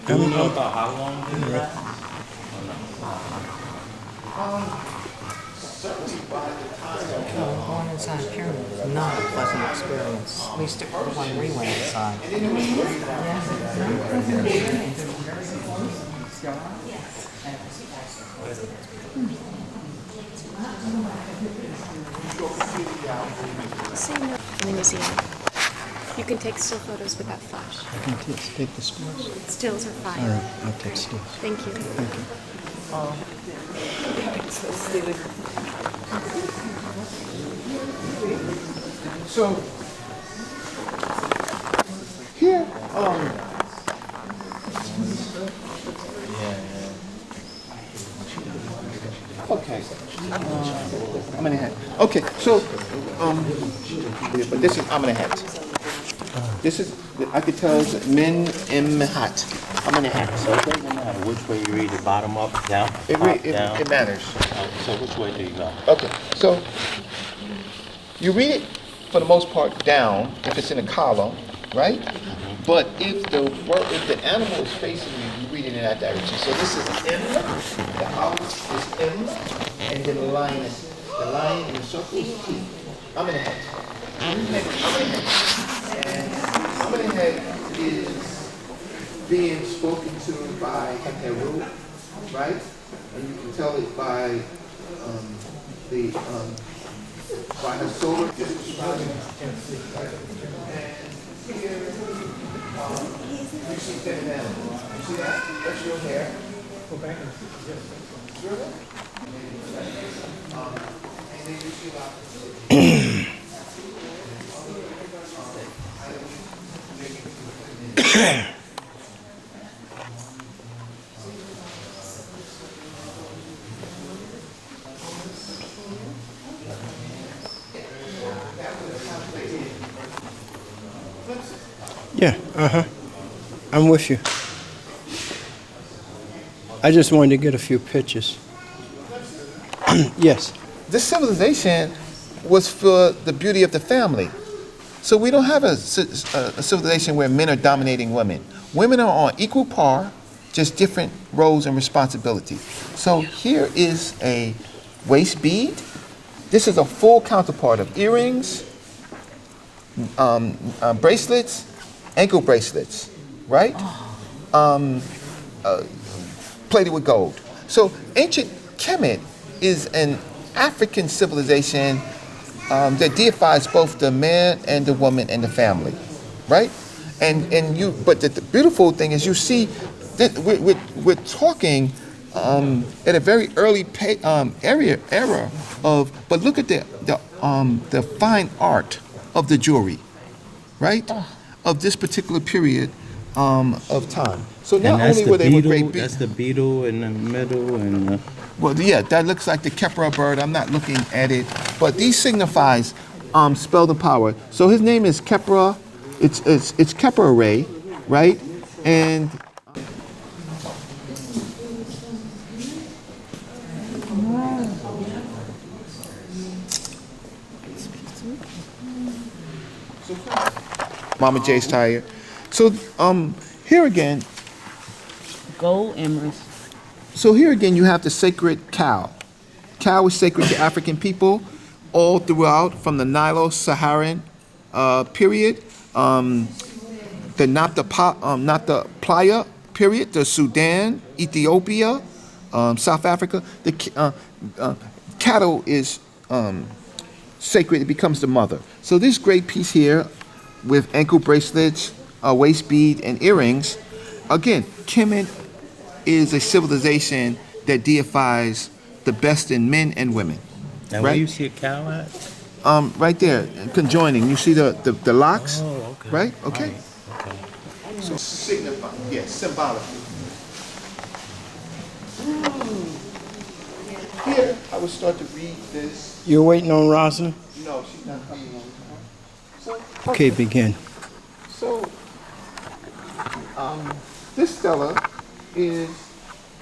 Do we know about how long they last? Certainly by the time Going inside pyramids is not a pleasant experience. We stick to the one we went inside. See no in the museum. You can take still photos with that flash. I can take the stills. Stills are All fine. right, I'll take stills. Thank you. Thank you. So here, okay. Amenemhat. Okay, so but this is Amenemhat. This is I could tell it's Min Imhat. Amenemhat. So it doesn't matter which way you read it, bottom up, down, It, top, down. it matters. So which way do you go? Okay, so you read it for the most part down if it's in a column, right? But if the animal is facing you, you read it in that direction. So this is M, the house is M, and then the lion in the circle is T. I'm in the head. And I'm in the head is being spoken to by Heru, right? And you can tell it by by her solar describing. And here, you see feminine animal. You see that? That's your hair. Go back and see. Yes. And then you see Yeah, I'm with you. I just wanted to get a few pictures. Yes. this civilization was for the beauty of the family. So we don't have a civilization where men are dominating women. Women are on equal par, just different roles and responsibilities. So here is a waist bead. This is a full counterpart of earrings, bracelets, ankle bracelets, right? Plated with gold. So ancient Kemet is an African civilization that deifies both the man and the woman and the family, right? But the beautiful thing is you see that we're talking at a very early era of, but look at the fine art of the jewelry, right? Of this particular period of time. So not only were they with great That's the beetle in the middle, and well, yeah, that looks like the Kepra bird. I'm not looking at it, but these signifies spell the power. So his name is Kepra. It's Kepra Ray, right? And Mama J's tired. So here again. Gold emeralds. So here again, you have the sacred cow. Cow is sacred to African people all throughout, from the Nilo-Saharan period, the Nabta Playa period, the Sudan, Ethiopia, South Africa. The cattle is sacred; it becomes the mother. So this great piece here, with ankle bracelets, waist bead, and earrings. Again, Kemet is a civilization that deifies the best in men and women. and where you see a cow at? Right there, conjoining. You see the locks? Oh, okay. Right? Okay. Okay. So signify, yes, symbolically. Here, I would start to read this. You're waiting on Rosalind? No, she's not coming on time. So, Okay, begin. So, this stela is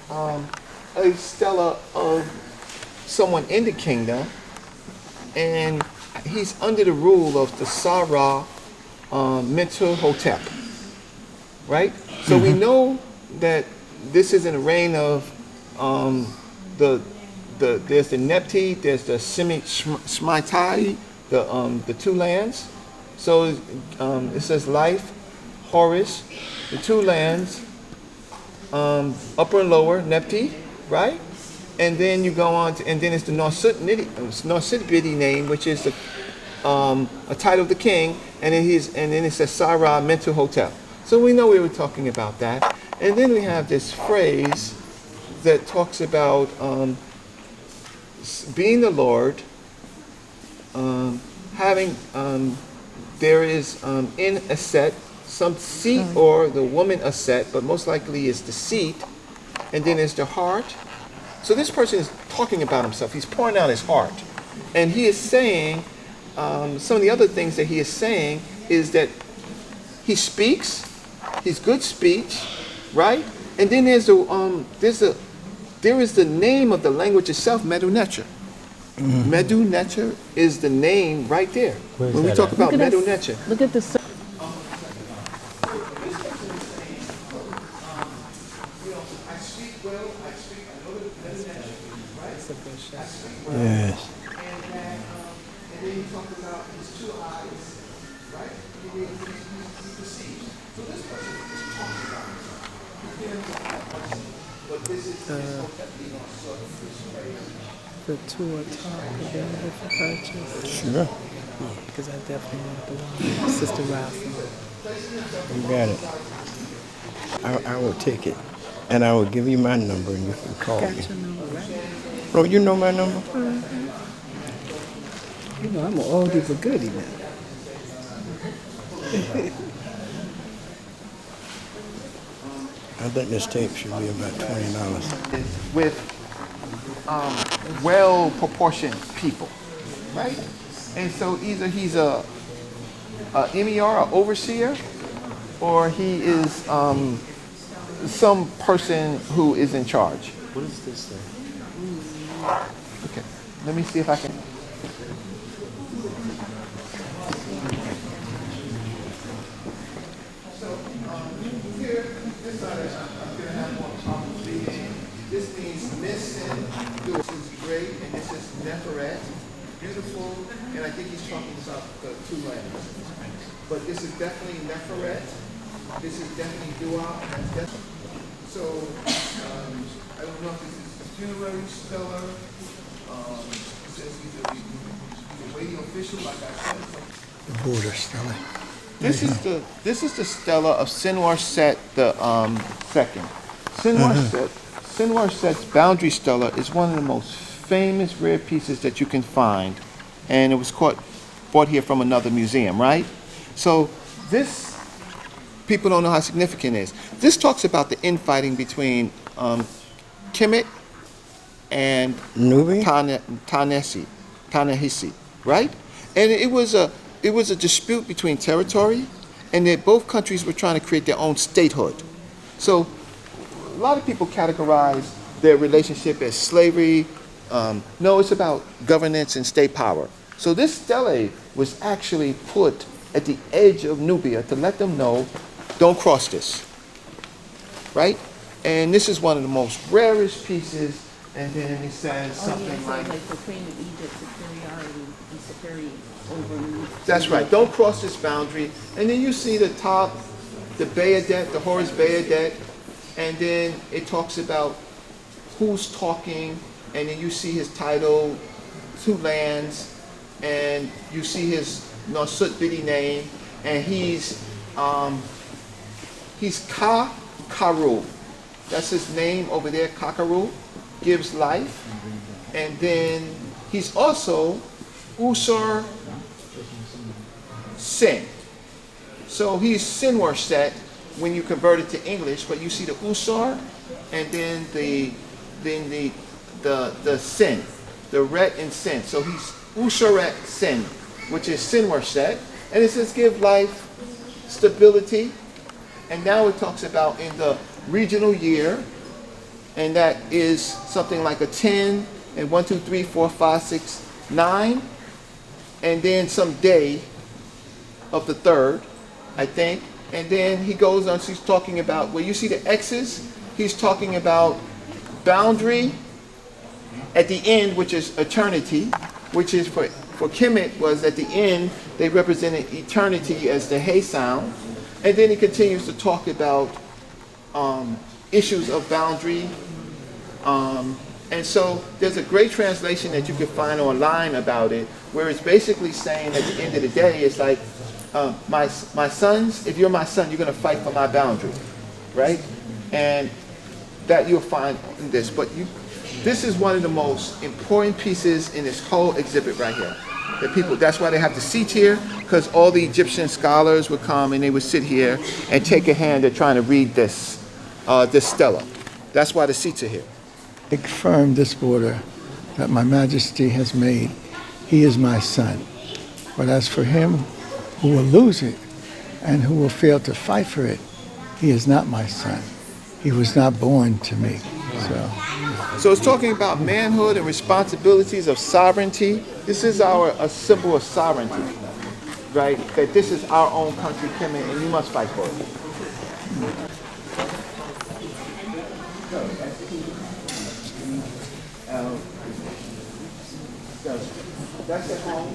a stela of someone in the kingdom, and he's under the rule of the Sarah Mentuhotep, right? So we know that this is in the reign of there's the Nepti, there's the Shmitai, the two lands. So it says life, Horus, the two lands, upper and lower, Nepti, right? And then you go on to, and then it's the Norsitibidi name, which is a title of the king, and then it says Sarah Mentuhotep. So we know we were talking about that. And then we have this phrase that talks about being the Lord having, there is in a set, some seat or the woman a set, but most likely is the seat, and then is the heart. So this person is talking about himself. He's pouring out his heart. And he is saying, some of the other things that he is saying is that he speaks, he's good speech, right? And then there is the name of the language itself, Medu Neter. Medu Neter is the name right there. Where's When we that talk at? about Medu Neter. Look at the. Yes. And then you talk about his two eyes, right? He perceives. So this person is just talking about himself. But this is The tour talk available for purchase. Sure. Because I definitely want the one. Sister Rosalind. You got it. I will take it. And I will give you my number and you can call Got me. your number, right? Oh, you know my number? You know, I'm an oldie but goodie now. I think this tape should be about $20. with well-proportioned people, right? And so either he's a MER, an overseer, or he is some person who is in charge. What is this thing? Okay, let me see if I can. Here, this side, I'm going to have more complicated. This means missing. This is great, and this is Neferet, beautiful, and I think he's talking about the two lands. But this is definitely Neferet. This is definitely Dua, and that's definitely. So, I don't know if this is funerary, stellar. It says he's a waiting official, like I said. The border stela. This is the stela of Sinwar Set the second. Sinwar Set's boundary stela is one of the most famous rare pieces that you can find, and it was bought here from another museum, right? So this, people don't know how significant it is. This talks about the infighting between Kemet and Nubi? Ta-Nehisi, right? And it was a dispute between territory, and that both countries were trying to create their own statehood. So a lot of people categorize their relationship as slavery. No, it's about governance and state power. So this stele was actually put at the edge of Nubia to let them know, don't cross this, right? And this is one of the most rarest pieces. And then it says something like the Queen of Egypt superiority and superior over. That's right. Don't cross this boundary. And then you see the top, the Bayadet, the Horus Bayadet, and then it talks about who's talking, and then you see his title, two lands, and you see his Nasut Bidi name, and he's Karu. That's his name over there, Kakaru, gives life. And then he's also Usar Sin. So he's Sinwar Set when you convert it to English, but you see the Usar and then the Sin, the Ret and Sin. So he's Usaret Sin, which is Sinwar Set, and it says give life, stability, and now it talks about in the regional year, and that is something like a 10 and 1, 2, 3, 4, 5, 6, 9, and then some day of the third, I think. And then he goes on, so he's talking about, where you see the X's, he's talking about boundary at the end, which is eternity, which is for Kemet was at the end, they represented eternity as the Hey sound. And then he continues to talk about issues of boundary. And so there's a great translation that you can find online about it, where it's basically saying at the end of the day, it's like, my sons, if you're my son, you're going to fight for my boundary, right? And that you'll find in this. But this is one of the most important pieces in this whole exhibit right here. The people, that's why they have the seats here, because all the Egyptian scholars would come and they would sit here and take a hand at trying to read this stela. That's why the seats are here. I confirm this border that my Majesty has made. He is my son. But as for him who will lose it and who will fail to fight for it, he is not my son. He was not born to me. So it's talking about manhood and responsibilities of sovereignty. This is a symbol of sovereignty, right? That this is our own country, Kemet, and you must fight for it. That's at home.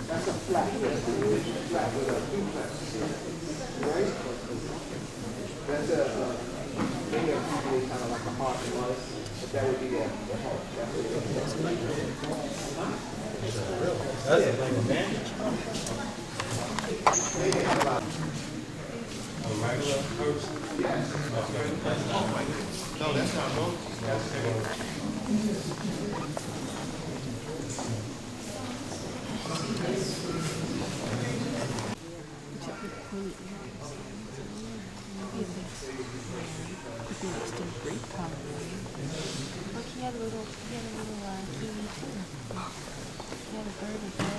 That's a flat. Flat with a duplex, right? That's maybe kind of like a heart was, but that would be the heart. That's like a man. Yes. Oh my goodness. No, that's not roses. That's Look, he had a little kiwi too. He had a bird as well.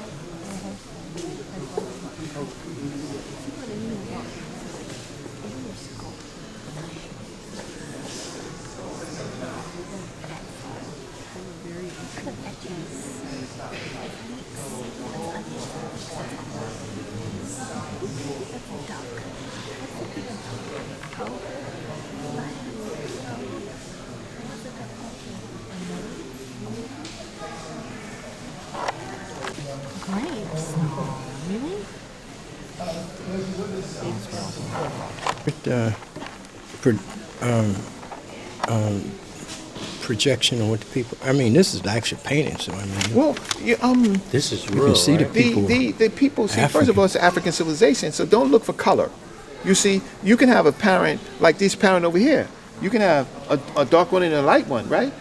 Grapes? Really? Projection on what the people. I mean, this is the actual painting, so I mean. well, This is You real, can see the right? people. the people, see, first of all, it's African civilization, so don't look for color. You see, you can have a parent, like this parent over here. You can have a dark one and a light one, right?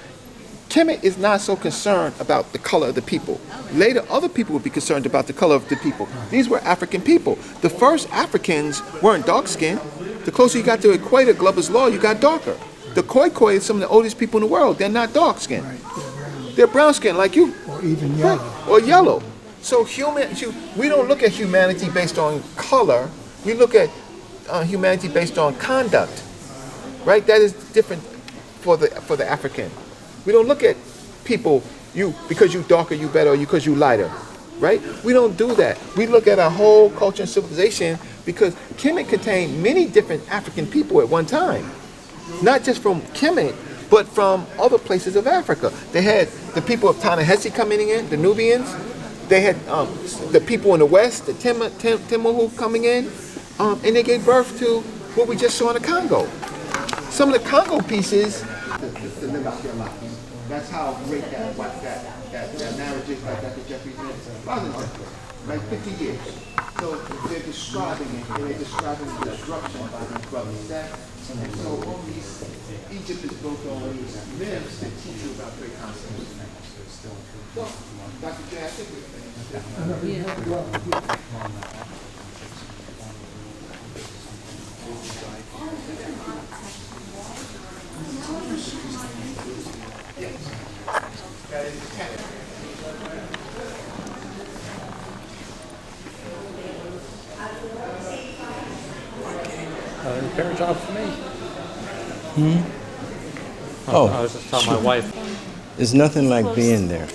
Kemet is not so concerned about the color of the people. Later, other people would be concerned about the color of the people. These were African people. The first Africans weren't dark-skinned. The closer you got to equator, Glover's law, you got darker. The Khoikhoi is some of the oldest people in the world. They're not dark-skinned. They're brown-skinned like you. or even yellow. Or yellow. So we don't look at humanity based on color. We look at humanity based on conduct, right? That is different for the African. We don't look at people, you because you darker, you better, or because you lighter, right? We don't do that. We look at our whole culture and civilization because Kemet contained many different African people at one time. Not just from Kemet, but from other places of Africa. They had the people of Ta-Nehisi coming in, the Nubians. They had the people in the west, the Timahu coming in, and they gave birth to what we just saw in the Congo. Some of the Congo pieces, to live out their lives. That's how great that marriage is, like Dr. Jeffries is. Like 50 years. So they're describing it, and they're describing the disruption by these brothers. And so all these, Egypt is built on these myths that teach you about great concepts. So, Dr. J, I think Fair job for me. Oh, I was just telling my wife. there's nothing like being there.